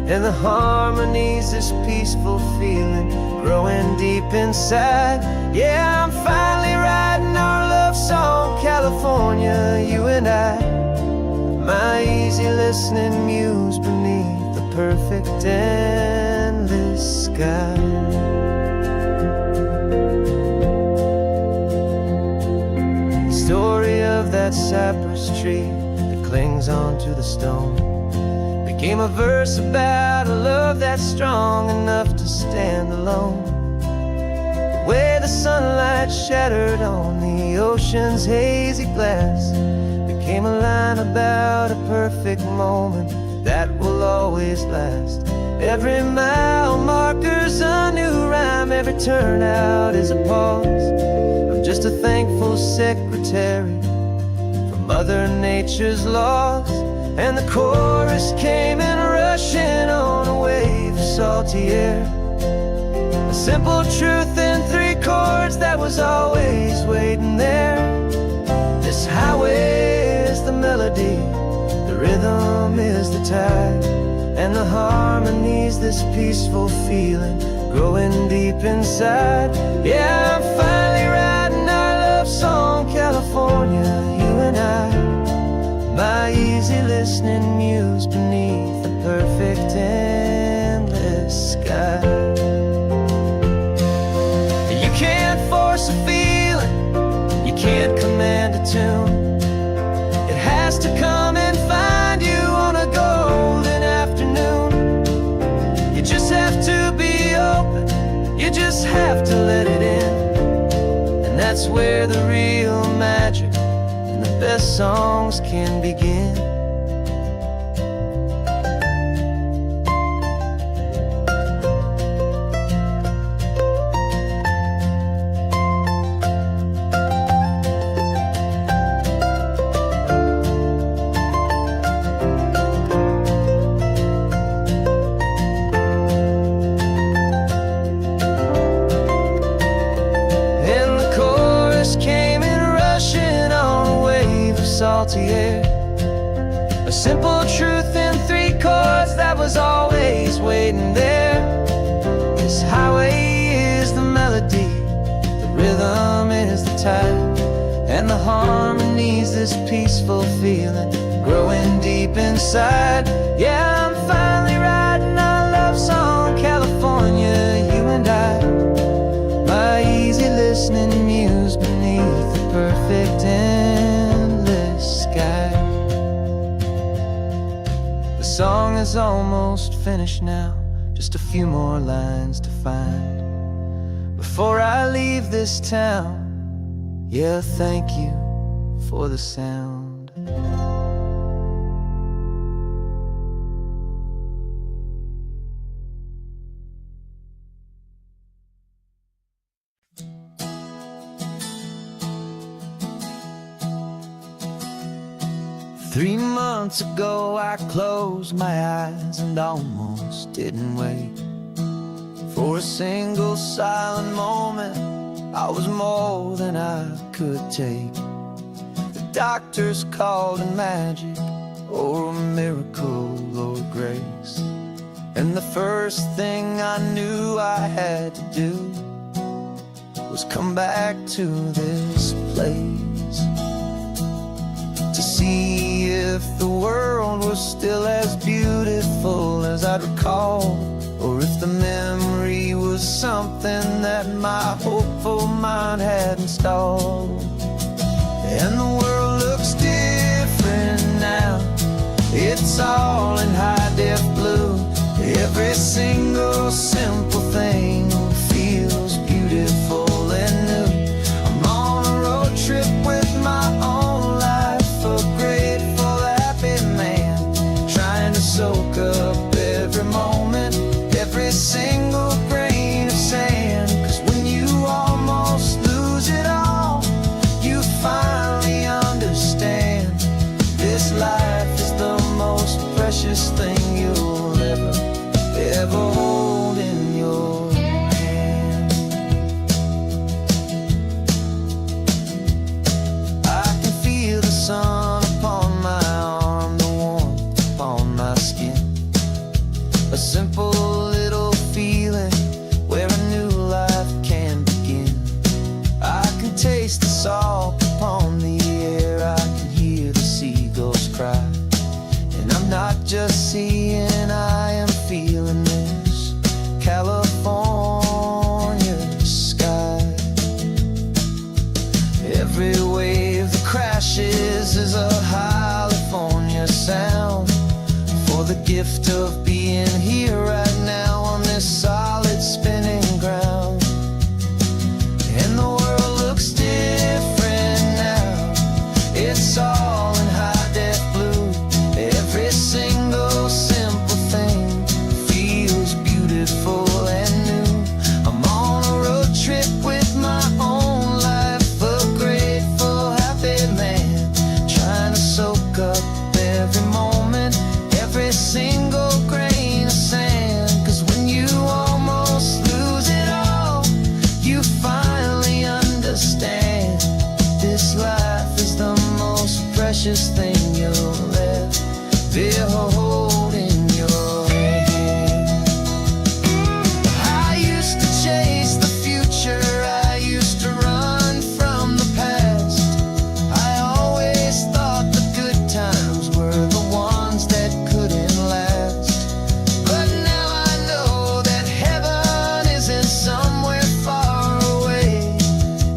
and the harmony's this peaceful feeling growing deep inside. Yeah, I'm finally writing our love song, California, you and I. My easy listening muse beneath the perfect endless sky. The story of that cypress tree that clings onto the stone became a verse about a love that's strong enough to stand alone. The way the sunlight shattered on the ocean's hazy glass became a line about a perfect moment that will always last. Every mile marker's a new rhyme, every turnout is a pause. I'm just a thankful secretary for Mother Nature's laws. And the chorus came in rushing on a wave of salty air, a simple truth in 3 chords that was always waiting there. This highway is the melody, the rhythm is the tide, and the harmony's this peaceful feeling growing deep inside. Yeah, I'm finally writing our love song, California, you and I. My easy listening muse beneath the perfect endless sky. You can't force a feeling, you can't command a tune. It has to come and find you on a golden afternoon. You just have to be open, you just have to let it in. And that's where the real magic, the best songs can begin. And the chorus came in rushing on a wave of salty air, a simple truth in 3 chords that was always waiting there. This highway is the melody, the rhythm is the tide, and the harmony's this peaceful feeling growing deep inside. Yeah, I'm finally writing our love song, California, you and I. My easy listening muse beneath the perfect endless sky. The song is almost finished now, just a few more lines to find before I leave this town. Yeah, thank you for the sound. 3 months ago I closed my eyes and almost didn't wait for a single silent moment. I was more than I could take. The doctors called it magic, or a miracle, or grace. And the first thing I knew I had to do was come back to this place, to see if the world was still as beautiful as I'd recall, or if the memory was something that my hopeful mind had installed. And the world looks different now, it's all in high-def blue. Every single simple thing feels beautiful and new. I'm on a road trip with my own life, a grateful, happy man, trying to soak up every moment, every single grain of sand. 'Cause when you almost lose it all, you finally understand this life is the most precious thing you'll ever hold in your gift of being here right now on this solid spinning ground. And the world looks different now. It's all in high def blue. Every single simple thing feels beautiful and new. I'm on a road trip with my own life, a grateful, happy man, trying to soak up every moment, every single grain of sand. 'Cause when you almost lose it all, you finally understand this life is the most precious thing you'll ever hold in your hand. I used to chase the future, I used to run from the past. I always thought the good times were the ones that couldn't last. But now I know that heaven isn't somewhere far away.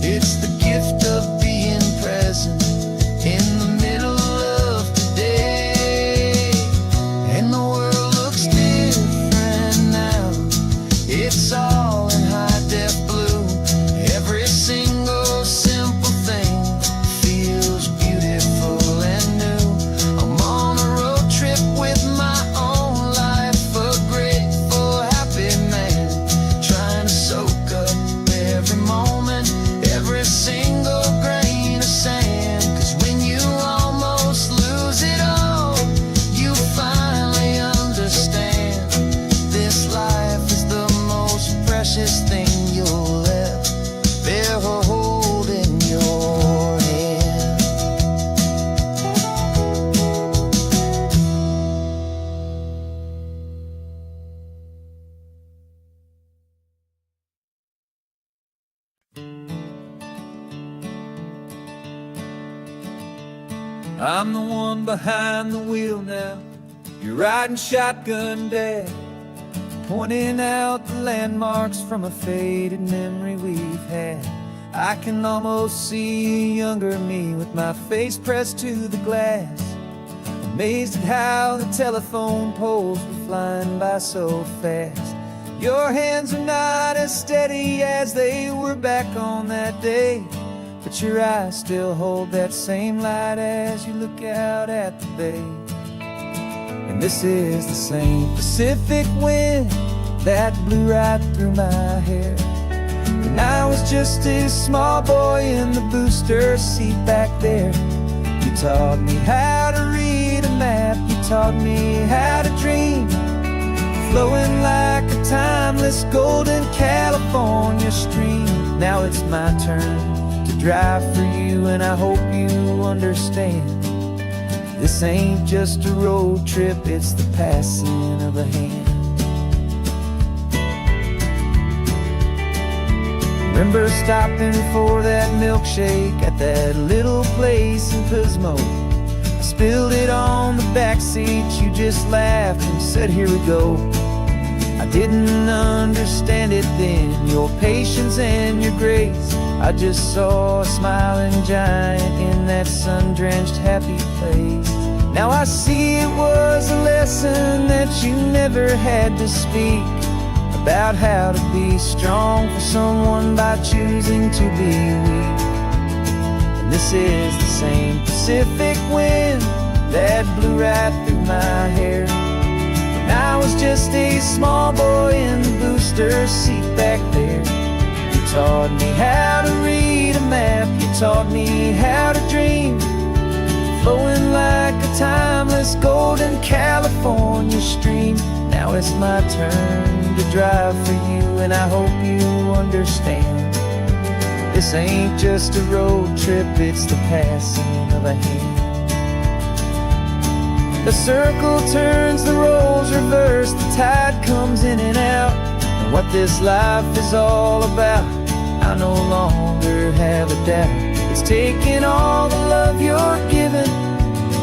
It's the gift of being present in the middle of the day. And the world looks different now. It's all in high def blue. Every single simple thing feels beautiful and new. I'm on a road trip with my own life, a grateful, happy man, trying to soak up every moment, every single grain of sand. 'Cause when you almost lose it all, you finally understand this life is the most precious thing you'll ever hold in your hand. I'm the one behind the wheel now. You're riding shotgun, Dad, pointing out the landmarks from a faded memory we've had. I can almost see a younger me with my face pressed to the glass, amazed at how the telephone poles were flying by so fast. Your hands are not as steady as they were back on that day, but your eyes still hold that same light as you look out at the bay. And this is the same Pacific wind that blew right through my hair when I was just a small boy in the booster seat back there. You taught me how to read a map, you taught me how to dream, flowing like a timeless golden California stream. Now it's my turn to drive for you, and I hope you understand this ain't just a road trip, it's the passing of a hand. Remember stopping for that milkshake at that little place in Pismo? I spilled it on the back seat, you just laughed and said, here we go. I didn't understand it then, your patience and your grace. I just saw a smiling giant in that sun-drenched happy place. Now I see it was a lesson that you never had to speak, about how to be strong for someone by choosing to be weak. And this is the same Pacific wind that blew right through my hair when I was just a small boy in the booster seat back there. You taught me how to read a map, you taught me how to dream, flowing like a timeless golden California stream. Now it's my turn to drive for you, and I hope you understand this ain't just a road trip, it's the passing of a hand. The circle turns, the roles reverse, the tide comes in and out, and what this life is all about, I no longer have a doubt. It's taking all the love you're giving,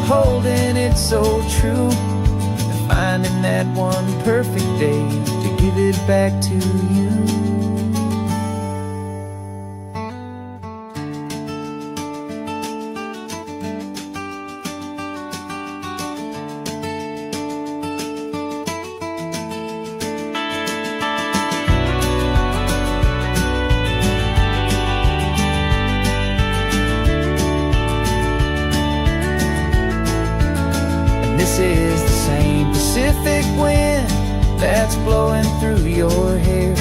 holding it so true, and finding that one perfect day to give it back to you. wind that's blowing through your hair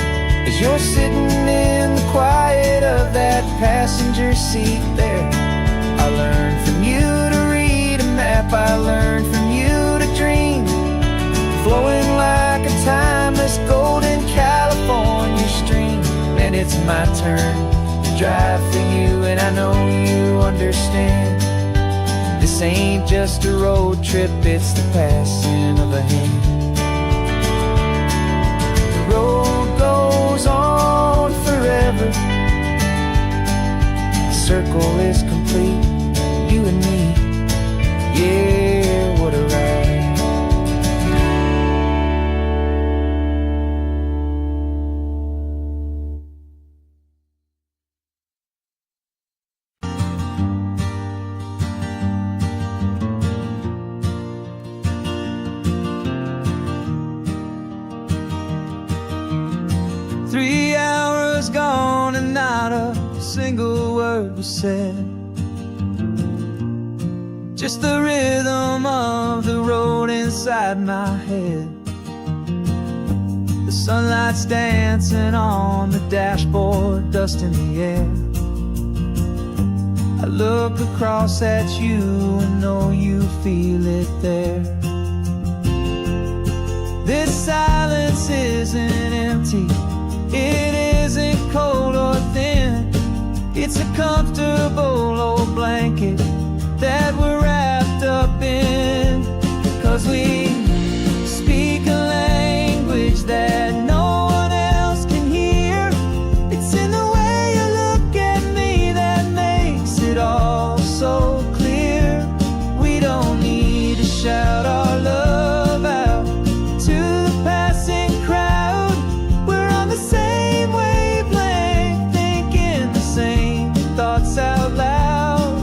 as you're sitting in the quiet of that passenger seat there. I learned from you to read a map, I learned from you to dream, flowing like a timeless golden California stream. And it's my turn to drive for you, and I know you understand. This ain't just a road trip, it's the passing of a hand. The road goes on forever, the circle is complete, you and me, yeah, what a ride. 3 hours gone and not a single word was said. Just the rhythm of the road inside my head. The sunlight's dancing on the dashboard, dust in the air. I look across at you and know you feel it there. This silence isn't empty, it isn't cold or thin. It's a comfortable old blanket that we're wrapped up in. 'Cause we speak a language that no one else can hear. It's in the way you look at me that makes it all so clear. We don't need to shout our love out to the passing crowd. We're on the same wavelength, thinking the same thoughts out loud.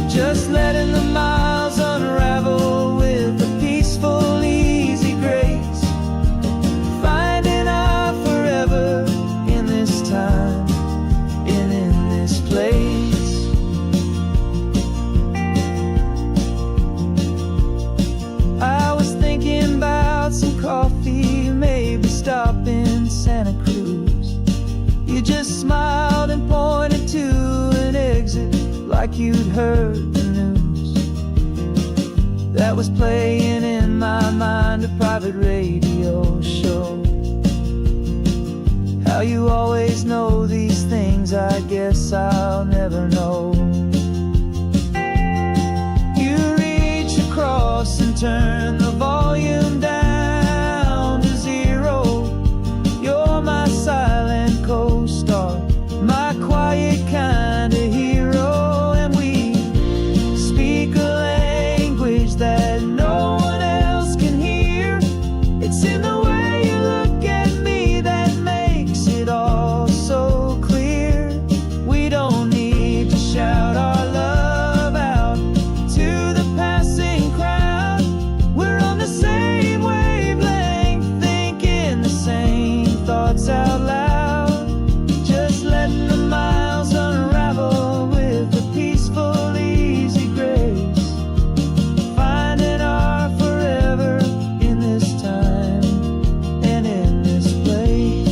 Just letting the miles unravel with a peaceful, easy grace. Finding our forever in this time and in this place. I was thinking about some coffee, maybe stop in Santa Cruz. You just smiled and pointed to an exit like you'd heard the news. That was playing in my mind, a private radio show. How you always know these things, I guess I'll never know. You reach across and turn the volume down to 0. You're my silent co-star, my quiet kind of hero. And we speak a language that no one else can hear. It's in the way you look at me that makes it all so clear. We don't need to shout our love out to the passing crowd. We're on the same wavelength, thinking the same thoughts out loud. Just letting the miles unravel with a peaceful, easy grace. Finding our forever in this time and in this place.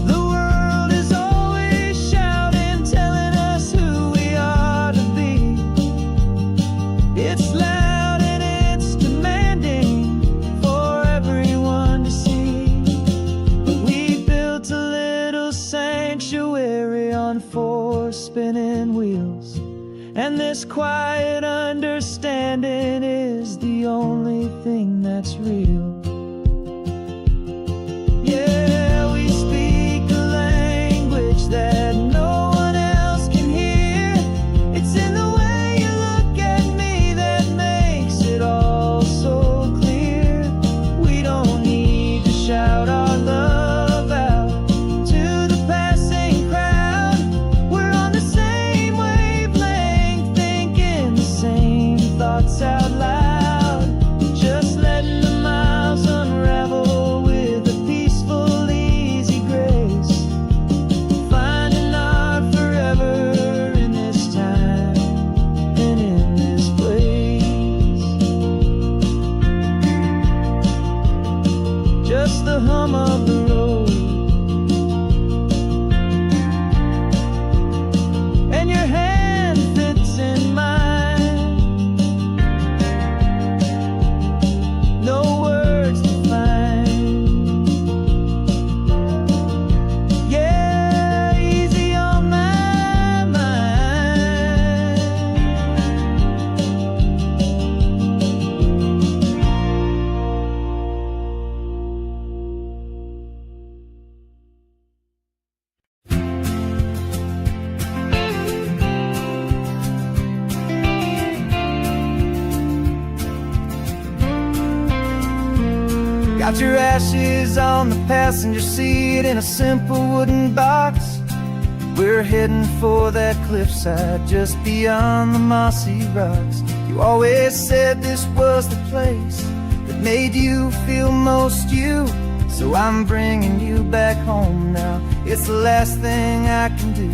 The world is always shouting, telling us who we are to be. It's loud and it's demanding for everyone to see. But we built a little sanctuary on 4 spinning wheels, and this quiet understanding is the only thing that's real. Yeah, we speak a language that no one else can hear. It's in the way you look at me that makes it all so clear. We don't need to shout our love out to the passing crowd. We're on the same wavelength, thinking the same thoughts out loud. Just letting the mind Out your ashes on the passenger seat in a simple wooden box. We're heading for that cliffside just beyond the mossy rocks. You always said this was the place that made you feel most you. So I'm bringing you back home now. It's the last thing I can do.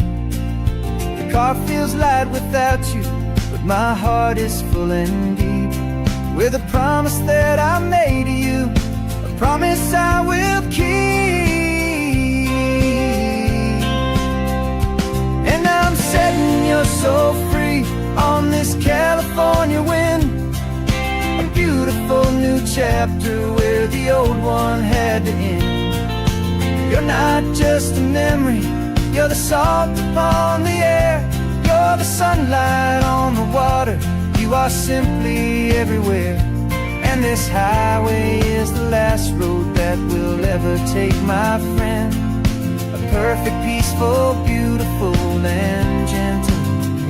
The car feels light without you, but my heart is full and deep with a promise that I made to you, a promise I will keep. And I'm setting your soul free on this California wind, a beautiful new chapter where the old one had to end. You're not just a memory, you're the salt upon the air, you're the sunlight on the water, you are simply everywhere. And this highway is the last road that we'll ever take, my friend. A perfect, peaceful, beautiful, and gentle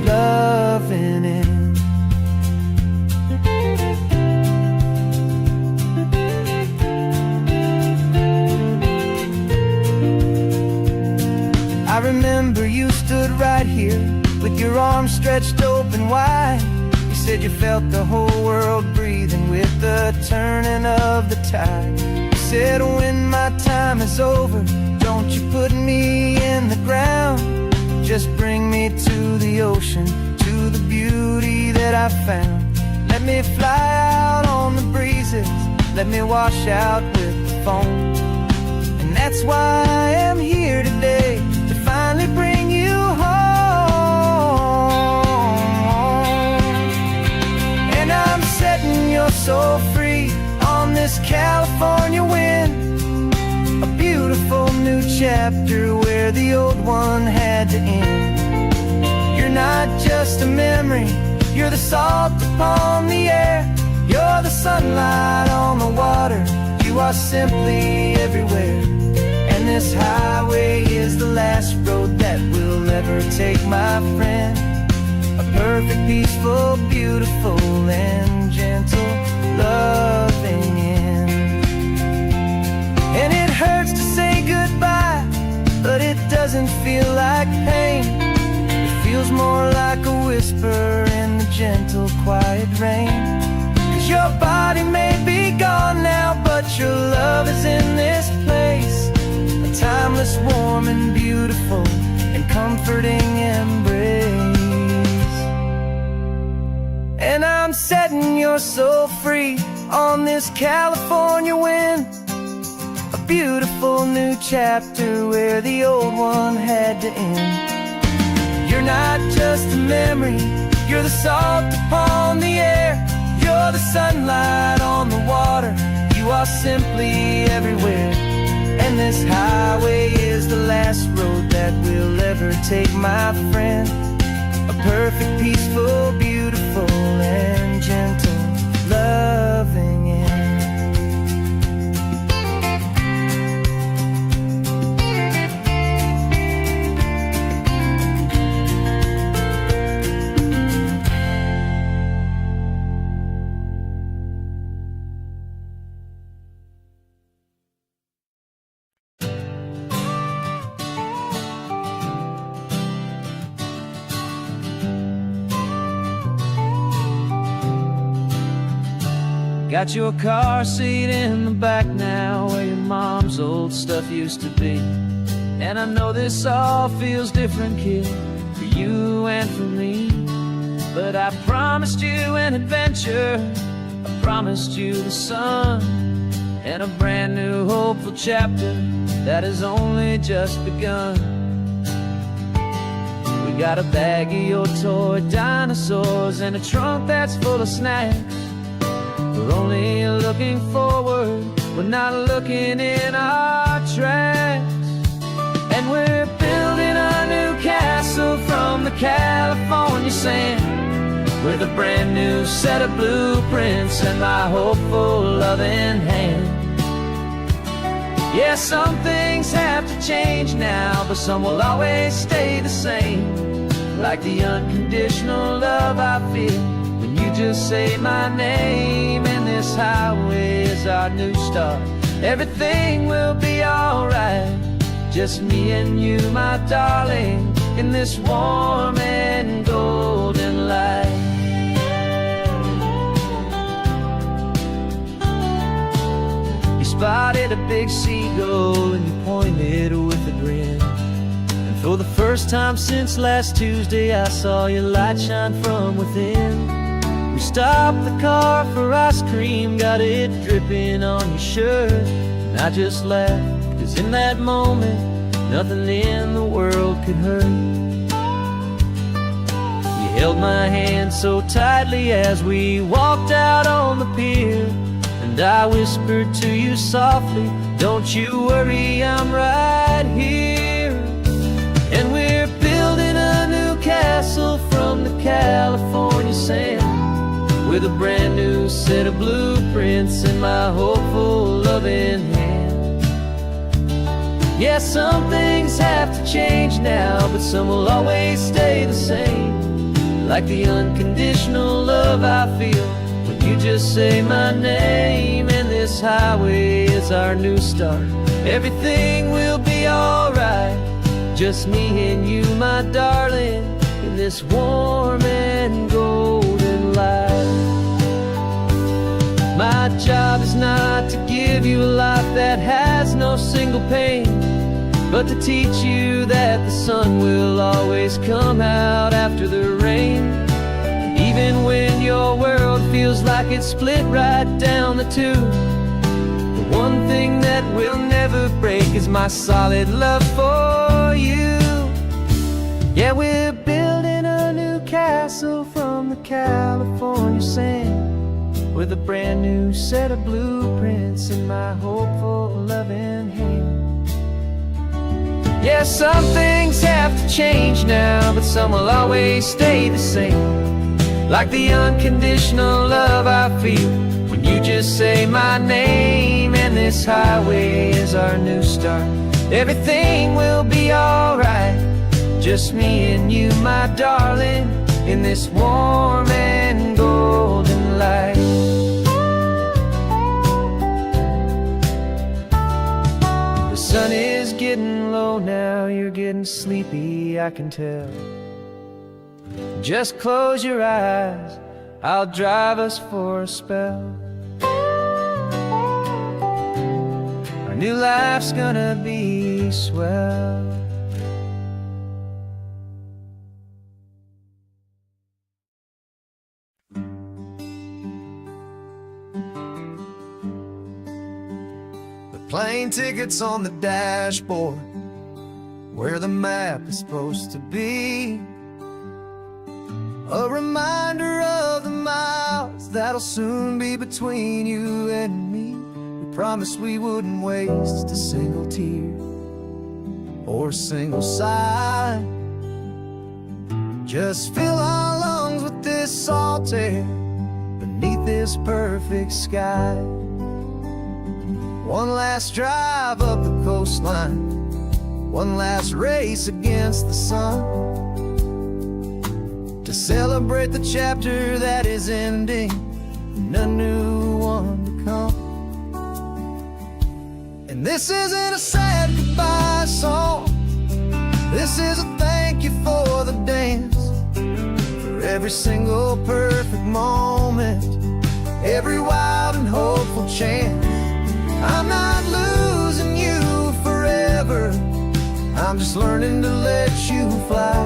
loving end. I remember you stood right here with your arms stretched open wide. You said you felt the whole world breathing with the turning of the tide. You said when my time is over, don't you put me in the ground, just bring me to the ocean, to the beauty that I found. Let me fly out on the breezes, let me wash out with the foam. And that's why I am here today, to finally bring you home. And I'm setting your soul free on this California wind, a beautiful new chapter where the old one had to end. You're not just a memory, you're the salt upon the air, you're the sunlight on the water, you are simply everywhere. And this highway is the last road that we'll ever take, my friend. A perfect, peaceful, beautiful, and gentle loving end. And it hurts to say goodbye, but it doesn't feel like pain. It feels more like a whisper in the gentle, quiet rain. 'Cause your body may be gone now, but your love is in this place, a timeless, warm, and beautiful, and comforting embrace. And I'm setting your soul free on this California wind, a beautiful new chapter where the old one had to end. You're not just a memory, you're the salt upon the air, you're the sunlight on the water, you are simply everywhere. And this highway is the last road that we'll ever take, my friend. A perfect, peaceful, beautiful, and gentle loving end. Got your car seat in the back now, where your mom's old stuff used to be. And I know this all feels different, kid, for you and for me. But I promised you an adventure, I promised you the sun, and a brand new hopeful chapter that has only just begun. We got a bag of your toy dinosaurs and a trunk that's full of snacks. We're only looking forward, we're not looking in our tracks. And we're building a new castle from the California sand, with a brand new set of blueprints and my hopeful loving hand. Yeah, some things have to change now, but some will always stay the same, like the unconditional love I feel when you just say my name. And this highway is our new start, everything will be alright. Just me and you, my darling, in this warm and golden light. You spotted a big seagull and you pointed with a grin. And for the first time since last Tuesday, I saw your light shine from within. We stopped the car for ice cream, got it dripping on your shirt. And I just laughed, 'cause in that moment, nothing in the world could hurt. You held my hand so tightly as we walked out on the pier. And I whispered to you softly, don't you worry, I'm right here. And we're building a new castle from the California sand, with a brand new set of blueprints in my hopeful, loving hand. Yeah, some things have to change now, but some will always stay the same. Like the unconditional love I feel when you just say my name. And this highway is our new start. Everything will be alright. Just me and you, my darling, in this warm and golden light. My job is not to give you a life that has no single pain, but to teach you that the sun will always come out after the rain. Even when your world feels like it's split right down the two, the one thing that will never break is my solid love for you. Yeah, we're building a new castle from the California sand, with a brand new set of blueprints in my hopeful, loving hand. Yeah, some things have to change now, but some will always stay the same. Like the unconditional love I feel when you just say my name. And this highway is our new start. Everything will be alright. Just me and you, my darling, in this warm and golden light. The sun is getting low now, you're getting sleepy, I can tell. Just close your eyes, I'll drive us for a spell. Our new life's gonna be swell. Plane tickets on the dashboard, where the map is supposed to be. A reminder of the miles that'll soon be between you and me. We promised we wouldn't waste a single tear or a single sigh. Just fill our lungs with this salt air beneath this perfect sky. One last drive up the coastline, one last race against the sun, to celebrate the chapter that is ending and a new one to come. And this isn't a sad goodbye song, this is a thank you for the dance, for every single perfect moment, every wild and hopeful chance. I'm not losing you forever, I'm just learning to let you fly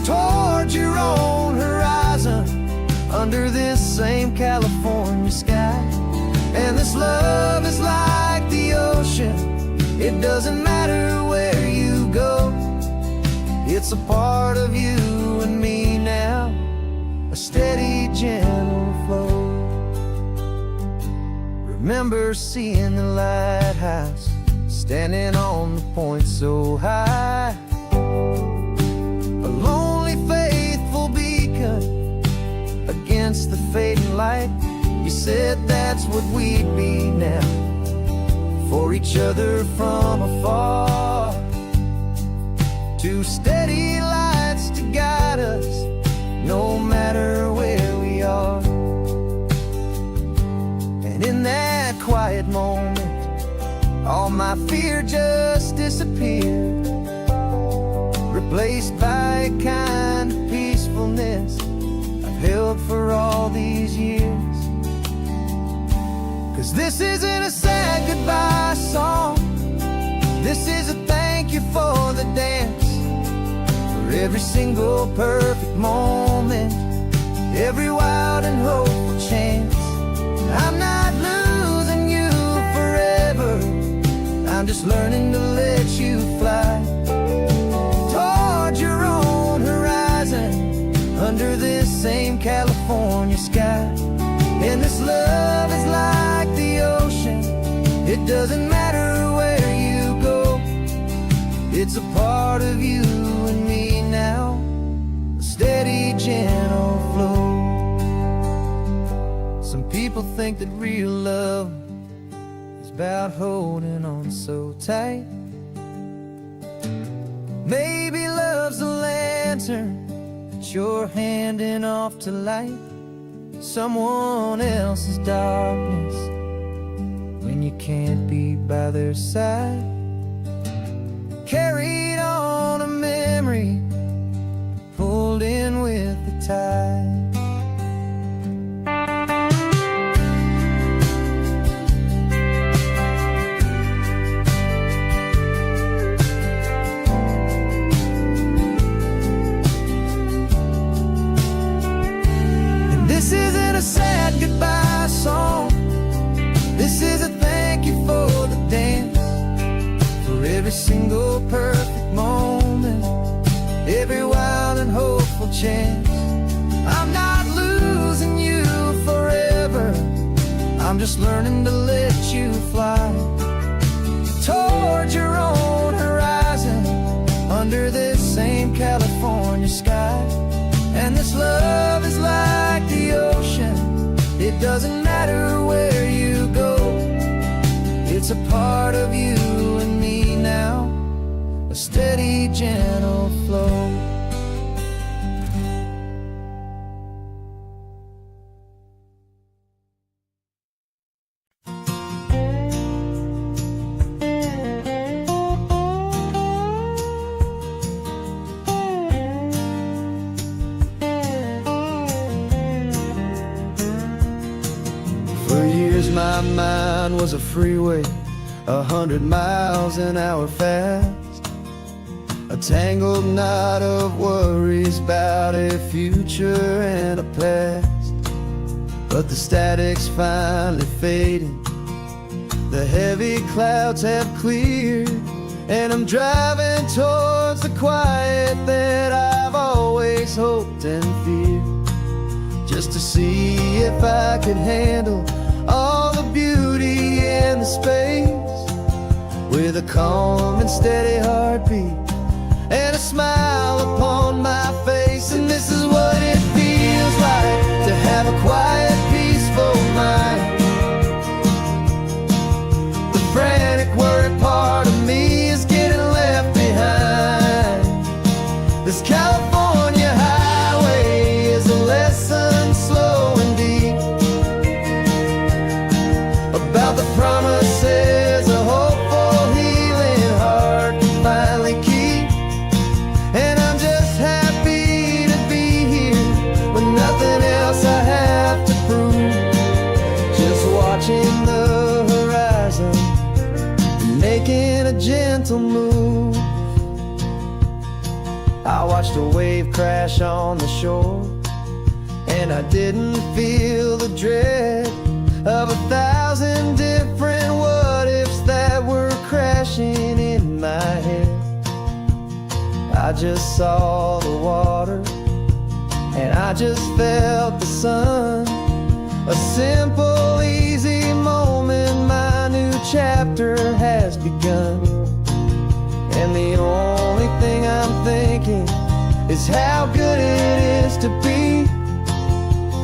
towards your own horizon, under this same California sky. And this love is like the ocean, it doesn't matter where you go, it's a part of you and me now, a steady, gentle flow. Remember seeing the lighthouse, standing on the point so high, a lonely, faithful beacon against the fading light. You said that's what we'd be now, for each other from afar. Two steady lights to guide us, no matter where we are. And in that quiet moment, my fear just disappeared, replaced by a kind of peacefulness I've held for all these years. 'Cause this isn't a sad goodbye song, this is a thank you for the dance, for every single perfect moment, every wild and hopeful chance. I'm not losing you forever, I'm just learning to let you fly toward your own horizon, under this same California sky. And this love is like the ocean, it doesn't matter where you go, it's a part of you and me now, a steady, gentle flow. Some people think that real love is about holding on so tight. Maybe love's a lantern that you're handing off to light someone else's darkness when you can't be by their side. Carried on a memory, pulled in with the tide. This isn't a sad goodbye song, this is a thank you for the dance, for every single perfect moment, every wild and hopeful chance. I'm not losing you forever, I'm just learning to let you fly toward your own horizon, under this same California sky. And this love is like the ocean, it doesn't matter where you go, it's a part of you and me now, a steady, gentle flow. My mind was a freeway, 100 miles an hour fast, a tangled knot of worries about a future and a past. But the static's finally fading, the heavy clouds have cleared, and I'm driving towards the quiet that I've always hoped and feared, just to see if I could handle all the beauty and the space, with a calm and steady heartbeat and a smile upon my face. And this is what it feels like to have a quiet, peaceful mind. The frantic, worried part of me is getting left behind. This California highway is a lesson slow and deep about the promises a hopeful, healing heart can finally keep. And I'm just happy to be here with nothing else I have to prove, just watching the horizon, making a gentle move. I watched a wave crash on the shore, and I didn't feel the dread of 1,000 different what-ifs that were crashing in my head. I just saw the water, and I just felt the sun, a simple, easy moment, my new chapter has begun. And the only thing I'm thinking is how good it is to be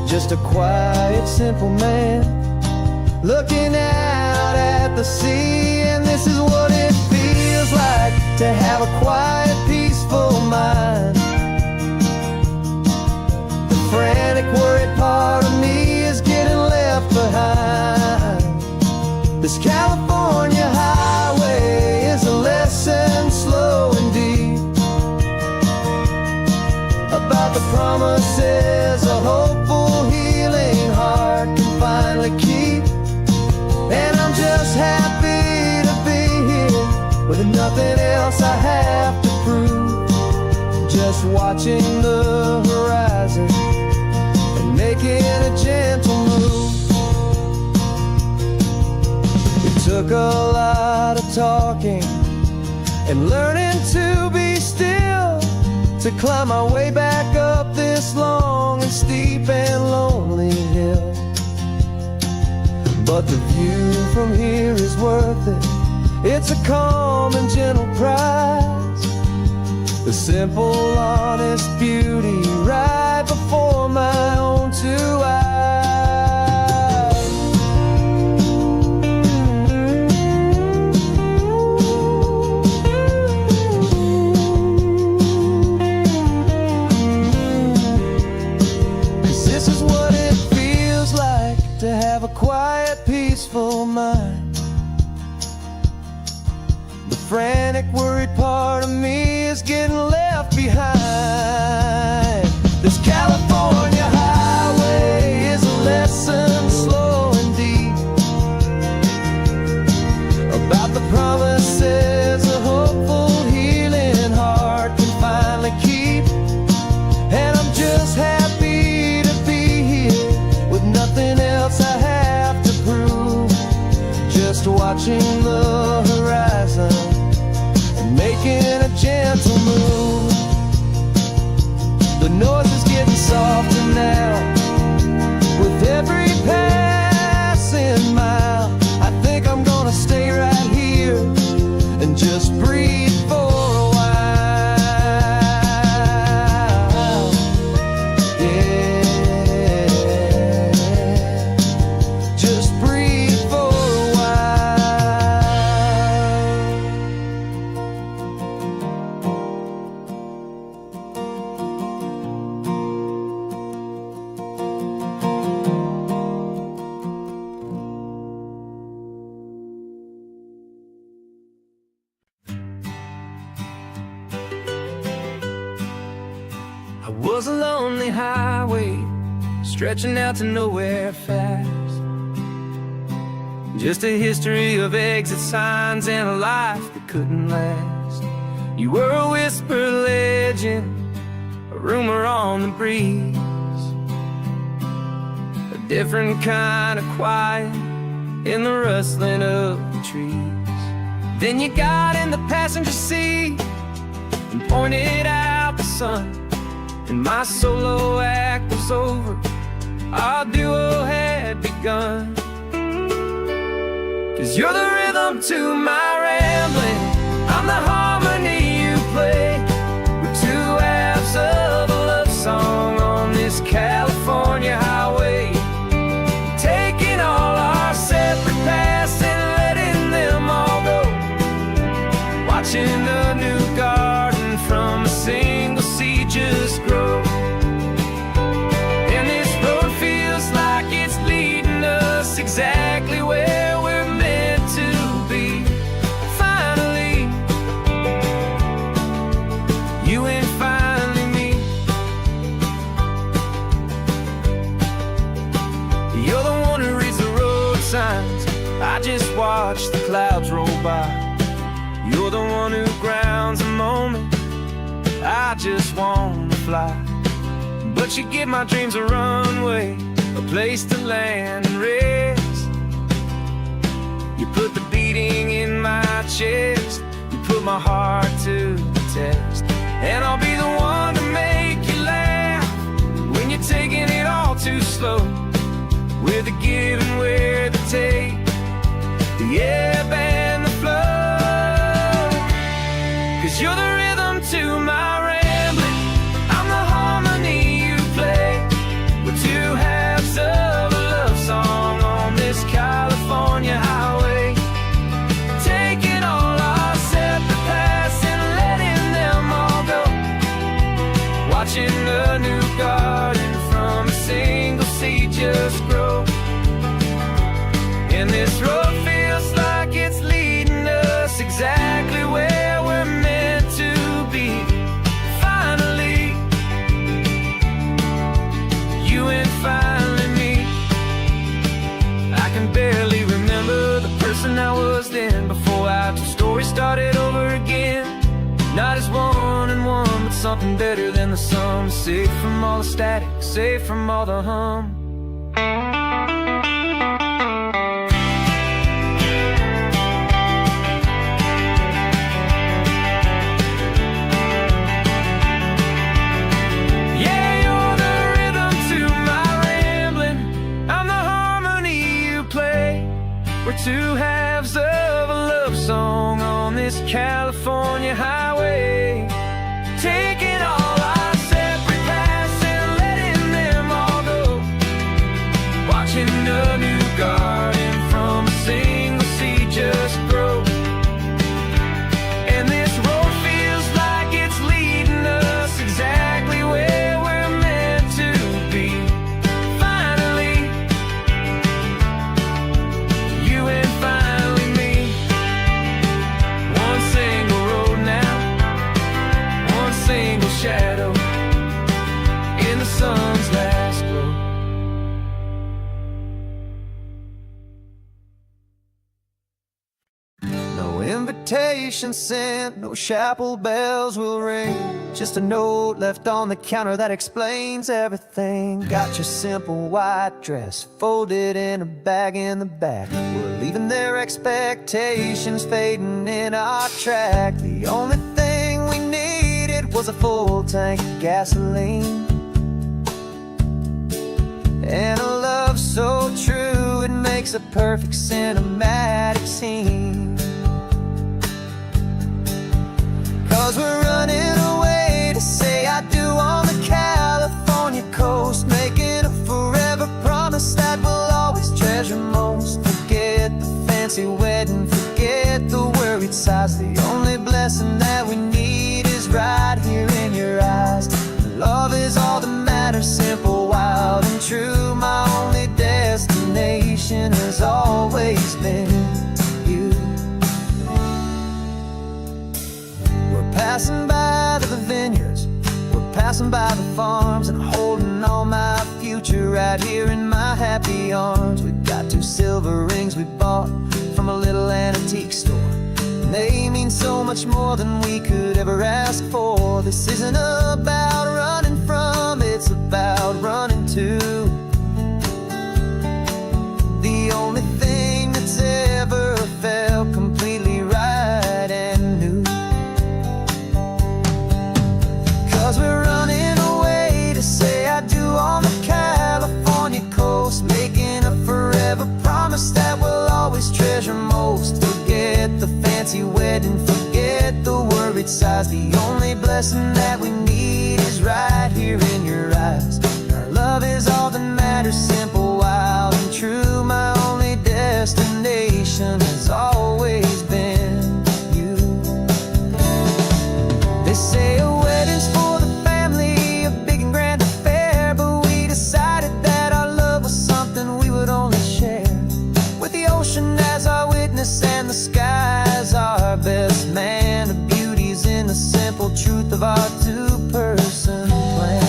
just a quiet, simple man looking out at the sea. And this is what it feels like to have a quiet, peaceful mind. The frantic, worried part of me is getting left behind. This California highway the promises a hopeful, healing heart can finally keep. And I'm just happy to be here with nothing else I have to prove. Just watching the horizon and making a gentle move. It took a lot of talking and learning to be still to climb my way back up this long and steep and lonely hill. But the view from here is worth it. It's a calm and gentle prize. The simple, honest beauty right before my own two eyes. Cause this is what it feels like to have a quiet, peaceful mind. The frantic, worried part of me is getting left behind. This California highway is a lesson slow and deep about the promises a hopeful, healing heart can finally keep. And I'm just happy to be here with nothing else I have to prove. Just watching the horizon and making a gentle move. The noise is getting softer now with every passing mile. I think I'm gonna stay right here and just breathe for a while. Yeah, just breathe for a while. I was a lonely highway stretching out to nowhere fast. Just a history of exit signs and a life that couldn't last. You were a whisper legend, a rumor on the breeze, a different kind of quiet in the rustling of the trees. Then you got in the passenger seat and pointed out the sun, and my solo act was over, our duo had begun. Cause you're the rhythm to my rambling, I'm the harmony you play. We're two halves of a love song on this California highway, taking all our separate paths and letting them all go. Watching the new garden from a single seed just grow. And this road feels like it's leading us exactly where we're meant to be. Finally, you and finally me. You're the one who reads the road signs, I just watch the clouds roll by. You're the one who grounds a moment, I just wanna fly. But you give my dreams a runway, a place to land and rest. You put the beating in my chest, you put my heart to the test. And I'll be the one to make you laugh when you're taking it all too slow. With the give and with the take, the ebb and the flow. Cause you're the rhythm to my rambling, I'm the harmony you play. We're two halves of a love song on this California highway, taking all our separate paths and letting them all go. something better than the sum. Safe from all the static, safe from all the hum. Two halves of a love song on this California highway, taking all our separate paths and letting them all go, watching a new garden from a single seed just grow. And this road feels like it's leading us exactly where we're meant to be. Finally, you and finally me. One single road now, one single shadow in the sun's last glow. No invitation sent, no chapel bells will ring. Just a note left on the counter that explains everything. Got your simple white dress folded in a bag in the back. We're leaving their expectations fading in our track. The only thing we needed was a full tank of gasoline, and a love so true it makes a perfect cinematic scene. 'Cause we're running away to say I do on the California coast, making a forever promise that we'll always treasure most. Forget the fancy wedding, forget the worried sighs. The only blessing that we need is right here in your eyes. Love is all that matters, simple, wild, and true. My only destination has always been you. We're passing by the vineyards, we're passing by the farms, and holding on my future right here in my happy arms. We've got 2 silver rings we bought from a little antique store, and they mean so much more than we could ever ask for. This isn't about running from, it's about running to the only thing that's ever felt completely right and new. 'Cause we're running away to say I do on the California coast, making a forever promise that we'll always treasure most. Forget the fancy wedding, forget the worried sighs. The only blessing that we need is right here in your eyes. Our love is all that matters, simple, wild, and true. My only destination has always been you. They say a wedding's for the family, a big and grand affair, but we decided that our love was something we would only share with the ocean as our witness and the sky as our best man. The beauty's in the simple truth of our 2-person plan.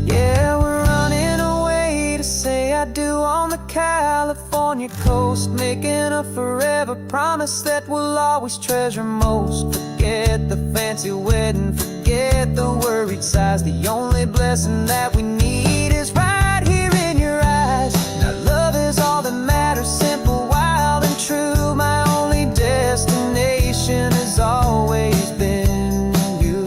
Yeah, we're running away to say I do on the California coast, making a forever promise that we'll always treasure most. Forget the fancy wedding, forget the worried sighs. The only blessing that we need is right here in your eyes. Now love is all that matters, simple, wild, and true. My only destination has always been you.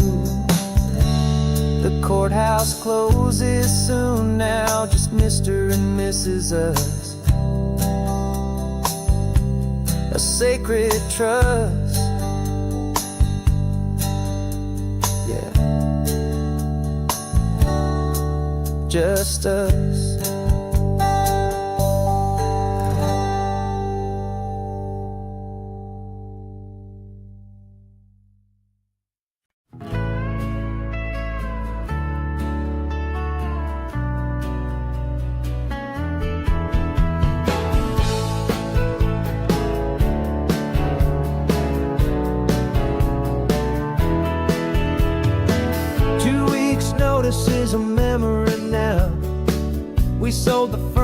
The courthouse closes soon now, just Mr. and Mrs. Us. A sacred trust, yeah, just us.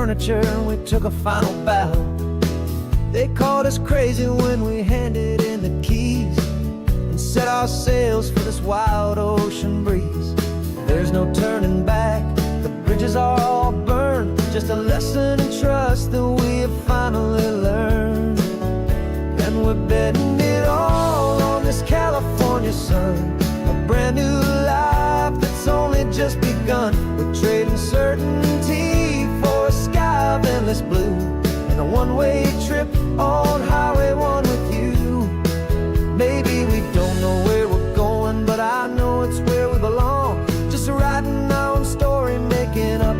furniture and we took a final bow. They called us crazy when we handed in the keys and set our sails for this wild ocean breeze. There's no turning back, the bridges are all burned, just a lesson in trust that we have finally learned. And we're betting it all on this California sun, a brand new life that's only just begun. We're trading certainty for a sky of endless blue and a one-way trip on Highway 1 with you. Maybe we don't know where we're going, but I know it's where we belong. Just writing our own story, making up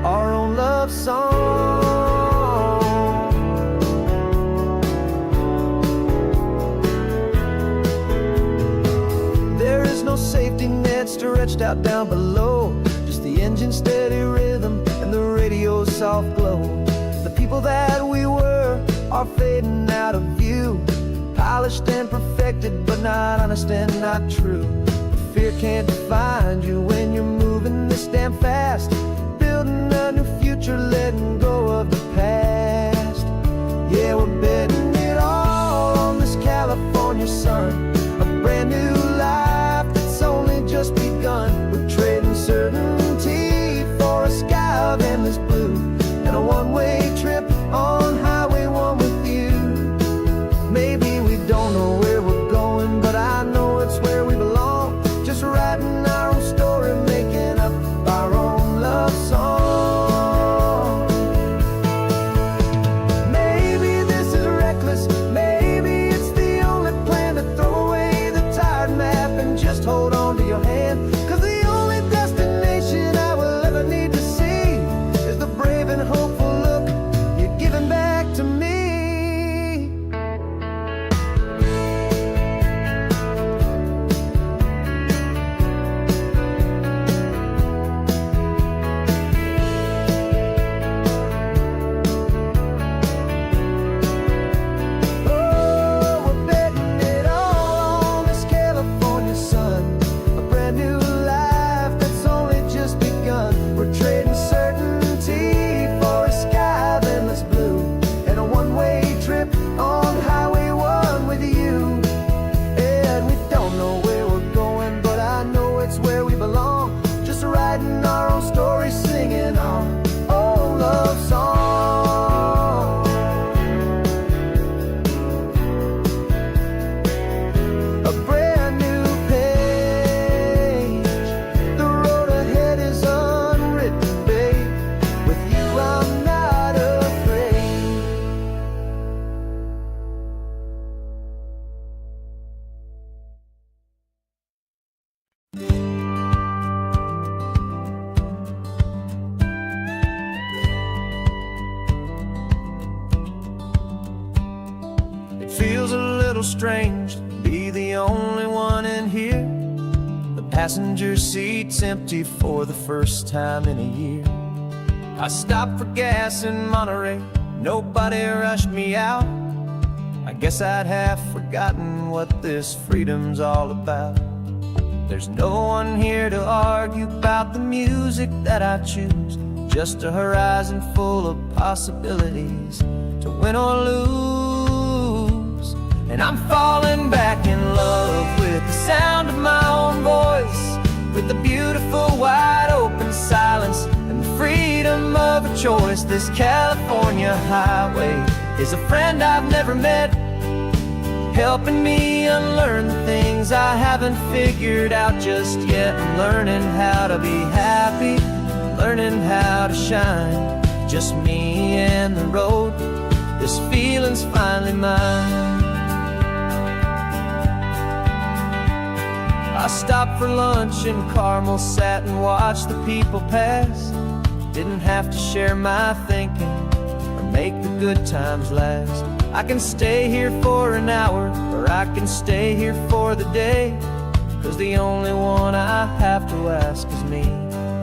our own love song. There is no safety net stretched out down below, just the engine's steady rhythm and the radio's soft glow. The people that we were are fading out of view, polished and perfected, but not honest and not true. Fear can't define you when you're moving this damn fast, building a new future, letting go of the past. Yeah, we're betting it all on this California sun, a brand new life that's only just begun. We're trading certainty for a sky of endless blue and a one-way trip on Highway 1 with you. Maybe we don't know where we're going, but I know it's where we belong. Just writing our own story, making up our own love song. Maybe this is reckless, maybe it's the only plan to throw away the tired map and just hold on to your hand. 'Cause the only destination I will ever need to see is the brave and hopeful look you're giving back to me. Oh, we're betting it all on this California sun, a brand new life that's only just begun. We're trading certainty for a sky of endless blue and a one-way trip on Highway 1 with you. And we don't know where we're going, but I know it's where we belong. Just writing our own story, singing our own love song. A brand new page, the road ahead is unwritten, babe. With you I'm not afraid. It feels a little strange to be the only one in here. The passenger seat's empty for the first time in a year. I stopped for gas in Monterey, nobody rushed me out. I guess I'd half forgotten what this freedom's all about. There's no one here to argue about the music that I choose, just a horizon full of possibilities to win or lose. And I'm falling back in love with the sound of my own voice, with the beautiful wide open silence and the freedom of a choice. This California highway is a friend I've never met, helping me unlearn the things I haven't figured out just yet. I'm learning how to be happy, learning how to shine, just me and the road. This feeling's finally mine. I stopped for lunch in Carmel, sat and watched the people pass. Didn't have to share my thinking or make the good times last. I can stay here for an hour, or I can stay here for the day, 'cause the only one I have to ask is me.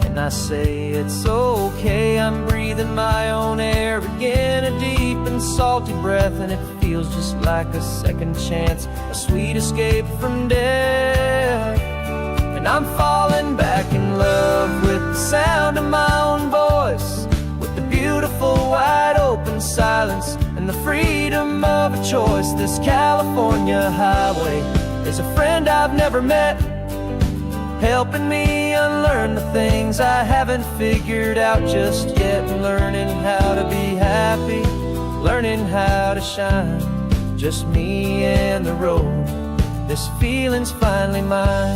And I say it's okay, I'm breathing my own air again, a deep and salty breath, and it feels just like a second chance, a sweet escape from death. And I'm falling back in love with the sound of my own voice, with the beautiful open silence and the freedom of a choice. This California highway is a friend I've never met, helping me unlearn the things I haven't figured out just yet. Learning how to be happy, learning how to shine, just me and the road. This feeling's finally mine.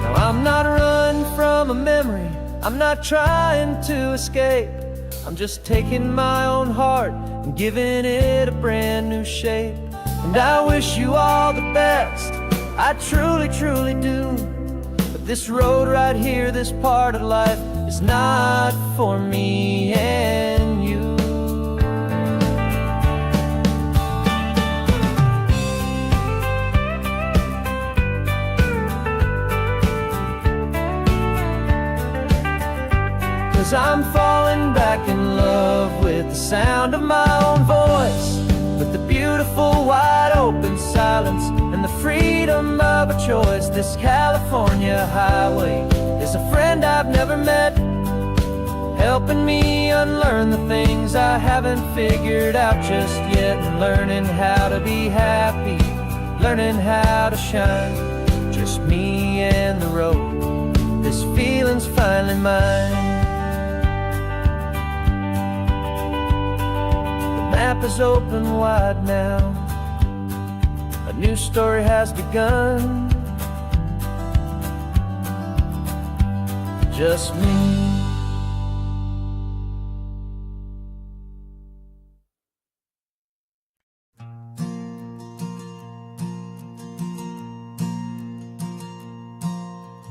Now I'm not running from a memory, I'm not trying to escape. I'm just taking my own heart and giving it a brand new shape. And I wish you all the best, I truly, truly do. But this road right here, this part of life, is not for me and you. Cause I'm falling back in love with the sound of my own voice, with the beautiful wide open silence and the freedom of a choice. This California highway is a friend I've never met, helping me unlearn the things I haven't figured out just yet. And learning how to be happy, learning how to shine, just me and the road. This feeling's finally mine. The map is open wide now, a new story has begun. Just me.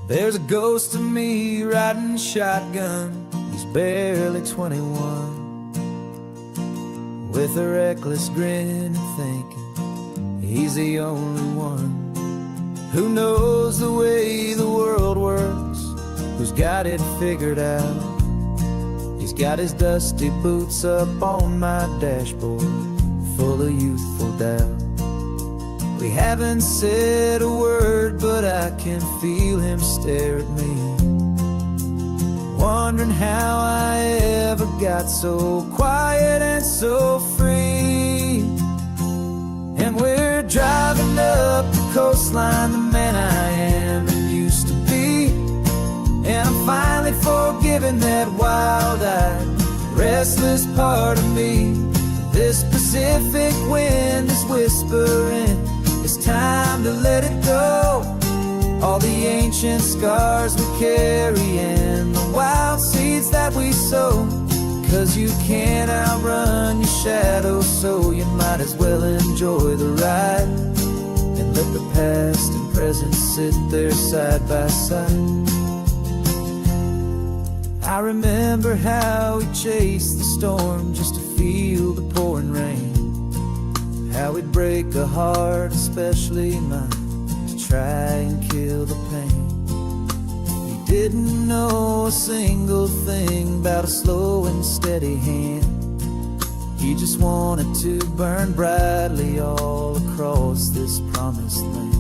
There's a ghost of me riding shotgun. He's barely 21, with a reckless grin and thinking he's the only one who knows the way the world works, who's got it figured out. He's got his dusty boots up on my dashboard, full of youthful doubt. We haven't said a word, but I can feel him stare at me, wondering how I ever got so quiet and so free. And we're driving up the coastline, the man I am and used to be. And I'm finally forgiving that wild-eyed, restless part of me. This Pacific wind is whispering, it's time to let it go. All the ancient scars we carry and the wild seeds that we sow. Cause you can't outrun your shadow, so you might as well enjoy the ride and let the past and present sit there side by side. I remember how we chased the storm just to feel the pouring rain, how we'd break a heart, especially mine, to try and kill the pain. We didn't know a single thing about a slow and steady hand. He just wanted to burn brightly all across this promised land.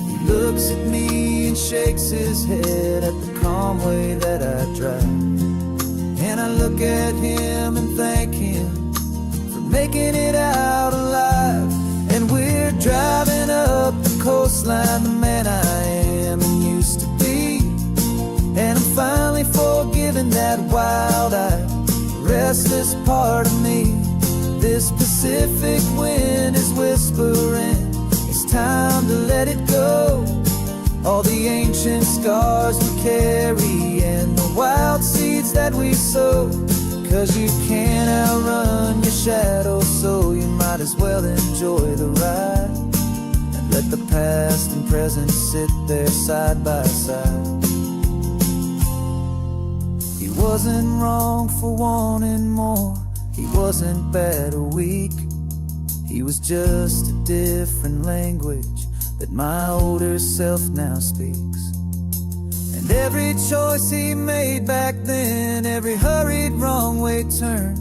He looks at me and shakes his head at the calm way that I drive, and I look at him and thank him for making it out alive. And we're driving up the coastline, the man I am and used to be. And I'm finally forgiving that wild-eyed, restless part of me. This Pacific wind is whispering, it's time to let it go. All the ancient scars we carry and the wild seeds that we sow. Cause you can't outrun your shadow, so you might as well enjoy the ride and let the past and present sit there side by side. He wasn't wrong for wanting more, he wasn't bad or weak. He was just a different language that my older self now speaks. And every choice he made back then, every hurried wrong way turn,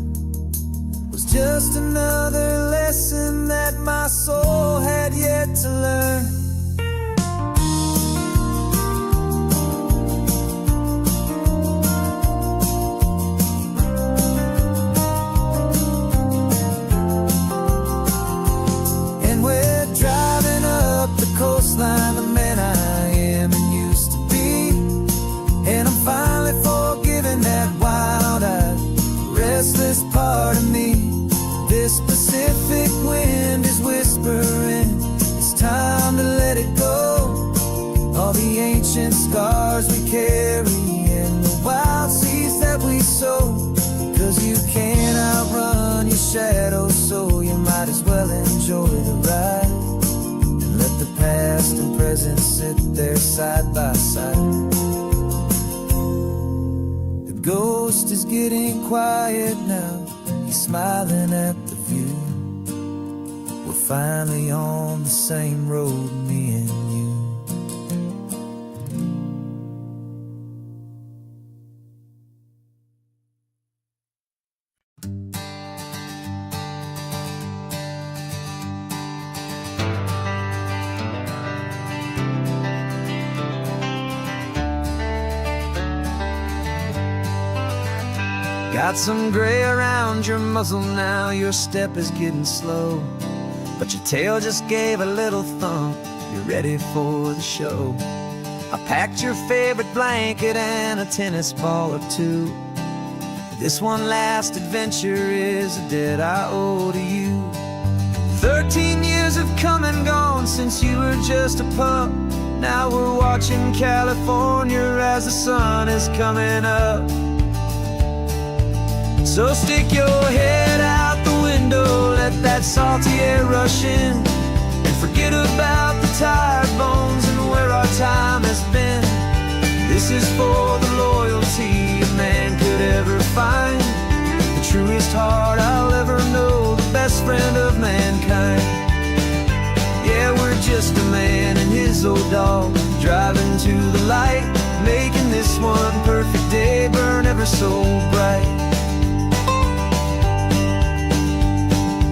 was just another lesson that my soul had yet to learn. ancient scars we carry and the wild seeds that we sow. 'Cause you can't outrun your shadow, so you might as well enjoy the ride. And let the past and present sit there side by side. The ghost is getting quiet now, he's smiling at the view. We're finally on the same road, me and you. Got some gray around your muzzle now, your step is getting slow, but your tail just gave a little thump, you're ready for the show. I packed your favorite blanket and a tennis ball or two. This one last adventure is a debt I owe to you. 13 years have come and gone since you were just a pup. Now we're watching California as the sun is coming up. So stick your head out the window, let that salty air rush in, and forget about the tired bones and where our time has been. This is for the loyalty a man could ever find, the truest heart I'll ever know, the best friend of mankind. Yeah, we're just a man and his old dog, driving to the light, making this one perfect day burn ever so bright.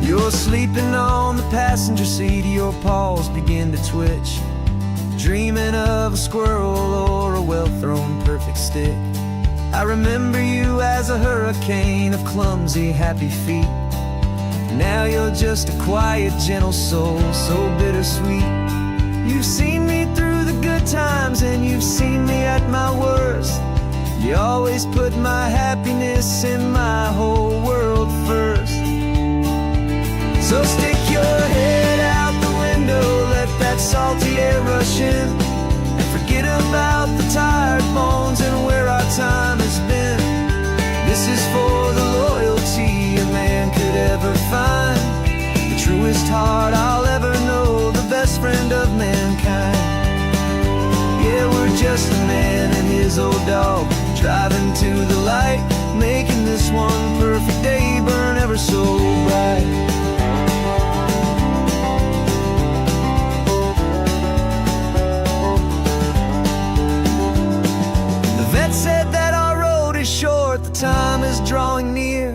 You're sleeping on the passenger seat, your paws begin to twitch, dreaming of a squirrel or a well-thrown perfect stick. I remember you as a hurricane of clumsy, happy feet. Now you're just a quiet, gentle soul, so bittersweet. You've seen me through the good times and you've seen me at my worst. You always put my happiness in my whole world first. So stick your head out the window, let that salty air rush in, and forget about the tired bones and where our time has been. This is for the loyalty a man could ever find, the truest heart I'll ever know, the best friend of mankind. Yeah, we're just a man and his old dog, driving to the light, making this one perfect day burn ever so bright. Said that our road is short, the time is drawing near,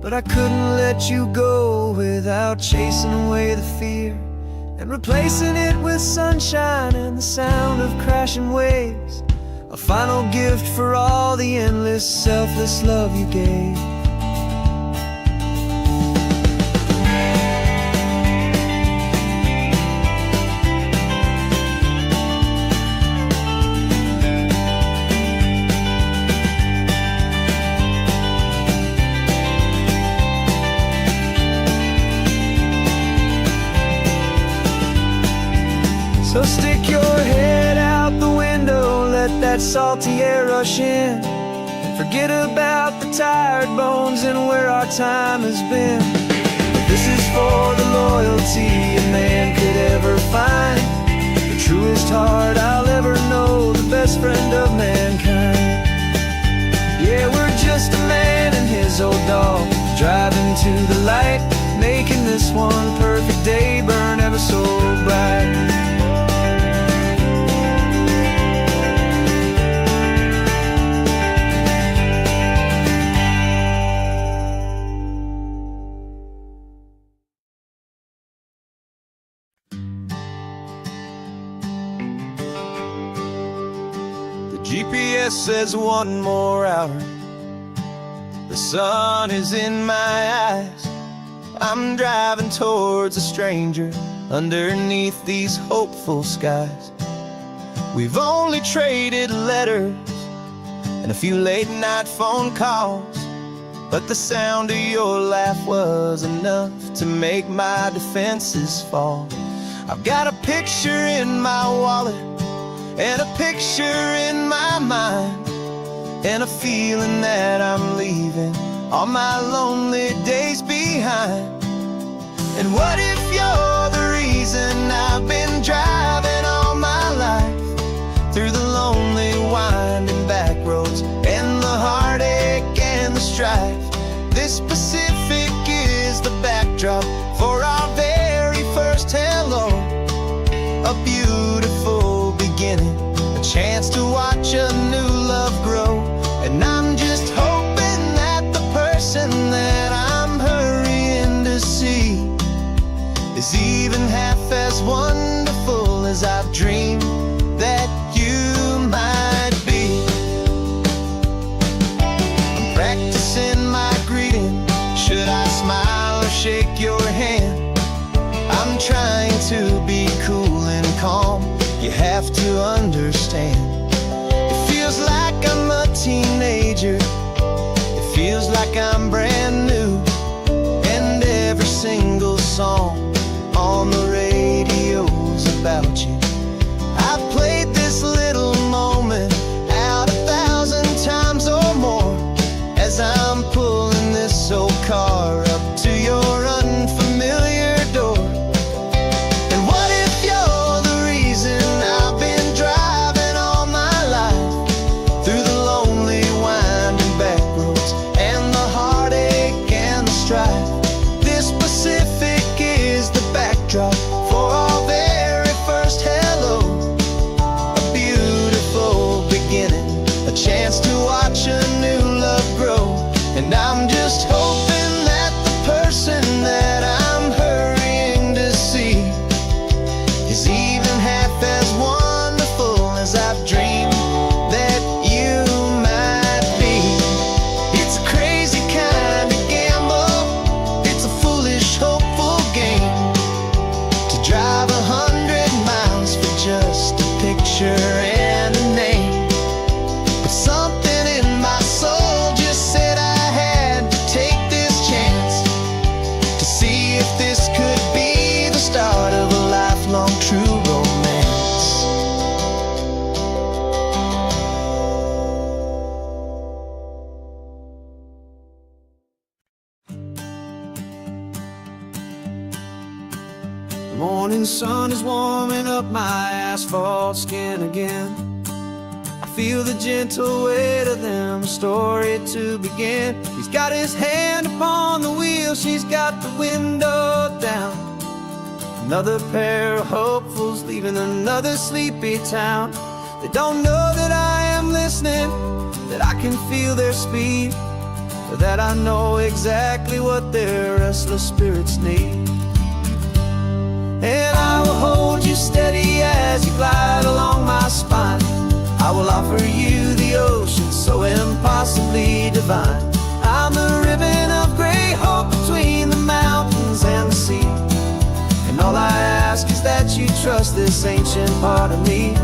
but I couldn't let you go without chasing away the fear and replacing it with sunshine and the sound of crashing waves, a final gift for all the endless, selfless love you gave. So stick your head out the window, let that salty air rush in, and forget about the tired bones and where our time has been. This is for the loyalty a man could ever find, the truest heart I'll ever know, the best friend of mankind. Yeah, we're just a man and his old dog, driving to the light, making this one perfect day burn ever so bright. GPS says one more hour, the sun is in my eyes. I'm driving towards a stranger underneath these hopeful skies. We've only traded letters and a few late night phone calls, but the sound of your laugh was enough to make my defenses fall. I've got a picture in my wallet and a picture in my mind, and a feeling that I'm leaving all my lonely days behind. And what if you're the reason I've been driving all my life, through the lonely winding back roads and the heartache and the strife? This Pacific is the backdrop for our very first hello, a beautiful beginning, a chance to watch a new love grow. And I'm just hoping that the person that I'm hurrying to see is even half as wonderful as I've dreamed that you might be. I'm practicing my greeting. Should I smile or shake your hand? I'm trying to be cool and calm. You have to understand. It feels like I'm a teenager. It feels like I'm brand new. And every single song on the radio's about you. I've played this little moment out 1,000 times or more, as I'm pulling this old car up to your unfamiliar door. And what if you're the reason I've been driving all my life, through the lonely winding back roads and the heartache and the strife? This Pacific is the backdrop for our very first hello, a beautiful beginning, a chance to watch a new love grow. And I'm just hoping that the person that I'm hurrying to see is even half as wonderful as I've dreamed that you might be. It's a crazy kind of gamble, it's a foolish, hopeful game, to drive 100 miles for just a picture and a name. But something in my soul just said I had to take this chance, to see if this could be the start of a lifelong true romance. The morning sun is warming up my asphalt skin again. I feel the gentle weight of them, a story to begin. He's got his hand upon the wheel, she's got the window down. Another pair of hopefuls leaving another sleepy town. They don't know that I am listening, that I can feel their speed, or that I know exactly what their restless spirits need. And I will hold you steady as you glide along my spine. I will offer you the ocean so impossibly divine. I'm the ribbon of gray hope between the mountains and the sea. And all I ask is that you trust this ancient part of me.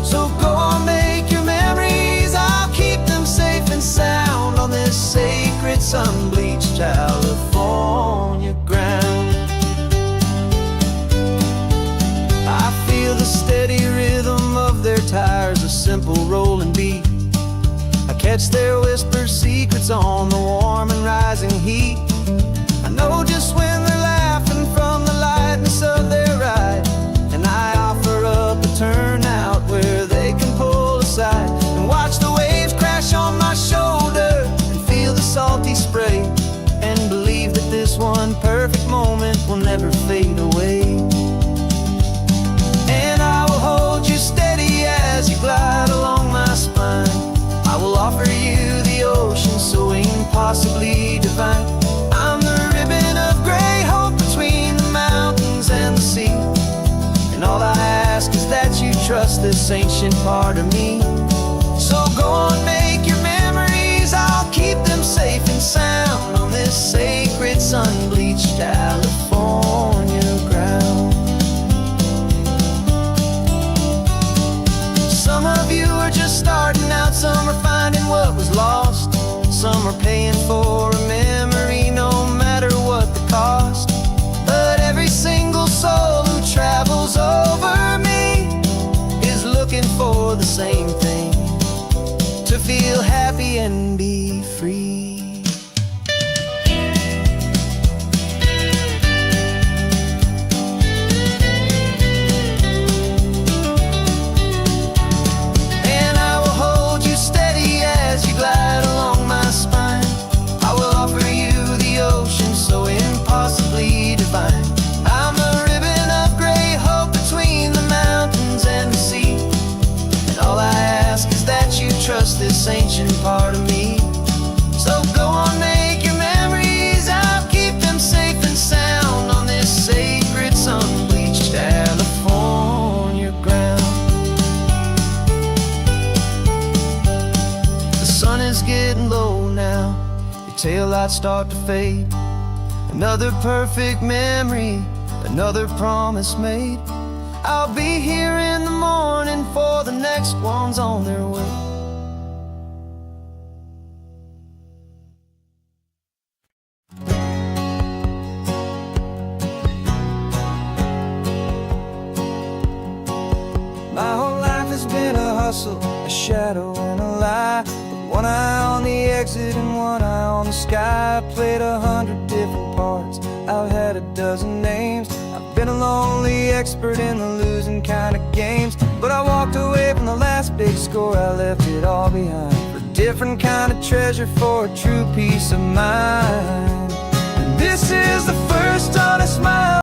So go on, make your memories, I'll keep them safe and sound on this sacred sun-bleached California ground. I feel the steady rhythm of their tires, a simple rolling beat. I catch their whispered secrets on the warm and rising heat. I know just when they're laughing from the lightness of their ride, and I offer up a turnout where they can pull aside and watch the waves crash on my shoulder and feel the salty spray, and believe that this one perfect moment will never fade away. And I will hold you steady as you glide along my spine. I will offer you the ocean so impossibly divine. I'm the ribbon of gray hope between the mountains and the sea. And all I ask is that you trust this ancient part of me. So go on, make your memories, I'll keep them safe and sound on this sacred sun-bleached California ground. Some of you are just starting out, some are finding what was lost, some are paying for a memory no matter what the cost. But every single soul who travels over me is looking looking for the same thing, to feel happy and be free. And I will hold you steady as you glide along my spine. I will offer you the ocean so impossibly divine. I'm a ribbon of gray hope between the mountains and the sea, and all I ask is that you trust this ancient part of me. So go on, make your memories, I'll keep them safe and sound on this sacred sun-bleached California ground. The sun is getting low now, your taillights start to fade. Another perfect memory, another promise made. I'll be here in the morning for the next ones on their way. My whole life has been a hustle, a shadow and a lie, with one eye on the exit and one eye on the sky. I played 100 different parts, I've had a dozen names. I've been a lonely expert in the losing kind of games, but I walked away from the last big score, I left it all behind for a different kind of treasure, for a true peace of mind. And this is the first honest smile